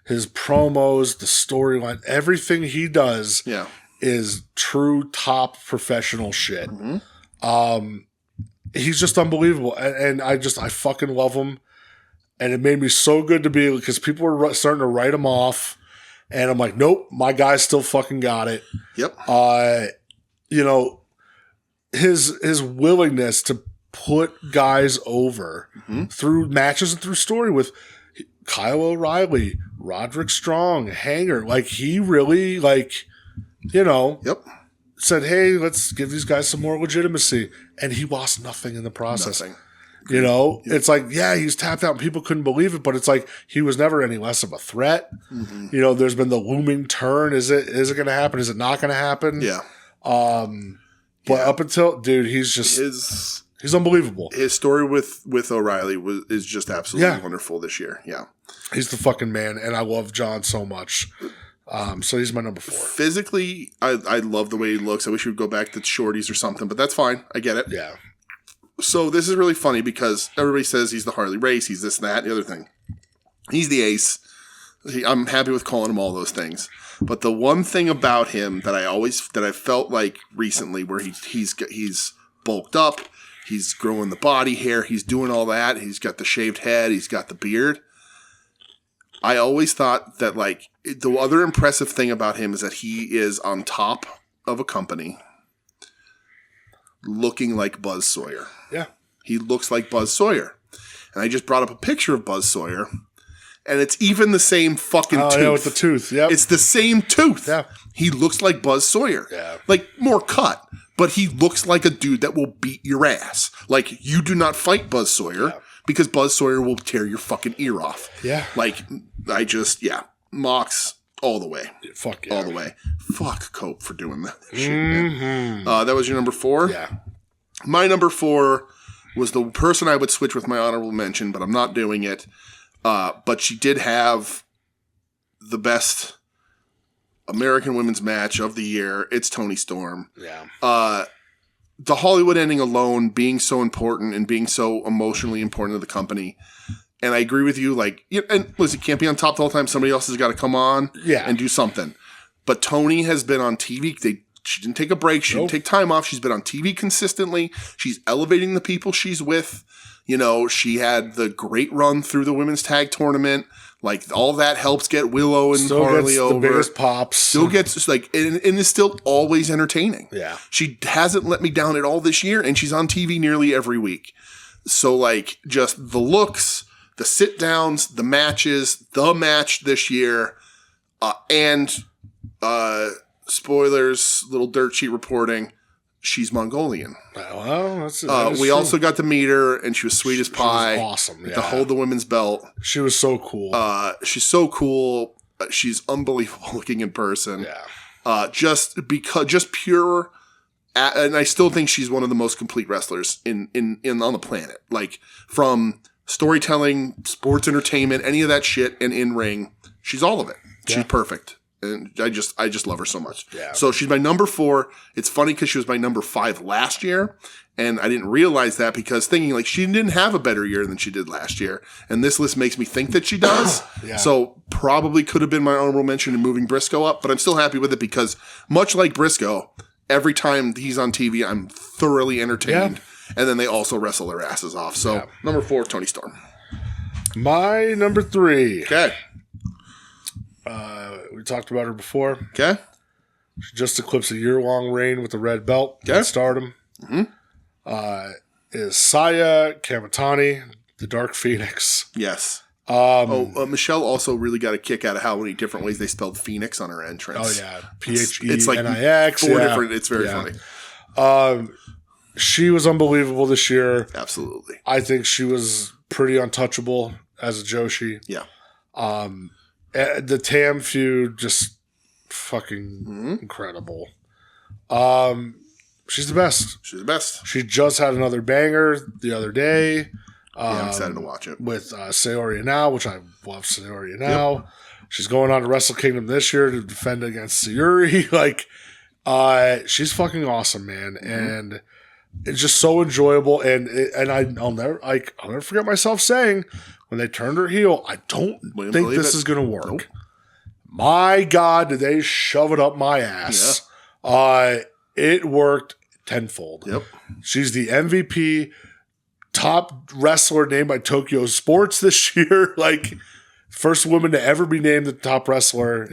His promos, the storyline, everything he does is true top professional shit. He's just unbelievable. And I fucking love him. And it made me so good to be, because people were starting to write him off. And I'm like, nope, my guy's still fucking got it. Yep. You know, his willingness to put guys over through matches and through story with Kyle O'Reilly, Roderick Strong, Hanger. Like, he really, like, you know, said, hey, let's give these guys some more legitimacy. And he lost nothing in the process. Nothing. You know, it's like, yeah, he's tapped out and people couldn't believe it, but it's like he was never any less of a threat. You know, there's been the looming turn. Is it going to happen? Is it not going to happen? Yeah. But up until, dude, he's just, he's unbelievable. His story with O'Reilly is just absolutely wonderful this year. Yeah. He's the fucking man. And I love John so much. So he's my number 4. Physically, I love the way he looks. I wish he would go back to shorties or something, but that's fine. I get it. Yeah. So this is really funny because everybody says he's the Harley Race, he's this, that, the other thing. He's the ace. I'm happy with calling him all those things. But the one thing about him that I felt like recently, where he's bulked up, he's growing the body hair, he's doing all that, he's got the shaved head, he's got the beard. I always thought that, like, the other impressive thing about him is that he is on top of a company looking like Buzz Sawyer. Yeah. He looks like Buzz Sawyer. And I just brought up a picture of Buzz Sawyer, and it's even the same fucking tooth. Yeah, with the tooth. Yep. It's the same tooth. Yeah. He looks like Buzz Sawyer. Yeah. Like, more cut, but he looks like a dude that will beat your ass. Like, you do not fight Buzz Sawyer because Buzz Sawyer will tear your fucking ear off. Yeah. Like, Mox all the way. Fuck yeah. All the way. Fuck Cope for doing that shit, man. That was your number 4? Yeah. My number 4 was the person I would switch with my honorable mention, but I'm not doing it. But she did have the best American women's match of the year. It's Toni Storm. Yeah. The Hollywood ending alone being so important and being so emotionally important to the company. And I agree with you. Like, and listen, can't be on top the whole time. Somebody else has got to come on and do something. But Toni has been on TV. She didn't take a break. She didn't take time off. She's been on TV consistently. She's elevating the people she's with. You know, she had the great run through the women's tag tournament. Like, all that helps get Willow and still Harley gets over. The biggest pops. Still gets, like, and is still always entertaining. Yeah. She hasn't let me down at all this year, and she's on TV nearly every week. So, like, just the looks, the sit downs, the matches, the match this year, and spoilers, little dirt sheet reporting, she's Mongolian. Well, that's we true. also got to meet her, and she was sweet as pie. She was awesome. Yeah. To hold the women's belt. She was so cool. She's so cool. She's unbelievable looking in person. Yeah. Just pure. And I still think she's one of the most complete wrestlers in on the planet. Like, from storytelling, sports entertainment, any of that shit, and in ring, she's all of it. Yeah. She's perfect. And I just love her so much. Yeah. So she's my number 4. It's funny because she was my number 5 last year. And I didn't realize that because thinking, like, she didn't have a better year than she did last year. And this list makes me think that she does. Yeah. So probably could have been my honorable mention in moving Briscoe up. But I'm still happy with it because, much like Briscoe, every time he's on TV, I'm thoroughly entertained. Yeah. And then they also wrestle their asses off. So number 4, Toni Storm. My number 3. Okay. We talked about her before. Okay. She just eclipsed a year-long reign with the red belt at Stardom. Is Saya Kamatani, the Dark Phoenix. Yes. Michelle also really got a kick out of how many different ways they spelled Phoenix on her entrance. Oh, yeah. P-H-E-N-I-X. It's like 4 different. It's very funny. She was unbelievable this year. Absolutely. I think she was pretty untouchable as a Joshi. Yeah. The Tam feud, just fucking incredible. She's the best. She's the best. She just had another banger the other day. I'm excited to watch it. With Saori Now, which I love Saori Now. Yep. She's going on to Wrestle Kingdom this year to defend against Sayuri. She's fucking awesome, man. And it's just so enjoyable. And I'll never forget myself saying, when they turned her heel, I don't think this is going to work. Nope. My God, did they shove it up my ass. Yeah. It worked tenfold. Yep. She's the MVP. top wrestler named by Tokyo Sports this year. Like, first woman to ever be named the top wrestler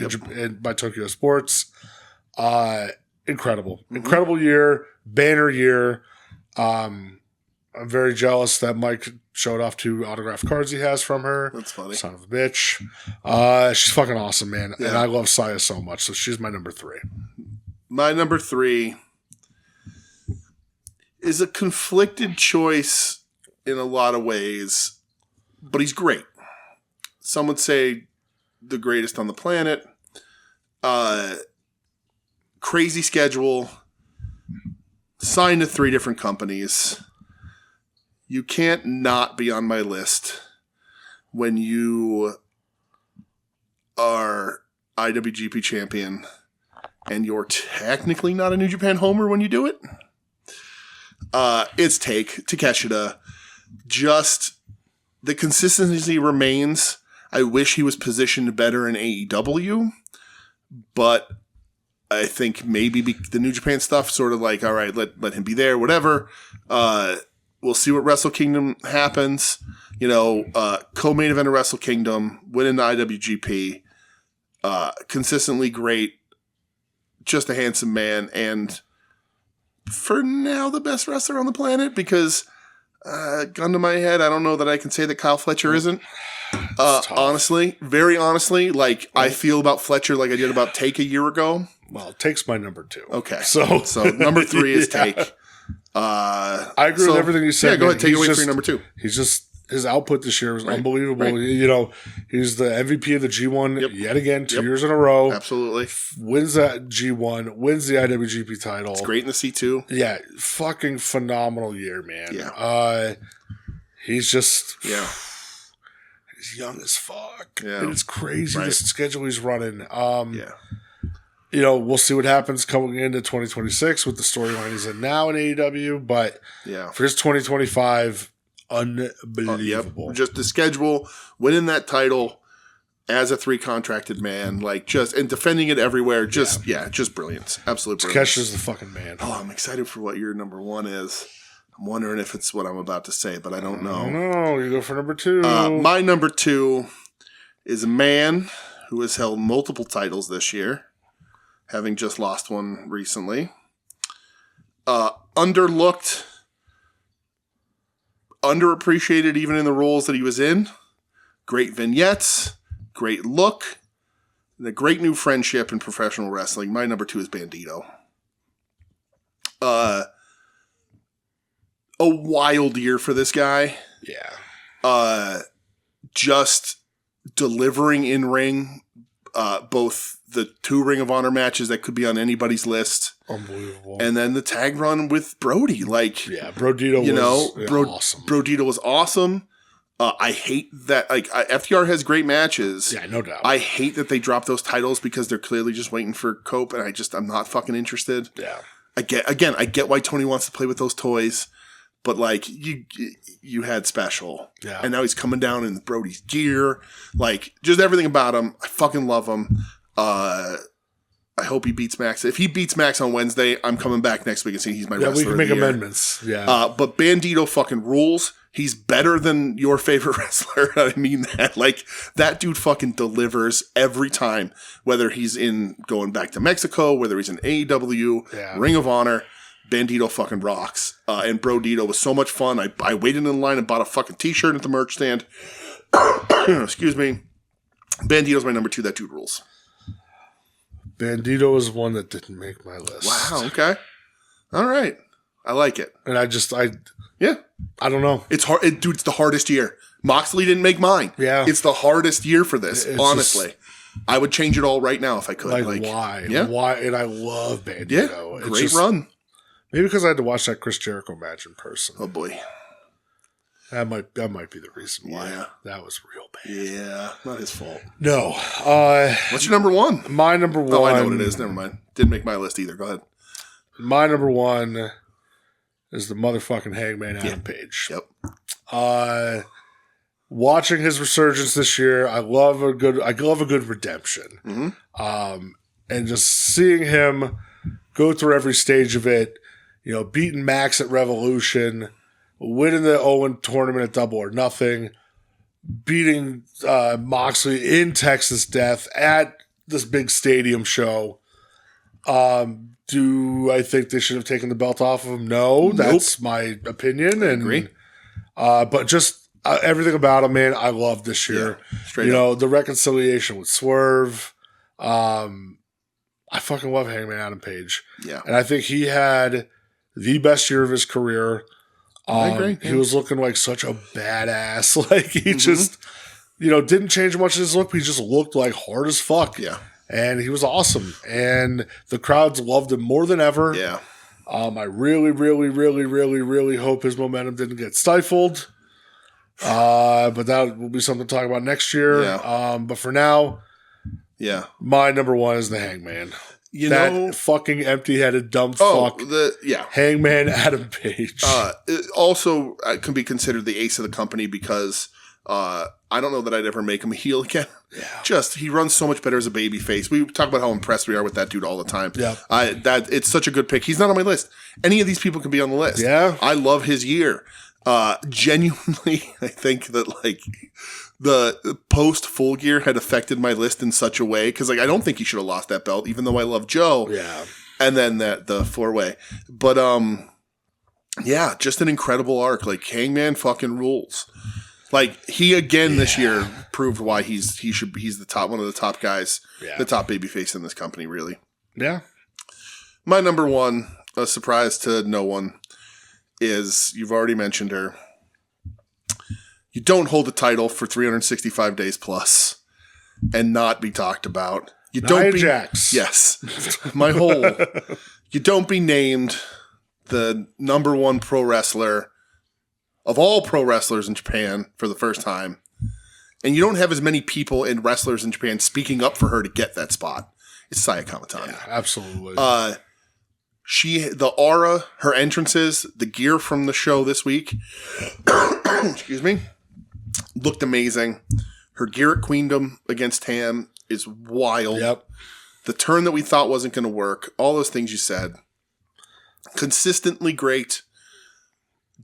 by Tokyo Sports. Incredible. Mm-hmm. Incredible year. Banner year. I'm very jealous that Mike showed off 2 autographed cards he has from her. That's funny. Son of a bitch. She's fucking awesome, man. Yeah. And I love Saya so much. So she's my number 3. My number 3 is a conflicted choice in a lot of ways, but he's great. Some would say the greatest on the planet. Crazy schedule. Signed to 3 different companies. You can't not be on my list when you are IWGP champion and you're technically not a New Japan homer when you do it. It's Takeshita. Just the consistency remains. I wish he was positioned better in AEW, but I think maybe the New Japan stuff sort of like, all right, let him be there, whatever. We'll see what Wrestle Kingdom happens. Co-main event of Wrestle Kingdom, winning the IWGP, consistently great, just a handsome man, and for now the best wrestler on the planet because, gun to my head, I don't know that I can say that Kyle Fletcher isn't. Honestly, very honestly, like I feel about Fletcher like I did about Take a year ago. Well, Take's my number 2. Okay. So number 3 is Take. I agree with everything you said. Yeah, go ahead. Take away for your number 2. He's just, his output this year was unbelievable. Right. He's the MVP of the G1 yet again, 2 years in a row. Absolutely. Wins that G1, wins the IWGP title. It's great in the C2. Yeah. Fucking phenomenal year, man. Yeah. He's just, he's young as fuck. Yeah. And it's crazy the schedule he's running. We'll see what happens coming into 2026 with the storyline he's in now in AEW, but for his 2025, unbelievable. Just the schedule, winning that title as a 3 contracted man, and defending it everywhere, just brilliance. Absolute brilliance. Takeshi's the fucking man. Oh, I'm excited for what your number 1 is. I'm wondering if it's what I'm about to say, but I don't know. No, you go for number 2. My number 2 is a man who has held multiple titles this year, having just lost one recently. Underlooked, underappreciated even in the roles that he was in. Great vignettes, great look, and a great new friendship in professional wrestling. My number 2 is Bandito. A wild year for this guy. Yeah. Just delivering in ring, both the 2 Ring of Honor matches that could be on anybody's list. Unbelievable. And then the tag run with Brody. Brodito was awesome. Brodito was awesome. I hate that. FTR has great matches. Yeah, no doubt. I hate that they drop those titles because they're clearly just waiting for Cope, and I'm not fucking interested. Yeah. I get why Tony wants to play with those toys, but you had special. Yeah. And now he's coming down in Brody's gear. Just everything about him. I fucking love him. I hope he beats Max. If he beats Max on Wednesday, I'm coming back next week and saying he's my wrestler. Yeah, we can make of the year. amendments. Yeah. But Bandito fucking rules. He's better than your favorite wrestler. I mean that. That dude fucking delivers every time. Whether he's going back to Mexico, whether he's in AEW, Ring of Honor, Bandito fucking rocks. And Brodito was so much fun. I waited in line and bought a fucking t-shirt at the merch stand. Excuse me. Bandito's my number 2. That dude rules. Bandito is one that didn't make my list. Wow, okay. All right. I like it. And I don't know. It's hard. Dude, it's the hardest year. Moxley didn't make mine. Yeah. It's the hardest year for this, honestly. I would change it all right now if I could. Why? Yeah. Why? And I love Bandito. Yeah, great run. Maybe because I had to watch that Chris Jericho match in person. Oh, boy. That might be the reason why. Yeah. That was real bad. Yeah, not his fault. No. What's your number 1? My number 1. Oh, I know what it is. Never mind. Didn't make my list either. Go ahead. My number 1 is the motherfucking Hangman Adam Page. Yep. Watching his resurgence this year, I love a good redemption. Mm-hmm. And just seeing him go through every stage of it, beating Max at Revolution, winning the Owen tournament at Double or Nothing, beating Moxley in Texas Death at this big stadium show. Do I think they should have taken the belt off of him? No, that's my opinion. I agree. But just everything about him, man, I loved this year. Yeah, the reconciliation with Swerve. I fucking love Hangman Adam Page. Yeah. And I think he had the best year of his career. I agree. He was looking like such a badass. Like he just, didn't change much of his look. But he just looked like hard as fuck. Yeah. And he was awesome. And the crowds loved him more than ever. Yeah. I really, really, really, really, really hope his momentum didn't get stifled. But that will be something to talk about next year. Yeah. But for now, my number one is the Hangman. That fucking empty-headed dumb fuck. Hangman Adam Page. It also can be considered the ace of the company because I don't know that I'd ever make him a heel again. Yeah. He runs so much better as a baby face. We talk about how impressed we are with that dude all the time. Yeah. It's such a good pick. He's not on my list. Any of these people can be on the list. Yeah. I love his year. Genuinely, I think that the post Full Gear had affected my list in such a way because I don't think he should have lost that belt, even though I love Joe. Yeah. And then the 4-way. But just an incredible arc. Hangman fucking rules. He again this year proved why he's the top, one of the top guys, the top babyface in this company, really. Yeah. My number one, a surprise to no one, is you've already mentioned her. You don't hold the title for 365 days plus and not be talked about. You don't be Jax. Yes. You don't be named the number one pro wrestler of all pro wrestlers in Japan for the first time. And you don't have as many people and wrestlers in Japan speaking up for her to get that spot. It's Saya Kamatani. Yeah, absolutely. The aura, her entrances, the gear from the show this week, excuse me, looked amazing. Her gear at Queendom against Tam is wild. Yep. The turn that we thought wasn't going to work, all those things you said. Consistently great.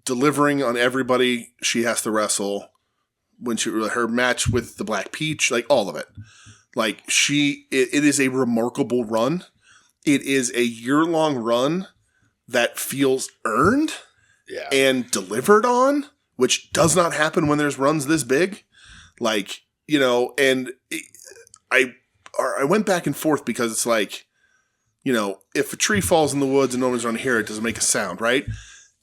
Delivering on everybody she has to wrestle. Her match with the Black Peach, all of it. It is a remarkable run. It is a year-long run that feels earned and delivered on, which does not happen when there's runs this big. And I went back and forth because it's if a tree falls in the woods and no one's around here, it doesn't make a sound, right?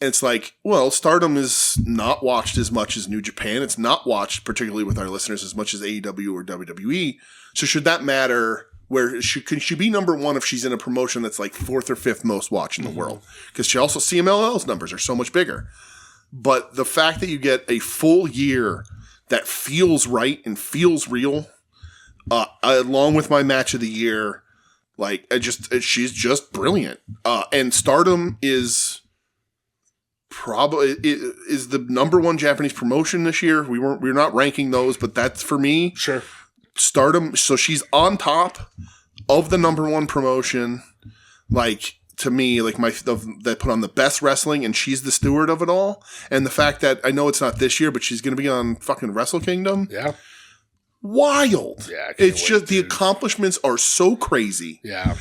And it's Stardom is not watched as much as New Japan. It's not watched, particularly with our listeners, as much as AEW or WWE. So should that matter? Can she be number one if she's in a promotion that's fourth or fifth most watched in the world? Because she also CMLL's numbers are so much bigger. But the fact that you get a full year that feels right and feels real, along with my match of the year, she's just brilliant. And Stardom is the number one Japanese promotion this year. We're not ranking those, but that's for me. Sure. Stardom, so she's on top of the number one promotion. To me, that put on the best wrestling, and she's the steward of it all. And the fact that I know it's not this year, but she's going to be on fucking Wrestle Kingdom. Yeah, wild. Yeah, it's just the accomplishments are so crazy. Yeah,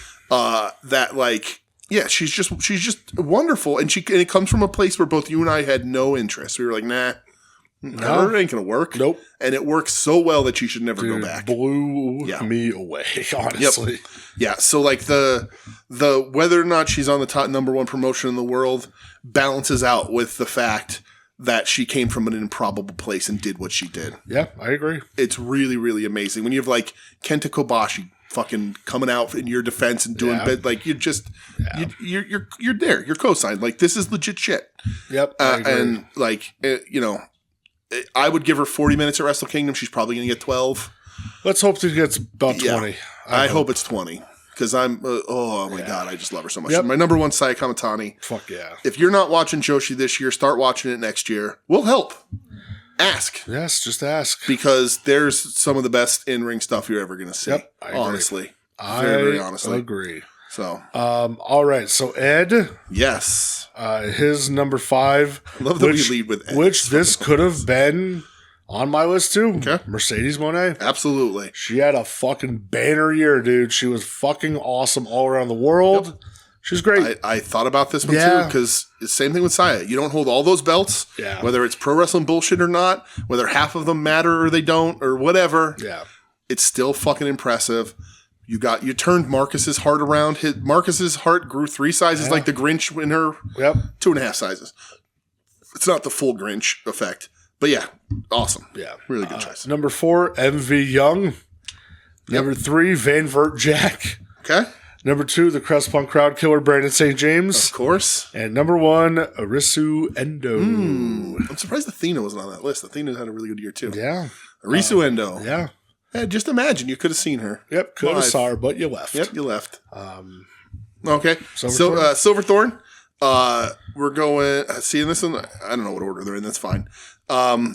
she's just wonderful, and it comes from a place where both you and I had no interest. We were like, nah. No, it ain't gonna work. Nope. And it works so well that you should never go back. Blew me away, honestly. Yep. Yeah. So the whether or not she's on the top number one promotion in the world balances out with the fact that she came from an improbable place and did what she did. Yeah, I agree. It's really, really amazing when you have Kenta Kobashi fucking coming out in your defense and doing you're just you're there. You're co-signed. This is legit shit. Yep. I agree. And I would give her 40 minutes at Wrestle Kingdom. She's probably going to get 12. Let's hope she gets about 20. I hope it's 20 because I'm, God, I just love her so much. Yep. My number one, Saya Kamatani. Fuck yeah. If you're not watching Joshi this year, start watching it next year. We'll help. Ask. Yes, just ask. Because there's some of the best in-ring stuff you're ever going to see. Yep, honestly. Very honestly. I agree. So. All right. So, Ed. Yes. His number 5. I love that we lead with Eddie. Which this could have been on my list too. Okay. Mercedes Moné. Absolutely. She had a fucking banner year, dude. She was fucking awesome all around the world. Yep. She's great. I thought about this one too, because it's the same thing with Saya. You don't hold all those belts, whether it's pro wrestling bullshit or not, whether half of them matter or they don't, or whatever. Yeah. It's still fucking impressive. You turned Marcus's heart around. Marcus's heart grew 3 sizes like the Grinch in her 2.5 sizes. It's not the full Grinch effect. But yeah, awesome. Yeah. Really good choice. Number 4, MV Young. Number 3, Van Vert Jack. Okay. Number 2, the Crest Punk Crowd Killer, Brandon St. James. Of course. And number 1, Arisu Endo. I'm surprised Athena wasn't on that list. Athena had a really good year too. Yeah. Arisu Endo. Yeah. Hey, just imagine you could have seen her. Yep. Could have saw her, but you left. Yep, you left. Okay. Silverthorn. We're going. Seeing this one, I don't know what order they're in. That's fine. Brody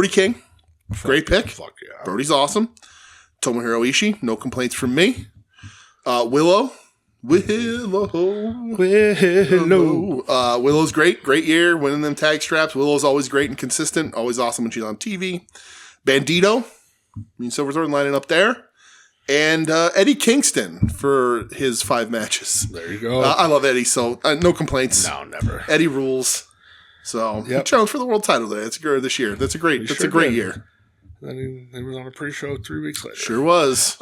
King. Great pick. Fuck yeah. Brody's awesome. Tomohiro Ishii. No complaints from me. Willow. Willow's great. Great year. Winning them tag straps. Willow's always great and consistent. Always awesome when she's on TV. Bandito. Silverthorn lining up there. And Eddie Kingston for his 5 matches. There you go. I love Eddie, so no complaints. No, never. Eddie rules. So he challenged for the world title there. That's good this year. That's a great year. Then he was on a pre-show 3 weeks later. Sure was.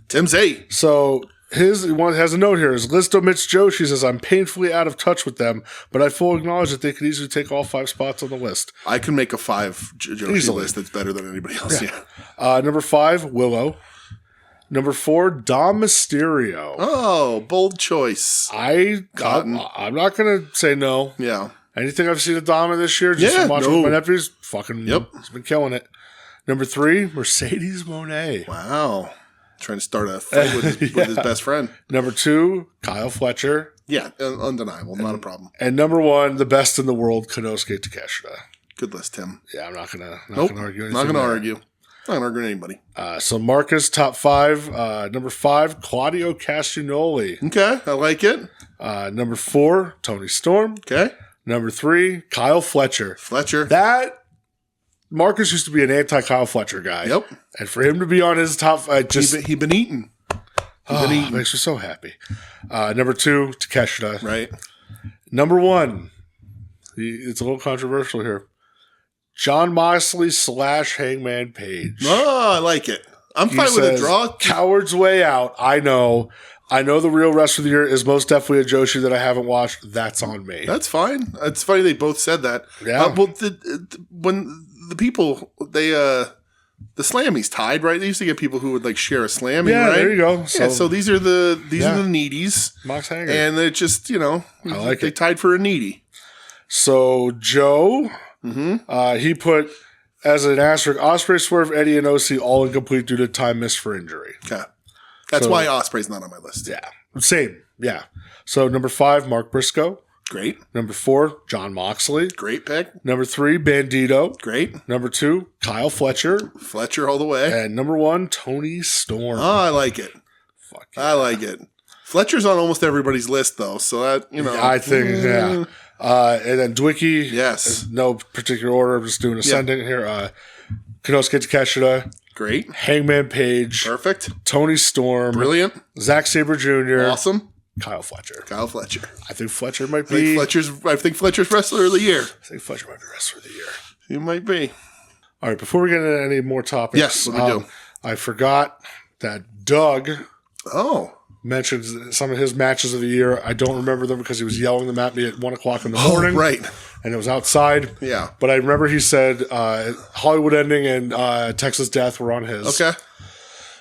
Tim's 8. So his one has a note here. His list omits Joe. She says, I'm painfully out of touch with them, but I fully acknowledge that they could easily take all 5 spots on the list. I can make a 5 Joshi list that's better than anybody else. Yeah. Number 5, Willow. Number 4, Dom Mysterio. Oh, bold choice. I'm not going to say no. Yeah. Anything I've seen of Dom in this year, just from watching with my nephews, fucking, he's been killing it. Number 3, Mercedes Moné. Wow. Trying to start a fight with his best friend. Number 2, Kyle Fletcher. Yeah, undeniable. Not a problem. And number 1, the best in the world, Konosuke Takeshita. Good list, Tim. Yeah, I'm not gonna argue anything. Not gonna argue. Not gonna argue with anybody. So Marcus, top 5. Number 5, Claudio Castagnoli. Okay, I like it. Number 4, Tony Storm. Okay. Number 3, Kyle Fletcher. That Marcus used to be an anti-Kyle Fletcher guy. Yep. And for him to be on his top, he'd been eaten. Makes me so happy. Number 2, Takeshita. Right. Number 1, it's a little controversial here. John Moxley / Hangman Page. Oh, I like it. I'm fine with a draw. Coward's Way Out. I know the real wrestler of the year is most definitely a Joshi that I haven't watched. That's on me. That's fine. It's funny they both said that. Yeah. When the people, the Slammies tied, right? They used to get people who would like share a Slammy, right? There you go. So these are the needies. Mox Hanger. And they're just, they tied for a needy. So Joe, he put as an asterisk, Ospreay, Swerve, Eddie, and OC all incomplete due to time missed for injury. Okay. That's why Ospreay's not on my list. Yeah. Same. Yeah. So number 5, Mark Briscoe. Great. Number 4, John Moxley. Great pick. Number 3, Bandito. Great. Number 2, Kyle Fletcher. Fletcher all the way. And number 1, Tony Storm. Oh, I like it. Fuck yeah. I like it. Fletcher's on almost everybody's list, though, so that, I think, yeah. And then Dwicky. Yes. No particular order. I'm just doing ascendant here. Konosuke Takeshita. Great. Hangman Page. Perfect. Tony Storm. Brilliant. Zack Sabre Jr. Awesome. Kyle Fletcher. I think Fletcher might be. I think Fletcher's Wrestler of the Year. I think Fletcher might be Wrestler of the Year. He might be. All right, before we get into any more topics. Yes, what do we do? I forgot that Doug mentioned some of his matches of the year. I don't remember them because he was yelling them at me at 1 o'clock in the morning. Right. And it was outside. Yeah. But I remember he said Hollywood Ending and Texas Death were on his. Okay.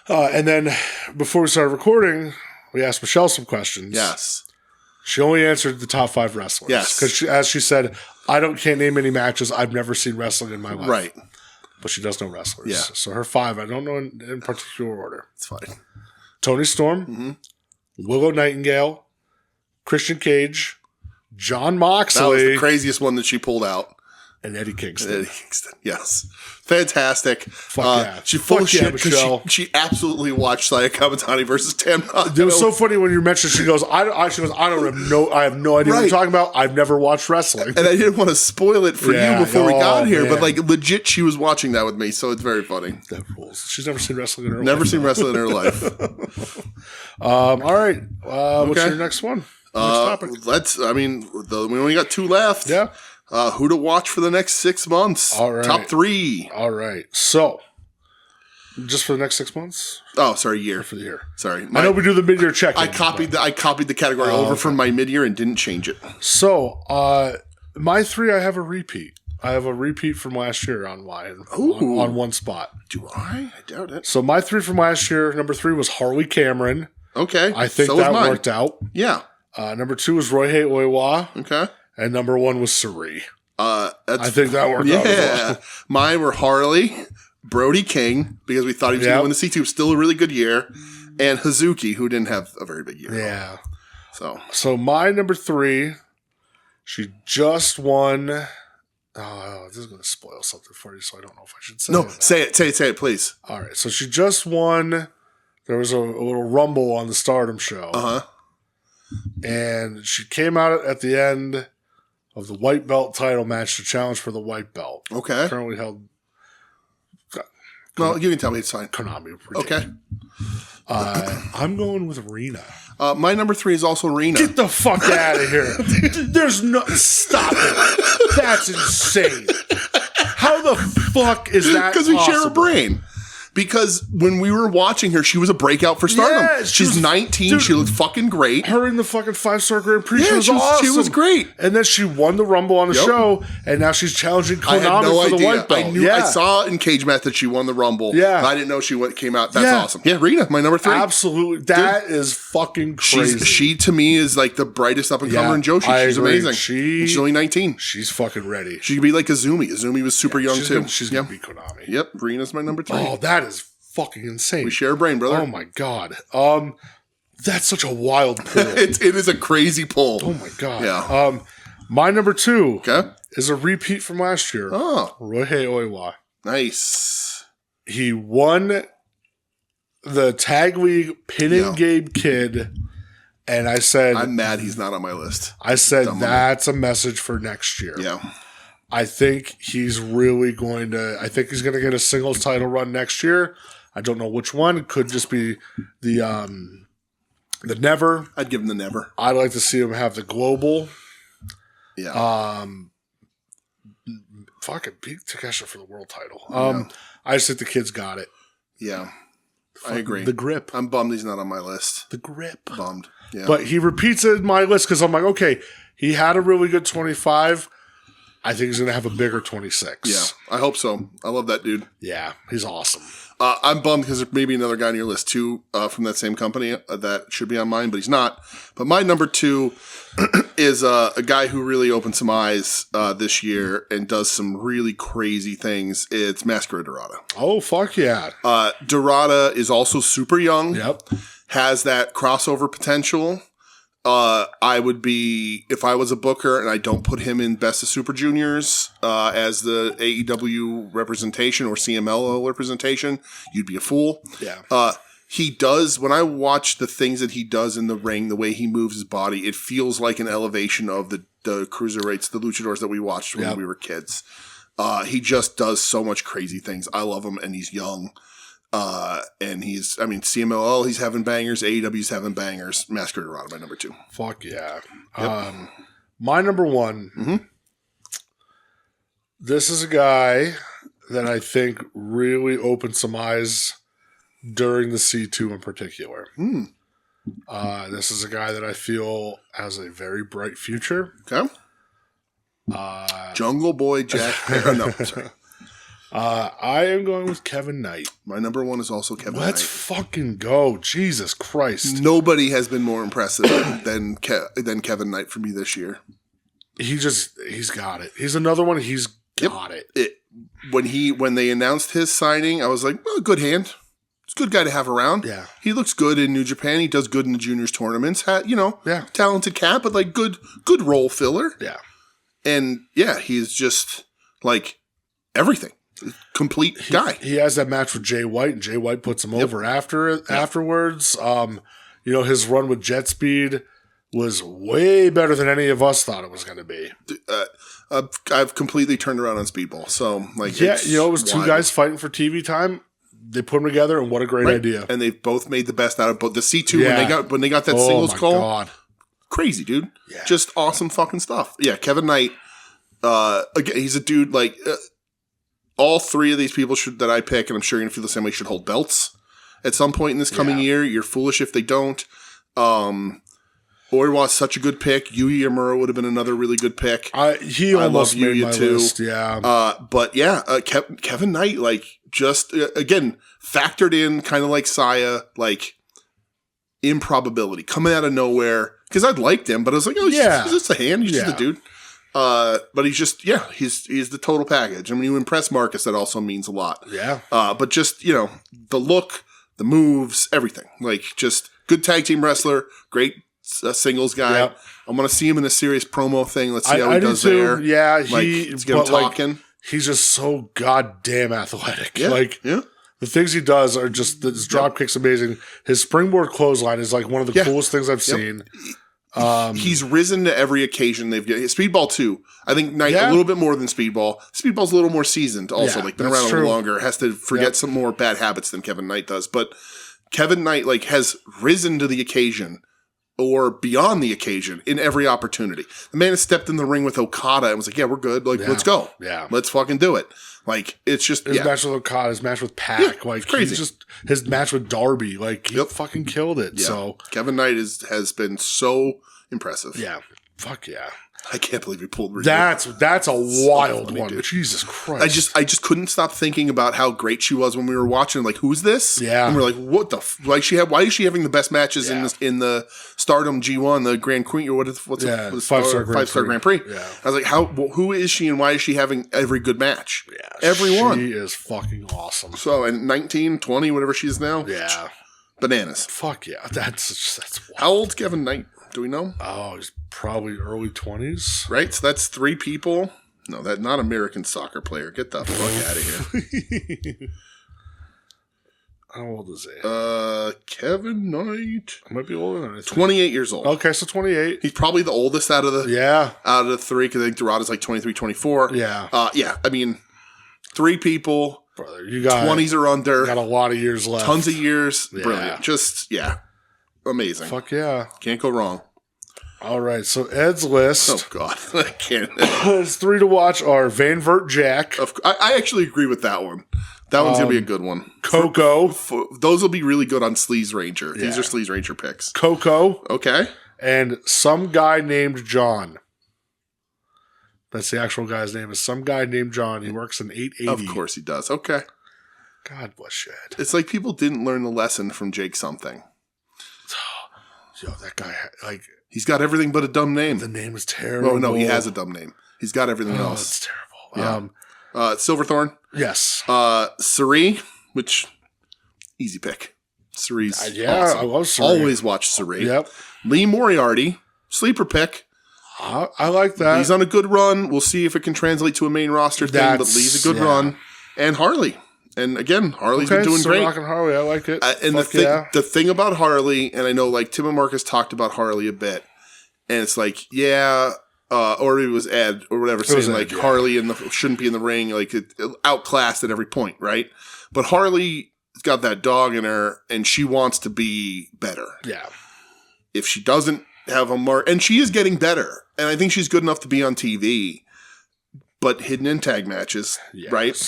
And then before we started recording, we asked Michelle some questions. Yes. She only answered the top 5 wrestlers. Yes. Because as she said, can't name any matches. I've never seen wrestling in my life. Right. But she does know wrestlers. Yeah. So her 5, I don't know in particular order. It's fine. Tony Storm, Willow Nightingale, Christian Cage, John Moxley. That was the craziest one that she pulled out. And Eddie Kingston. Yes. Fantastic. Fuck yeah. She's full of shit Michelle. because she absolutely watched Saya Kamatani versus Tamina. It was so funny when you mentioned, she goes, I have no idea what you're talking about. I've never watched wrestling. And I didn't want to spoil it for you before we got here, but like legit, she was watching that with me, so it's very funny. That rules. She's never seen wrestling in her life. Never seen wrestling in her life. All right. What's your next one? Topic? We only got 2 left. Yeah. Who to watch for the next 6 months? All right. Top 3. All right. So, just for the next 6 months? Oh, sorry, year. For the year. Sorry. I know we do the mid-year check. I copied the category over from my mid-year and didn't change it. So, my 3, I have a repeat. I have a repeat from last year on mine. On one spot. Do I? I doubt it. So, my 3 from last year, number 3 was Harley Cameron. Okay. I think that worked out. Yeah. Number 2 was Roihei Oiwa. Okay. And number 1 was Suri. I think that worked out as well. Mine were Harley, Brody King, because we thought he was going to win the C2. Still a really good year. And Hazuki, who didn't have a very big year. Yeah. So my number 3, she just won. Oh, this is going to spoil something for you, so I don't know if I should say it. No, say it, please. All right. So she just won. There was a little rumble on the Stardom show. Uh-huh. And she came out at the end of the white belt title match to challenge for the white belt. Okay. Currently held. No, you can tell me it's fine. Konami. Okay. I'm going with Rina. My number 3 is also Rina. Get the fuck out of here. There's no. Stop it. That's insane. How the fuck is that? Because we share a brain. Because when we were watching her, she was a breakout for Stardom. Yeah, she's 19. Dude, she looked fucking great. Her in the fucking 5-star Grand Prix, she was awesome. She was great. And then she won the Rumble on the show, and now she's challenging Konami for the white belt. I saw in Cage Match that she won the Rumble. Yeah. I didn't know she came out. That's awesome. Yeah, Rina, my number 3. Absolutely. That is fucking crazy. She, to me, is like the brightest up-and-comer in Joshi. She's amazing. She's only 19. She's fucking ready. She could be like Azumi. Azumi was super young, too. She's going to be Konami. Yep, Rina's my number 3. Oh, that is fucking insane. We share a brain, brother. Oh my god. That's such a wild pull. It is a crazy pull. Oh my god. Yeah. My number 2 is a repeat from last year. Oh. Roihei Oiwa. Nice. He won the Tag League pinning Gabe Kidd, and I said, I'm mad he's not on my list. I said that's a message for next year. Yeah. I think he's really going to. I think he's going to get a singles title run next year. I don't know which one. It could just be the Never. I'd give him the Never. I'd like to see him have the Global. Yeah. Fucking beat Takeshita for the world title. I just think the kid's got it. Yeah. I agree. The grip. I'm bummed he's not on my list. The grip. Bummed. Yeah. But he repeats it in my list because I'm like, okay, he had a really good 25. I think he's going to have a bigger 26. Yeah, I hope so. I love that dude. Yeah, he's awesome. I'm bummed because there may be another guy on your list too from that same company that should be on mine, but he's not. But my number 2 is a guy who really opened some eyes this year and does some really crazy things. It's Maskura Dorada. Oh, fuck yeah. Dorada is also super young. Yep. Has that crossover potential. I would be, if I was a booker and I don't put him in Best of Super Juniors as the AEW representation or CMLL representation, you'd be a fool. Yeah. He does, when I watch the things that he does in the ring, the way he moves his body, it feels like an elevation of the cruiserweights, the luchadors that we watched when we were kids. He just does so much crazy things. I love him, and he's young. And CMLL, he's having bangers. AEW's having bangers. Maskura Dorada, my number 2. Fuck yeah. Yep. My number 1. This is a guy that I think really opened some eyes during the C2 in particular. This is a guy that I feel has a very bright future. Okay. Jungle Boy Jack. No, sorry. I am going with Kevin Knight. My number 1 is also Kevin Knight. Let's fucking go. Jesus Christ. Nobody has been more impressive than Kevin Knight for me this year. He's got it. He's another one. He's got it. When they announced his signing, I was like, well, good hand. He's a good guy to have around. Yeah. He looks good in New Japan. He does good in the juniors tournaments. Talented cat, but like good role filler. Yeah. And yeah, he's just like everything. Complete guy. He has that match with Jay White, and Jay White puts him over afterwards. His run with Jet Speed was way better than any of us thought it was going to be. I've completely turned around on Speedball. So, it was two guys fighting for TV time. They put them together, and what a great idea! And they've both made the best out of both. The C2 when they got that singles call, God. Crazy dude, just awesome fucking stuff. Yeah, Kevin Knight. Again, he's a dude like. All three of these people that I pick, and I'm sure you're going to feel the same way, should hold belts at some point in this coming year. You're foolish if they don't. Oiwa's such a good pick. Yuya Uemura would have been another really good pick. He almost made my list, but Kevin Knight, just, again, factored in kind of like Saya, improbability, coming out of nowhere. Because I'd liked him, but I was like, he's just a hand. He's just a dude. But he's just, he's the total package. And when you impress Marcus, that also means a lot. Yeah. But just, the look, the moves, everything. Just good tag team wrestler, great singles guy. Yep. I want to see him in a serious promo thing. Let's see how he does there. Yeah. Let's get him talking. He's just so goddamn athletic. The things he does are just, his drop kick's amazing. His springboard clothesline is one of the coolest things I've seen. He's risen to every occasion they've given. Speedball 2. I think Knight a little bit more than Speedball. Speedball's a little more seasoned also. Been around a little longer. Has to forget some more bad habits than Kevin Knight does. But Kevin Knight has risen to the occasion or beyond the occasion in every opportunity. The man has stepped in the ring with Okada and was like, we're good. Let's go. Yeah. Let's fucking do it. It's just his match with Okada, his match with Pac, crazy. His match with Darby, he fucking killed it. Yeah. So Kevin Knight has been so impressive. Yeah, fuck yeah. I can't believe he pulled. That's a wild one. Dude. Jesus Christ! I just couldn't stop thinking about how great she was when we were watching. Who's this? Yeah, and we're like, what the? Why is she having the best matches in the Stardom G1, the Grand Queen, or what's it? 5-star Grand Prix? Yeah, I was like, who is she, and why is she having every good match? Yeah, everyone. She is fucking awesome. So, and 19, 20, whatever she is now. Yeah, bananas. Fuck yeah, that's wild. How old's Kevin Knight? Do we know? Oh, he's probably early 20s. Right? So that's 3 people. No, that's not American soccer player. Get the fuck out of here. How old is he? Kevin Knight. I might be older than I think. 28 years old. Okay, so 28. He's probably the oldest out of the 3, because I think Dorada's 23, 24. Yeah. I mean, 3 people. Brother, you got 20s or under. Got a lot of years left. Tons of years. Yeah. Brilliant. Just, amazing. Fuck yeah. Can't go wrong. All right, so Ed's list. Oh, God. I can't. His 3 to watch are Van Vert Jack. I actually agree with that one. That one's going to be a good one. Coco. Those will be really good on Sleaze Ranger. Yeah. These are Sleaze Ranger picks. Coco. Okay. And some guy named John. That's the actual guy's name. Is some guy named John. He works in 880. Of course he does. Okay. God bless you, Ed. It's like people didn't learn the lesson from Jake something. Yo, that guy, he's got everything but a dumb name. The name is terrible. Oh, no, he has a dumb name. He's got everything else. It's terrible. Yeah. Silverthorne. Yes. Suri, which, easy pick. Suri's awesome. I love Suri. Always watch Suri. Yep. Lee Moriarty, sleeper pick. I like that. He's on a good run. We'll see if it can translate to a main roster thing, but Lee's a good run. And Harley. And again, Harley's been doing great. Rockin' Harley, I like it. And the thing about Harley, and I know Tim and Marcus talked about Harley a bit, and it's or it was Ed or whatever, saying Harley shouldn't be in the ring, outclassed at every point, right? But Harley's got that dog in her, and she wants to be better. Yeah. If she doesn't have a mark, and she is getting better, and I think she's good enough to be on TV, but hidden in tag matches, right?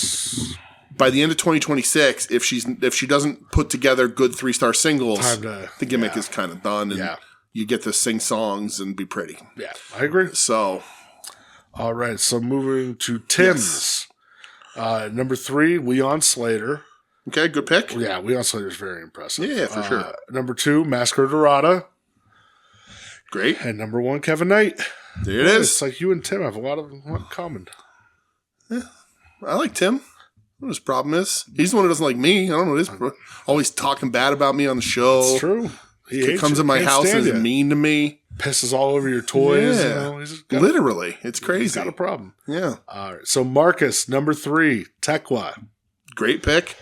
By the end of 2026, if she doesn't put together good 3-star singles, the gimmick is kind of done, and you get to sing songs and be pretty. Yeah, I agree. So, all right. So moving to Tim's, number 3, Leon Slater. Okay, good pick. Yeah, Leon Slater is very impressive. Yeah, for sure. Number 2, Masker Dorada. Great. And number 1, Kevin Knight. There it is. It's like you and Tim have a lot in common. Yeah, I like Tim. What his problem is? He's the one who doesn't like me. I don't know what his always talking bad about me on the show. It's true. He comes in my house and is mean to me. pisses all over your toys. Yeah. Literally. It's crazy. He's got a problem. Yeah. All right. So Marcus, number 3, Tekla. Great pick.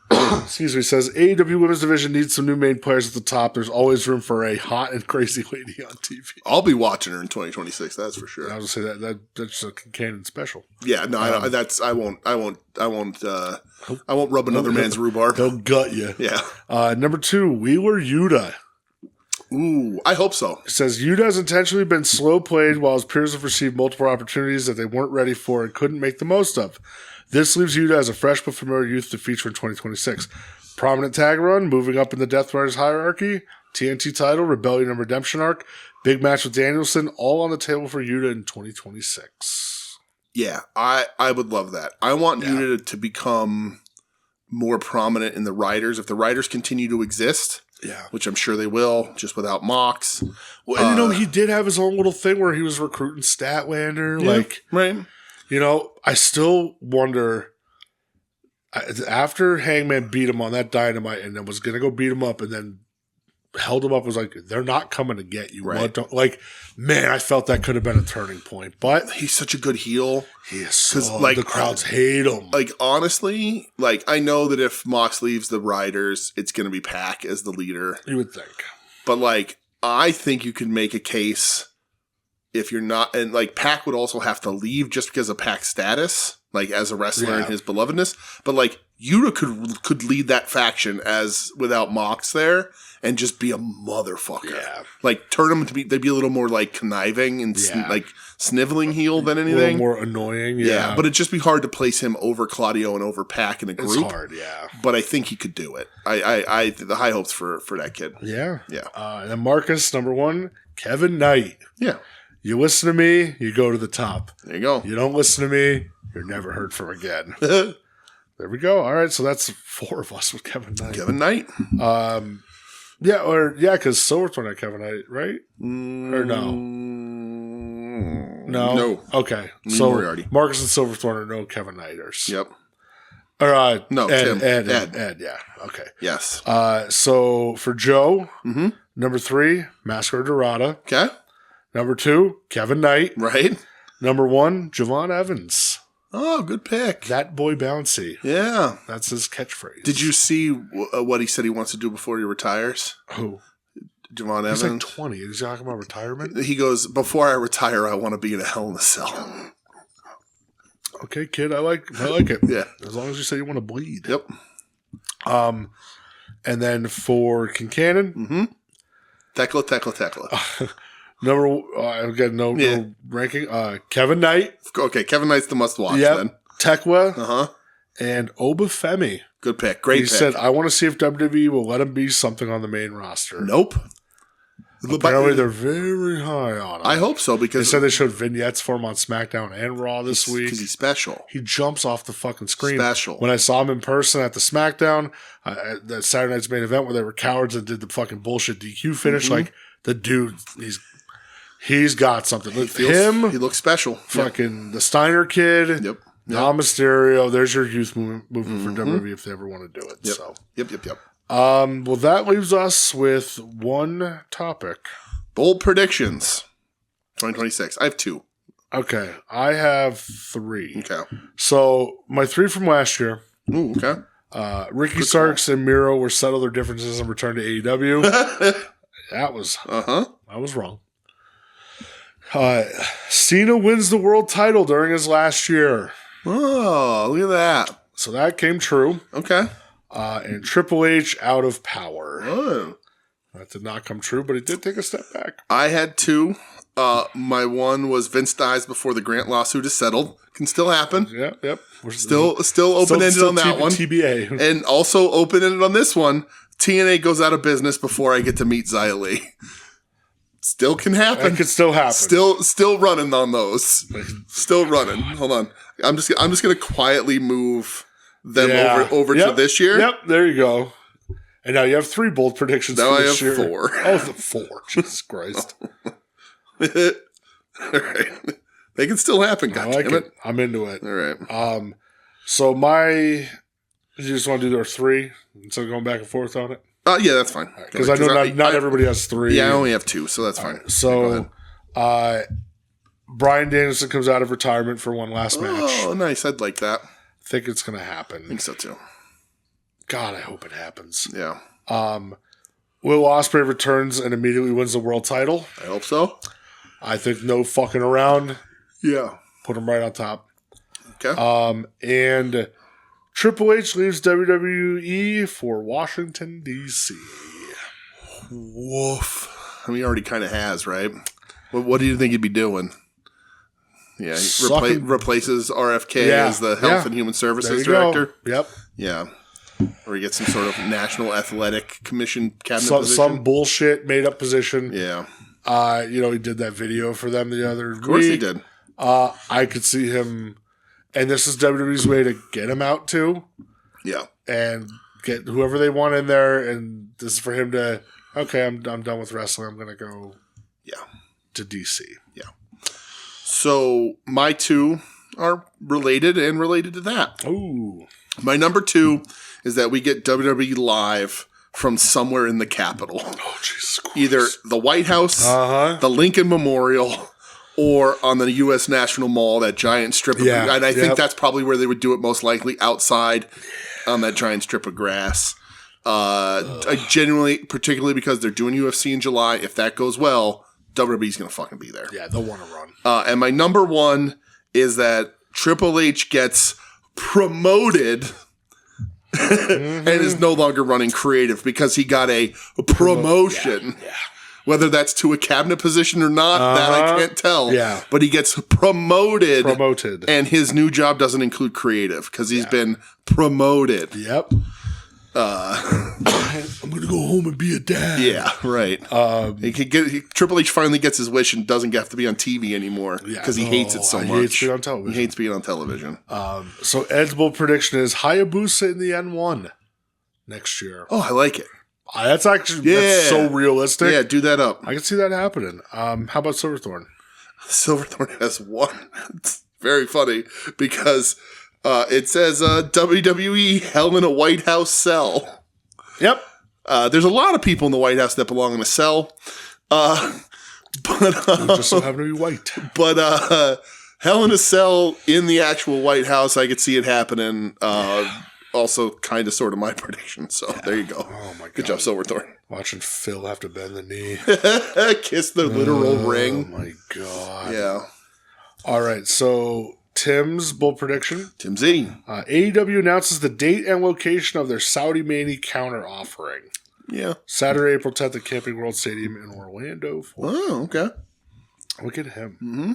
Excuse me, says AEW Women's Division needs some new main players at the top. There's always room for a hot and crazy lady on TV. I'll be watching her in 2026. That's for sure. I was gonna say that's a canon special. Yeah, no, I won't rub another man's rhubarb. They'll gut you. Yeah. Number 2, Wheeler Yuta. Ooh, I hope so. It says Yuta has intentionally been slow played while his peers have received multiple opportunities that they weren't ready for and couldn't make the most of. This leaves Yuta as a fresh but familiar youth to feature in 2026. Prominent tag run, moving up in the Death Riders hierarchy, TNT title, Rebellion and Redemption arc, big match with Danielson, all on the table for Yuta in 2026. Yeah, I would love that. I want Yuta to become more prominent in the Riders. If the Riders continue to exist, which I'm sure they will, just without Mox. Well, and he did have his own little thing where he was recruiting Statlander. Right. I still wonder, after Hangman beat him on that Dynamite and then was going to go beat him up and then held him up, was like, they're not coming to get you. Right. Man, I felt that could have been a turning point. But he's such a good heel. He is so, the crowds hate him. Honestly, I know that if Mox leaves the Riders, it's going to be Pac as the leader. You would think. But, I think you can make a case if you're not, and Pac would also have to leave just because of Pac's status, as a wrestler and his belovedness. But Yuta could lead that faction as without Mox there and just be a motherfucker. Yeah. Turn them they'd be a little more conniving and sniveling heel than anything. A little more annoying. Yeah. But it'd just be hard to place him over Claudio and over Pac in a group. It's hard. Yeah. But I think he could do it. I the high hopes for that kid. Yeah. Yeah. And then Marcus, number 1, Kevin Knight. Yeah. You listen to me, you go to the top. There you go. You don't listen to me, you're never heard from again. There we go. All right, so that's 4 of us with Kevin Knight. Kevin Knight. Because Silverthorne had Kevin Knight, right? Or no? No. Okay. So Moriarty. Marcus and Silverthorne are no Kevin Knighters. Yep. Or no, Ed. Yeah. Okay. Yes. So for Joe, number 3, Massacre Dorada. Okay. Number 2, Kevin Knight. Right. Number 1, Javon Evans. Oh, good pick. That boy bouncy. Yeah. That's his catchphrase. Did you see what he said he wants to do before he retires? Who? Javon Evans. He's 20. Is he talking about retirement? He goes, before I retire, I want to be in a Hell in a Cell. Okay, kid. I like it. Yeah. As long as you say you want to bleed. Yep. And then for Kincannon. Tekla. Again, no ranking. Kevin Knight. Okay, Kevin Knight's the must-watch then. Tekla. And Obafemi. Good pick. Great pick. He said, I want to see if WWE will let him be something on the main roster. Nope. Apparently, they're very high on him. I hope so, because they said they showed vignettes for him on SmackDown and Raw this week. Because he's special. He jumps off the fucking screen. Special. When I saw him in person at the SmackDown, that Saturday night's main event where they were cowards and did the fucking bullshit DQ finish, the dude, he's got something. He looks special. Fucking the Steiner kid. Yep. Dom Mysterio. There's your youth movement for WWE if they ever want to do it. Yep. So. Yep. Well, that leaves us with one topic. Bold predictions. 2026. I have 2. Okay. I have 3. Okay. So, my 3 from last year. Ooh, okay. Ricky Starks and Miro were settle their differences and return to AEW. That was I was wrong. Cena wins the world title during his last year. Oh, look at that. So that came true. Okay. And Triple H out of power. Oh. That did not come true, but he did take a step back. I had 2. My 1 was Vince dies before the Grant lawsuit is settled. Can still happen. Yep. We're still open-ended on that one. TBA. And also open-ended on this one. TNA goes out of business before I get to meet Xia Li. Still can happen. That could still happen. Still running on those. Still running. Hold on. I'm just gonna quietly move them over to this year. Yep, there you go. And now you have 3 bold predictions now for this year. Now I have 4. Oh, the 4. Jesus Christ. All right. They can still happen, goddammit. I'm into it. All right. So you just want to do our 3 instead of going back and forth on it? Yeah, that's fine. Because I know not everybody has 3. Yeah, I only have 2, so that's fine. Right, so, Bryan Danielson comes out of retirement for one last match. Oh, nice. I'd like that. I think it's going to happen. I think so, too. God, I hope it happens. Yeah. Will Ospreay returns and immediately wins the world title. I hope so. I think no fucking around. Yeah. Put him right on top. Okay. And Triple H leaves WWE for Washington, D.C. Woof. I mean, he already kind of has, right? What do you think he'd be doing? Yeah, he replaces RFK as the Health and Human Services Director. Go. Yep. Yeah. Or he gets some sort of National Athletic Commission cabinet position. Some bullshit made-up position. Yeah. He did that video for them the other week. Of course he did. I could see him, and this is WWE's way to get him out too. Yeah. And get whoever they want in there, and this is for him to, okay, I'm done with wrestling. I'm going to go to DC. Yeah. So my 2 are related to that. Ooh. My number 2 is that we get WWE Live from somewhere in the Capitol. Oh, Jesus Christ. Either the White House, the Lincoln Memorial, or on the U.S. National Mall, that giant strip of grass. And I think that's probably where they would do it most likely, outside on that giant strip of grass. I genuinely, particularly because they're doing UFC in July, if that goes well, WWE's going to fucking be there. Yeah, they'll want to run. And my number 1 is that Triple H gets promoted and is no longer running creative because he got a promotion. Yeah. Whether that's to a cabinet position or not, that I can't tell. Yeah. But he gets promoted. And his new job doesn't include creative because he's been promoted. Yep. I'm going to go home and be a dad. Yeah, right. Triple H finally gets his wish and doesn't have to be on TV anymore because he hates it so much. He hates being on television. So Ed's bold prediction is Hayabusa in the N1 next year. Oh, I like it. That's that's so realistic. Yeah, do that up. I can see that happening. How about Silverthorne? Silverthorne has 1. It's very funny because it says WWE Hell in a White House Cell. Yep. There's a lot of people in the White House that belong in a cell. But just so happen to be white. But Hell in a Cell in the actual White House, I could see it happening. Also, kind of, sort of my prediction. So there you go. Oh my God. Good job, Silverthorne. Watching Phil have to bend the knee. Kiss the literal ring. Oh my God. Yeah. All right. So Tim's bold prediction. Timsy. AEW announces the date and location of their Saudi Mania counter offering. Yeah. Saturday, April 10th at Camping World Stadium in Orlando. Oh, okay. Look at him. Mm-hmm.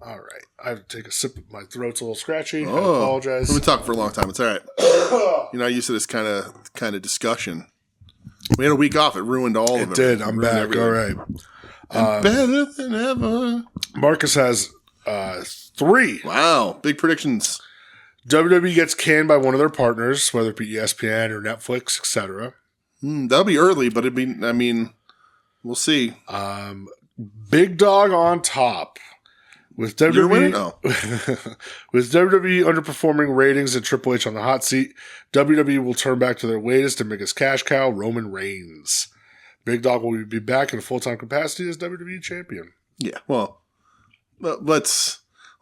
All right. I have to take a sip. My throat's a little scratchy. Oh, I apologize. We've been talking for a long time. It's all right. You're not used to this kind of discussion. We had a week off. It ruined all of it. It did. I'm back. Everything. All right. Better than ever. Marcus has 3. Wow. Big predictions. WWE gets canned by one of their partners, whether it be ESPN or Netflix, etc. That'll be early, but we'll see. Big Dog on top. With WWE, with WWE underperforming ratings and Triple H on the hot seat, WWE will turn back to their latest and biggest cash cow, Roman Reigns. Big Dog will be back in a full-time capacity as WWE champion. Yeah, well, let's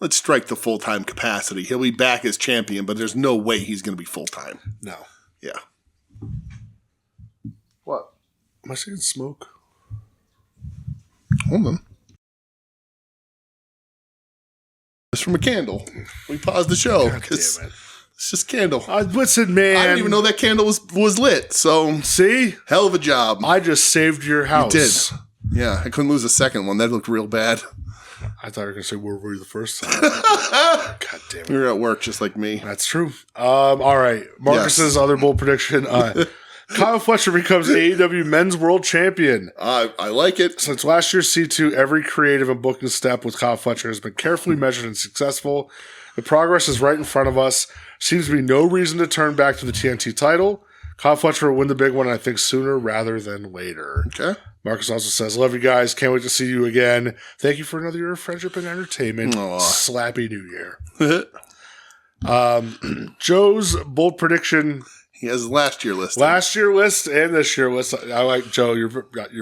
strike the full-time capacity. He'll be back as champion, but there's no way he's going to be full-time. No. Yeah. What? Am I seeing smoke? Hold on. It's from a candle. We paused the show because it's just candle. Listen, man. I didn't even know that candle was lit. So see, hell of a job. I just saved your house. You did. Yeah, I couldn't lose a second one. That looked real bad. I thought you were going to say, where were you the first time? God damn it. You were at work just like me. That's true. All right. Marcus's other bold prediction. Kyle Fletcher becomes AEW Men's World Champion. I like it. Since last year's C2, every creative and booking step with Kyle Fletcher has been carefully measured and successful. The progress is right in front of us. Seems to be no reason to turn back to the TNT title. Kyle Fletcher will win the big one, I think, sooner rather than later. Okay. Marcus also says, love you guys. Can't wait to see you again. Thank you for another year of friendship and entertainment. Aww. Slappy New Year. Joe's bold prediction. He has last year list. Last year list and this year list. I like Joe. You're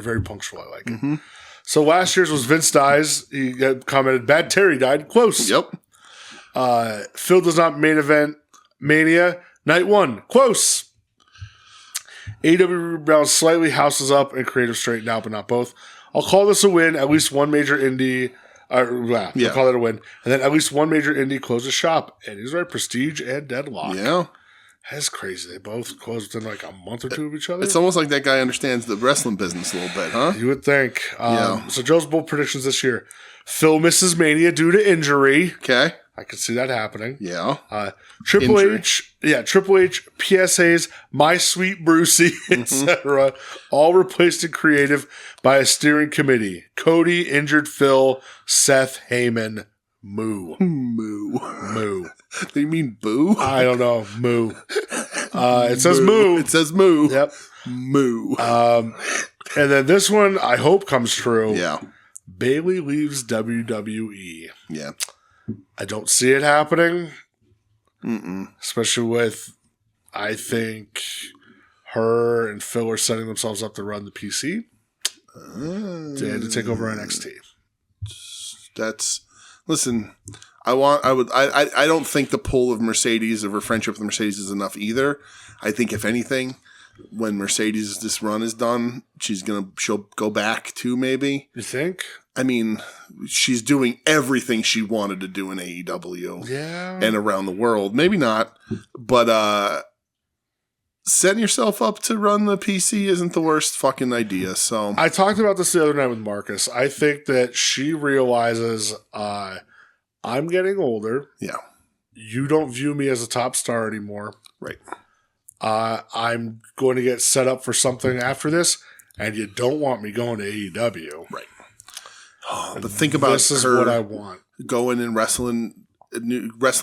very punctual. I like it. So last year's was Vince dies. He commented, "Bad Terry died." Close. Yep. Phil does not main event Mania night 1. Close. AEW rebounds slightly, houses up, and creative straighten out, but not both. I'll call this a win. At least one major indie. I'll call it a win. And then at least one major indie closes shop. And he's right. Prestige and Deadlock. Yeah. That's crazy. They both closed within like a month or two of each other. It's almost like that guy understands the wrestling business a little bit, huh? You would think. So Joe's bold predictions this year. Phil misses Mania due to injury. Okay. I could see that happening. Yeah. Triple H, PSAs, My Sweet Brucey, etc. All replaced in creative by a steering committee. Cody, injured Phil, Seth, Heyman, Moo. Moo. Do you mean boo? I don't know. Moo. It says moo. It says moo. Yep. Moo. And then this one, I hope comes true. Yeah. Bayley leaves WWE. Yeah. I don't see it happening. Especially with, I think, her and Phil are setting themselves up to run the PC. To take over NXT. Listen, I don't think the pull of Mercedes, of her friendship with Mercedes, is enough either. I think if anything, when Mercedes' this run is done, she'll go back too, maybe. You think? I mean, she's doing everything she wanted to do in AEW. Yeah. And around the world. Maybe not, but setting yourself up to run the PC isn't the worst fucking idea. So I talked about this the other night with Marcus. I think that she realizes I'm getting older. Yeah. You don't view me as a top star anymore. Right. I'm going to get set up for something after this, and you don't want me going to AEW. Right. But think about this is what I want. Going and wrestling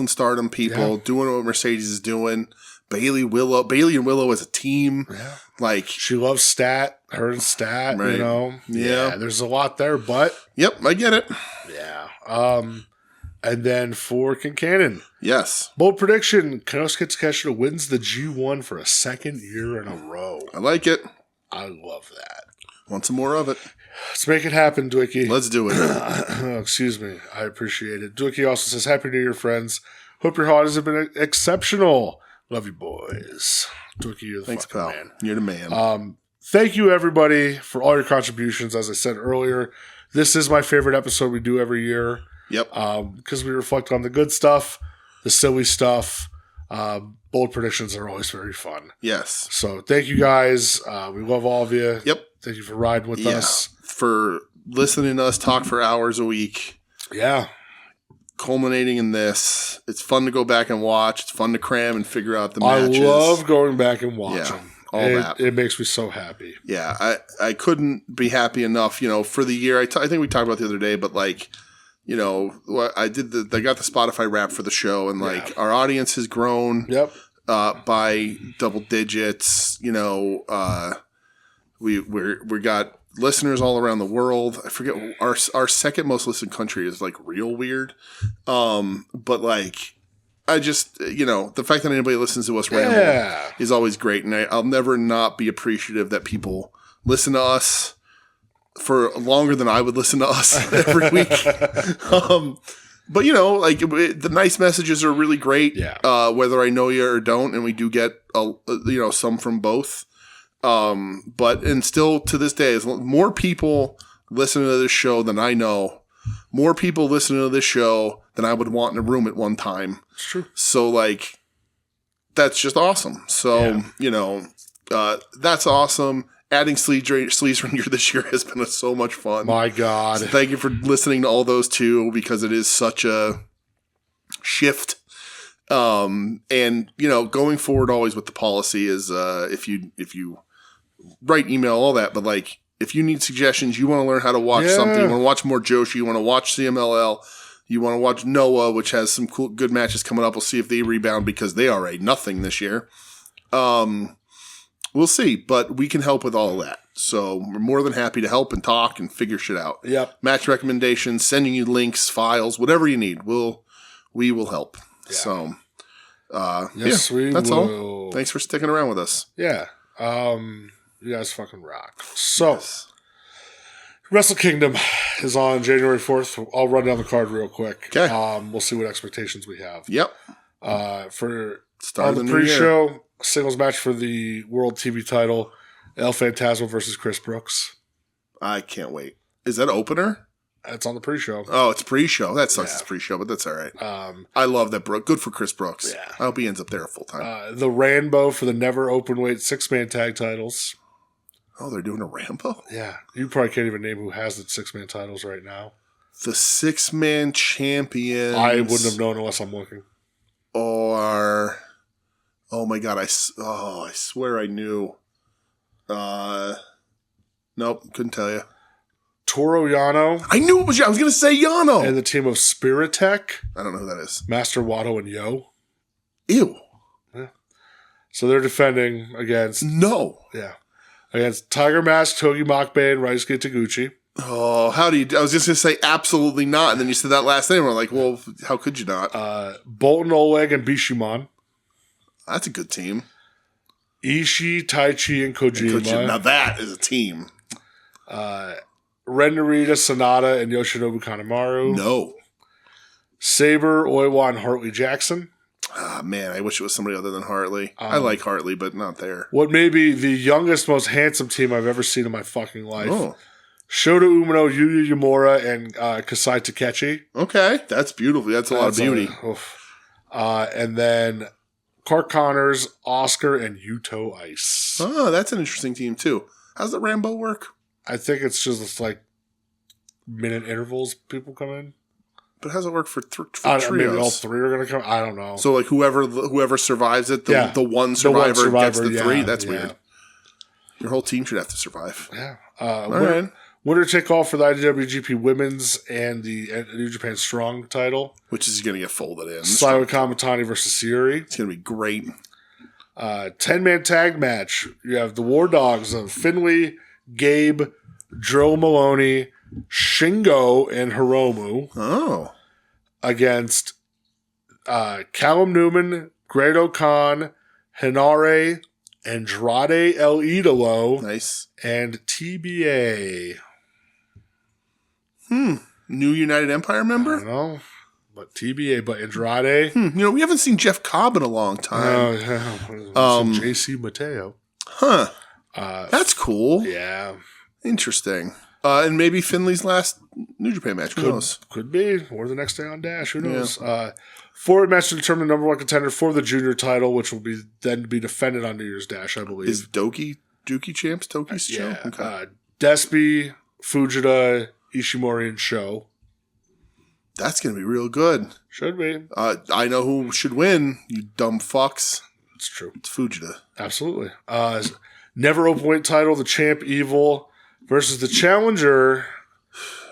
stardom people, doing what Mercedes is doing. Bailey and Willow as a team. Yeah. Like, she loves her and Stat, right. you know. Yeah. There's a lot there, but yep, I get it. Yeah. And then for Kincannon. Yes. Bold prediction, Konosuke Takeshita wins the G1 for a second year in a row. I like it. I love that. Want some more of it? Let's make it happen, Dwicky. Let's do it. Oh, excuse me. I appreciate it. Dwicky also says, Happy New Year, friends. Hope your holidays have been exceptional. Love you, boys. Dwicky, you're the Thanks, fucking pal. man. You're the man. Thank you, everybody, for all your contributions. As I said earlier, this is my favorite episode we do every year. Yep. Because we reflect on the good stuff, the silly stuff. Bold predictions are always very fun. Yes. So thank you, guys. We love all of you. Yep. Thank you for riding with us. For listening to us talk for hours a week. Yeah. Culminating in this. It's fun to go back and watch. It's fun to cram and figure out the matches. I love going back and watching. Yeah, It makes me so happy. Yeah. I couldn't be happy enough, for the year. I think we talked about it the other day, but like, I got the Spotify wrap for the show, and like our audience has grown. Yep. By double digits. We got listeners all around the world. I forget our second most listened country is like real weird. But like, I just, the fact that anybody listens to us ramble is always great. And I'll never not be appreciative that people listen to us for longer than I would listen to us every week. But the nice messages are really great. Yeah. Whether I know you or don't, and we do get some from both. And still to this day, more people listen to this show than I know. More people listen to this show than I would want in a room at one time. It's true. So like, that's just awesome. So that's awesome. Adding Sleezeringer this year has been so much fun. My God. So thank you for listening to all those too, because it is such a shift. And going forward always with the policy is, if you write email, all that, but like, if you need suggestions, you want to learn how to watch something, you want to watch more Joshi, you want to watch CMLL, you want to watch Noah, which has some cool, good matches coming up. We'll see if they rebound because they are a nothing this year. We'll see, but we can help with all of that. So we're more than happy to help and talk and figure shit out. Yep. Match recommendations, sending you links, files, whatever you need. We will help. Yeah. So, Yes, we that's will. all. Thanks for sticking around with us. Yeah. You guys fucking rock. So, Wrestle Kingdom is on January 4th. I'll run down the card real quick. Okay. We'll see what expectations we have. Yep. For Start on of the new year. pre-show, singles match for the World TV title, El Phantasmo versus Chris Brooks. I can't wait. Is that opener? That's on the pre-show. Oh, it's pre-show. That sucks. It's pre-show, but that's all right. I love that. Good for Chris Brooks. Yeah. I hope he ends up there full time. The Rambo for the never open-weight 6-man tag titles. Oh, they're doing a Rambo? Yeah. You probably can't even name who has the 6-man titles right now. The 6-man champions. I wouldn't have known unless I'm looking. Or, oh my God, I swear I knew. Nope, couldn't tell you. Toro Yano. I knew it was you. I was going to say Yano. And the team of Spirit Tech. I don't know who that is. Master Wato and Yo. Ew. Yeah. So they're defending against... No. Yeah. Against Tiger Mask, Togi Makabe, and Raisuke Taguchi. Oh, how do you... I was just going to say absolutely not, and then you said that last name, and I'm like, well, how could you not? Bolton Oleg and Bishamon. That's a good team. Ishii, Taichi, and Kojima. Now that is a team. Ren Narita, Sonata, and Yoshinobu Kanemaru. No. Saber, Oiwa, and Hartley Jackson. Ah, man, I wish it was somebody other than Hartley. I like Hartley, but not there. What may be the youngest, most handsome team I've ever seen in my fucking life. Oh. Shota Umino, Yuya Yamura, and Kasai Takechi. Okay, that's beautiful. That's a lot of beauty. And then Clark Connors, Oscar, and Yuto Ice. Oh, that's an interesting team, too. How's the Rambo work? I think it's just like minute intervals people come in. But how's it work for trios? Maybe all three are going to come. I don't know. So like whoever survives it, the one survivor gets the three. That's weird. Your whole team should have to survive. Yeah. All right. Winner take all for the IWGP Women's and the New Japan Strong title. Which is going to get folded in. Sayo Kamatani versus Syuri. It's going to be great. 10-man tag match. You have the War Dogs of Finley, Gabe, Joe Maloney, Shingo, and Hiromu. Oh. Against Callum Newman, Grado Khan, Hinare, Andrade El Idolo, nice, and TBA. New United Empire member? I don't know. But TBA, but Andrade. We haven't seen Jeff Cobb in a long time. JC Mateo. Huh. That's cool. Yeah. Interesting. And maybe Finley's last New Japan match. Who knows? Could be. Or the next day on Dash. Who knows? Yeah. Forward match to determine the number one contender for the junior title, which will then be defended on New Year's Dash, I believe. Is Doki champs? Doki's yeah. champ? Okay. Despy, Fujita, Ishimori, and Sho. That's going to be real good. Should be. I know who should win, you dumb fucks. It's true. It's Fujita. Absolutely. Never openweight title, the champ Evil versus the challenger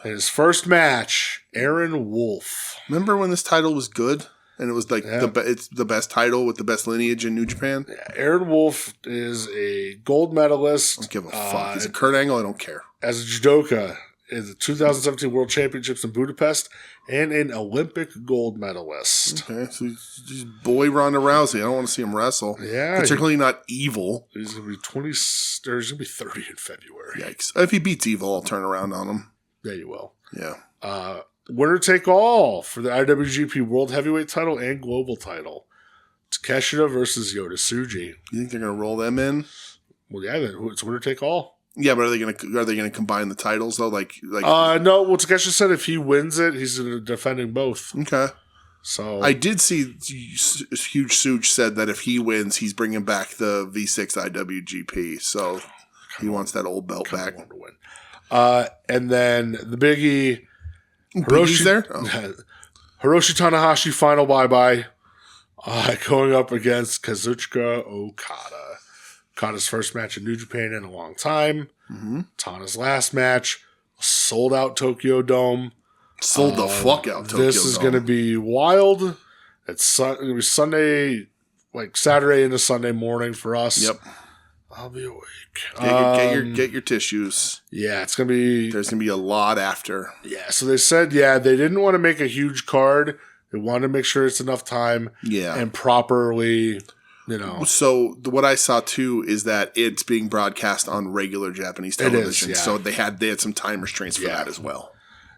in his first match, Aaron Wolf. Remember when this title was good? And it was like it's the best title with the best lineage in New Japan? Yeah, Aaron Wolf is a gold medalist. I don't give a fuck. He's a Kurt Angle. I don't care. As a judoka in the 2017 World Championships in Budapest and an Olympic gold medalist. Okay, so he's boy Ronda Rousey. I don't want to see him wrestle. Yeah. Particularly not Evil. He's going to be 20, or he's going to be 30 in February. Yikes. If he beats Evil, I'll turn around on him. Yeah, you will. Yeah. Winner take all for the IWGP World Heavyweight title and Global title. It's Takeshita versus Yota Tsuji. You think they're going to roll them in? Well, yeah, it's winner take all. Yeah, but are they going to combine the titles though? Like no. Well, Takeshita said if he wins it, he's defending both. Okay. So I did see Huge Suge said that if he wins, he's bringing back the V6 IWGP. So he wants that old belt back. To win. And then the biggie. Hiroshi's there? Oh. Hiroshi Tanahashi final bye-bye. Going up against Kazuchika Okada. Okada's first match in New Japan in a long time. Mm-hmm. Tana's last match. Sold out Tokyo Dome. Sold the fuck out Tokyo Dome. This is going to be wild. It's going to be Sunday, like Saturday into Sunday morning for us. Yep. I'll be awake. Get your tissues. Yeah, it's gonna be. There's gonna be a lot after. Yeah, so they said they didn't want to make a huge card They wanted to make sure it's enough time and properly, So what I saw too is that it's being broadcast on regular Japanese television. So they had some time restraints for that as well.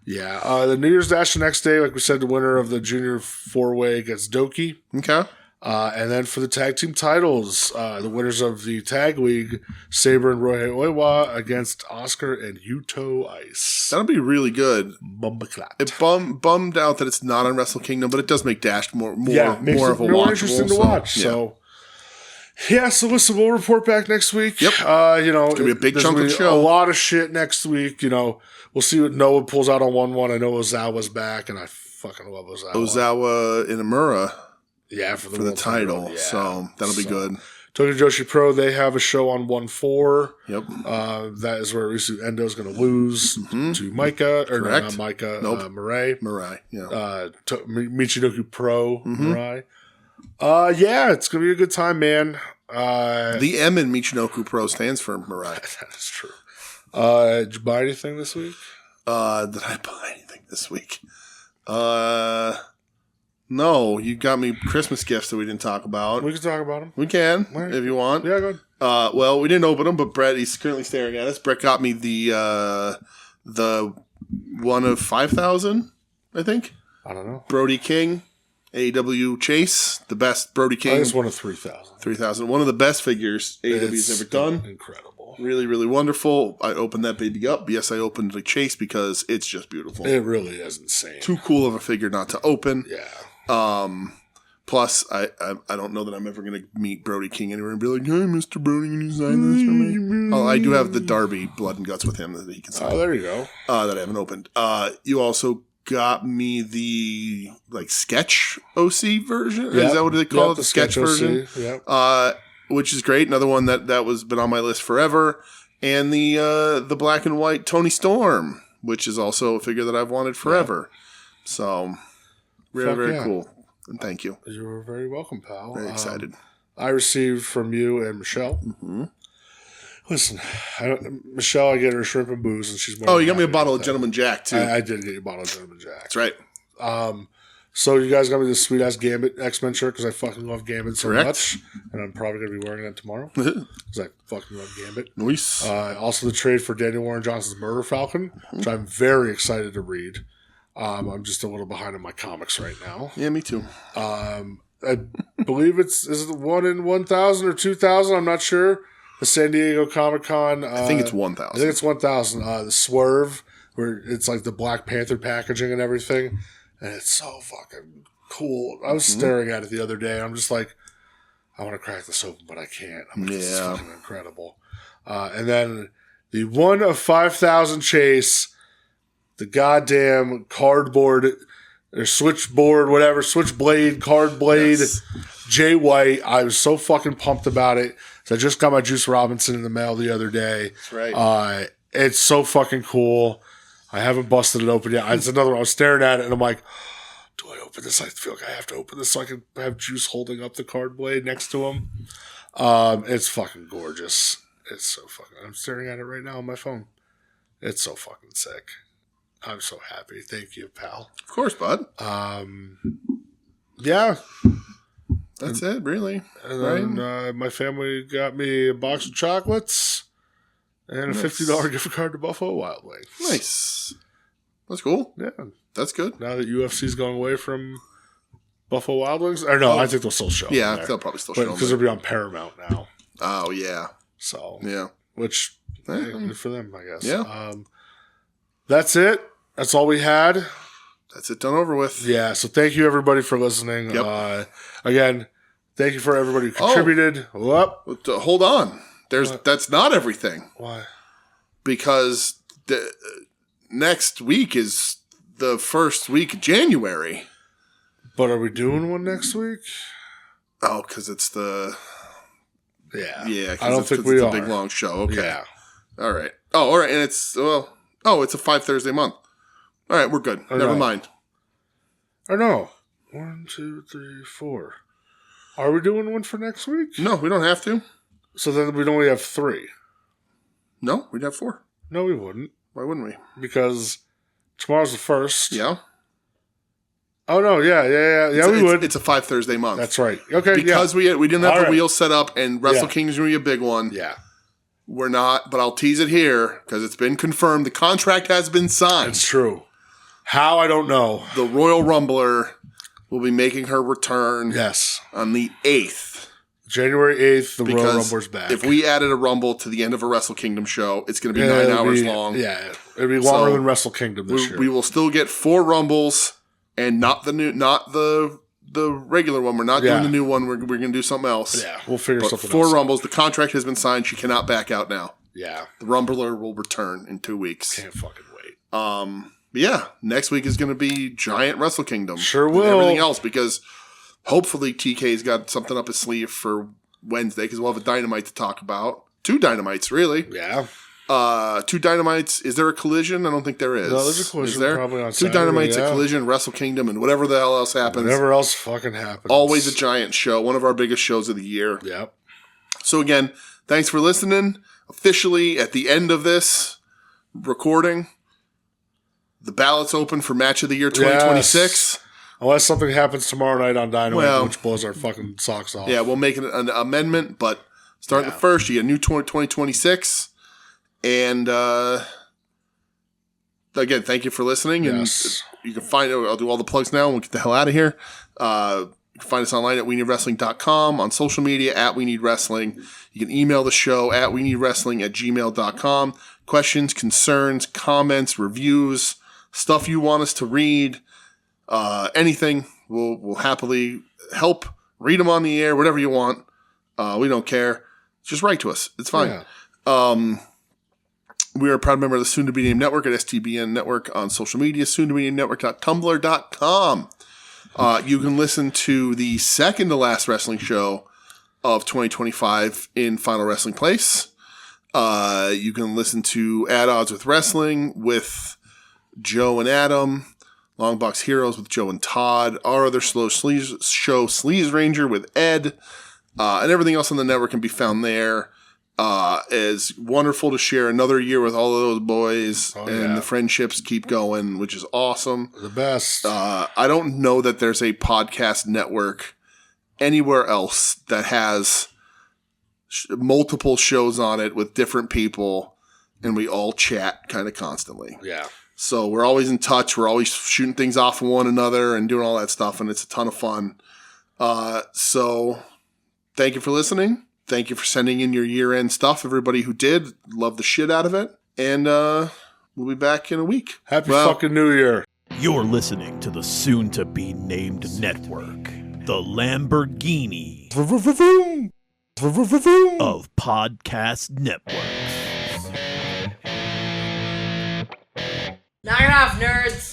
Yeah. The New Year's Dash the next day, like we said, the winner of the Junior 4-Way gets Doki. Okay. And then for the tag team titles, the winners of the tag league, Saber and Ryohei Oiwa against Oscar and Yuto Ice. That'll be really good. Bumbaclat. It bummed out that it's not on Wrestle Kingdom, but it does make Dash more of a more interesting to watch. So listen, we'll report back next week. Yep. It's gonna be a big chunk of the show. A lot of shit next week. We'll see what Noah pulls out on 1-1. I know Ozawa's back, and I fucking love Ozawa. Ozawa Inamura. Yeah, for the title. Yeah. So that'll be good. Tokyo Joshi Pro, they have a show on 1-4. Yep. That is where Risu Endo is going to lose to Micah. Or correct. not Micah. Nope. Mirai. Yeah. Michinoku Pro. Mirai. It's going to be a good time, man. The M in Michinoku Pro stands for Mirai. That is true. Did you buy anything this week? Did I buy anything this week? No, you got me Christmas gifts that we didn't talk about. We can talk about them. We can, if you want. Yeah, go ahead. Well, we didn't open them, but Brett, he's currently staring at us. Brett got me the one of 5,000, I think. I don't know. Brody King, AEW Chase, the best Brody King. I just one of 3,000. 3,000. One of the best figures AEW's ever done. Incredible. Really, really wonderful. I opened that baby up. Yes, I opened the Chase because it's just beautiful. It really is insane. Too cool of a figure not to open. Yeah. Plus, I don't know that I'm ever going to meet Brody King anywhere and be like, hey, Mr. Brody, can you sign this for me? Oh, I do have the Darby Blood and Guts with him that he can sign. Oh, there you go. That I haven't opened. You also got me the sketch OC version. Yep. Is that what they call it? The sketch version. Yep. Which is great. Another one that was been on my list forever. And the black and white Tony Storm, which is also a figure that I've wanted forever. Yeah. So very cool. And thank you. You're very welcome, pal. Very excited. I received from you and Michelle. Mm-hmm. Listen, Michelle, I get her shrimp and booze, and she's more. Oh, you got me a bottle of Gentleman Jack too. I did get you a bottle of Gentleman Jack. That's right. So you guys got me this sweet ass Gambit X-Men shirt because I fucking love Gambit so much, and I'm probably gonna be wearing it tomorrow because I fucking love Gambit. Nice. Also, the trade for Daniel Warren Johnson's Murder Falcon, which I'm very excited to read. I'm just a little behind in my comics right now. Yeah, me too. I believe is it 1 in 1,000 or 2,000? I'm not sure. The San Diego Comic Con. I think it's 1,000. I think it's 1,000. The Swerve, where it's like the Black Panther packaging and everything, and it's so fucking cool. I was staring at it the other day. I'm just like, I want to crack this open, but I can't. This is fucking incredible. And then the 1 of 5,000 chase. The goddamn cardboard or switchboard, whatever, switchblade, card blade, Jay White. I was so fucking pumped about it. So I just got my Juice Robinson in the mail the other day. That's right. It's so fucking cool. I haven't busted it open yet. It's another one. I was staring at it and I'm like, do I open this? I feel like I have to open this so I can have Juice holding up the card blade next to him. It's fucking gorgeous. It's so fucking, I'm staring at it right now on my phone. It's so fucking sick. I'm so happy. Thank you, pal. Of course, bud. Yeah. That's it, really. And then my family got me a box of chocolates and a $50 gift card to Buffalo Wild Wings. Nice. That's cool. Yeah. That's good. Now that UFC's going away from Buffalo Wild Wings. Or no, I think they'll still show them. Yeah, they'll probably still show them. Because they'll be on Paramount now. Oh, yeah. So. Yeah. Which, good for them, I guess. Yeah. That's it. That's all we had. That's it done over with. Yeah, so thank you everybody for listening. Yep. Again, thank you for everybody who contributed. Hold on. That's not everything. Why? Because the next week is the first week of January. But are we doing one next week? Oh, because it's the... Yeah. I don't think we are. It's a big, long show. Okay. Yeah. All right. Oh, all right. And it's... it's a 5 Thursday month. All right, we're good. Never mind. Or no. 1, 2, 3, 4. Are we doing one for next week? No, we don't have to. So then we'd only have 3. No, we'd have 4. No, we wouldn't. Why wouldn't we? Because tomorrow's the 1st. Yeah. Oh, no, yeah, we would. It's a 5 Thursday month. That's right. Okay, because we didn't have the wheel set up, and Wrestle Kingdom's going to be a big one. Yeah. We're not, but I'll tease it here, because it's been confirmed. The contract has been signed. It's true. How, I don't know. The Royal Rumbler will be making her return on the 8th. January 8th, the Royal Rumbler's back. If we added a Rumble to the end of a Wrestle Kingdom show, it's going to be 9 hours long. Yeah, it'll be longer than Wrestle Kingdom this year. We will still get 4 Rumbles, and not the regular one. We're not doing the new one. We're going to do something else. Yeah, we'll figure something else. 4 Rumbles. The contract has been signed. She cannot back out now. Yeah. The Rumbler will return in 2 weeks. Can't fucking wait. Yeah, next week is going to be giant Wrestle Kingdom. Sure will. And everything else, because hopefully TK's got something up his sleeve for Wednesday, because we'll have a Dynamite to talk about. 2 Dynamites, really. Yeah. 2 Dynamites. Is there a Collision? I don't think there is. No, there's a Collision. Is there? Probably on 2 Saturday, Dynamites, a Collision, Wrestle Kingdom, and whatever the hell else happens. Whatever else fucking happens. Always a giant show. One of our biggest shows of the year. Yep. So again, thanks for listening. Officially, at the end of this recording, the ballot's open for Match of the Year 2026. Yes. Unless something happens tomorrow night on Dynamite, which blows our fucking socks off. Yeah, we'll make an amendment, but starting the 1st, you get a new 2026. And again, thank you for listening. Yes. And you can find I'll do all the plugs now and we'll get the hell out of here. You can find us online at WeNeedWrestling.com, on social media at WeNeedWrestling. You can email the show at WeNeedWrestling@gmail.com. Questions, concerns, comments, reviews, stuff you want us to read, anything, we'll happily help. Read them on the air, whatever you want. We don't care. Just write to us. It's fine. Yeah. We are a proud member of the Soon to Be Named Network at STBN Network on social media, soon-to-be-named-network.tumblr.com. You can listen to the second to last wrestling show of 2025 in Final Wrestling Place. You can listen to At Odds with Wrestling with Joe and Adam, Long Box Heroes with Joe and Todd, our other show, Sleaze Ranger with Ed, and everything else on the network can be found there. It's wonderful to share another year with all of those boys, the friendships keep going, which is awesome. The best. I don't know that there's a podcast network anywhere else that has multiple shows on it with different people, and we all chat kind of constantly. Yeah. So we're always in touch. We're always shooting things off of one another and doing all that stuff, and it's a ton of fun. So thank you for listening. Thank you for sending in your year-end stuff. Everybody who did, love the shit out of it. And we'll be back in a week. Happy fucking New Year. You're listening to the soon-to-be-named network, the Lamborghini of podcast networks. Knock it off, nerds!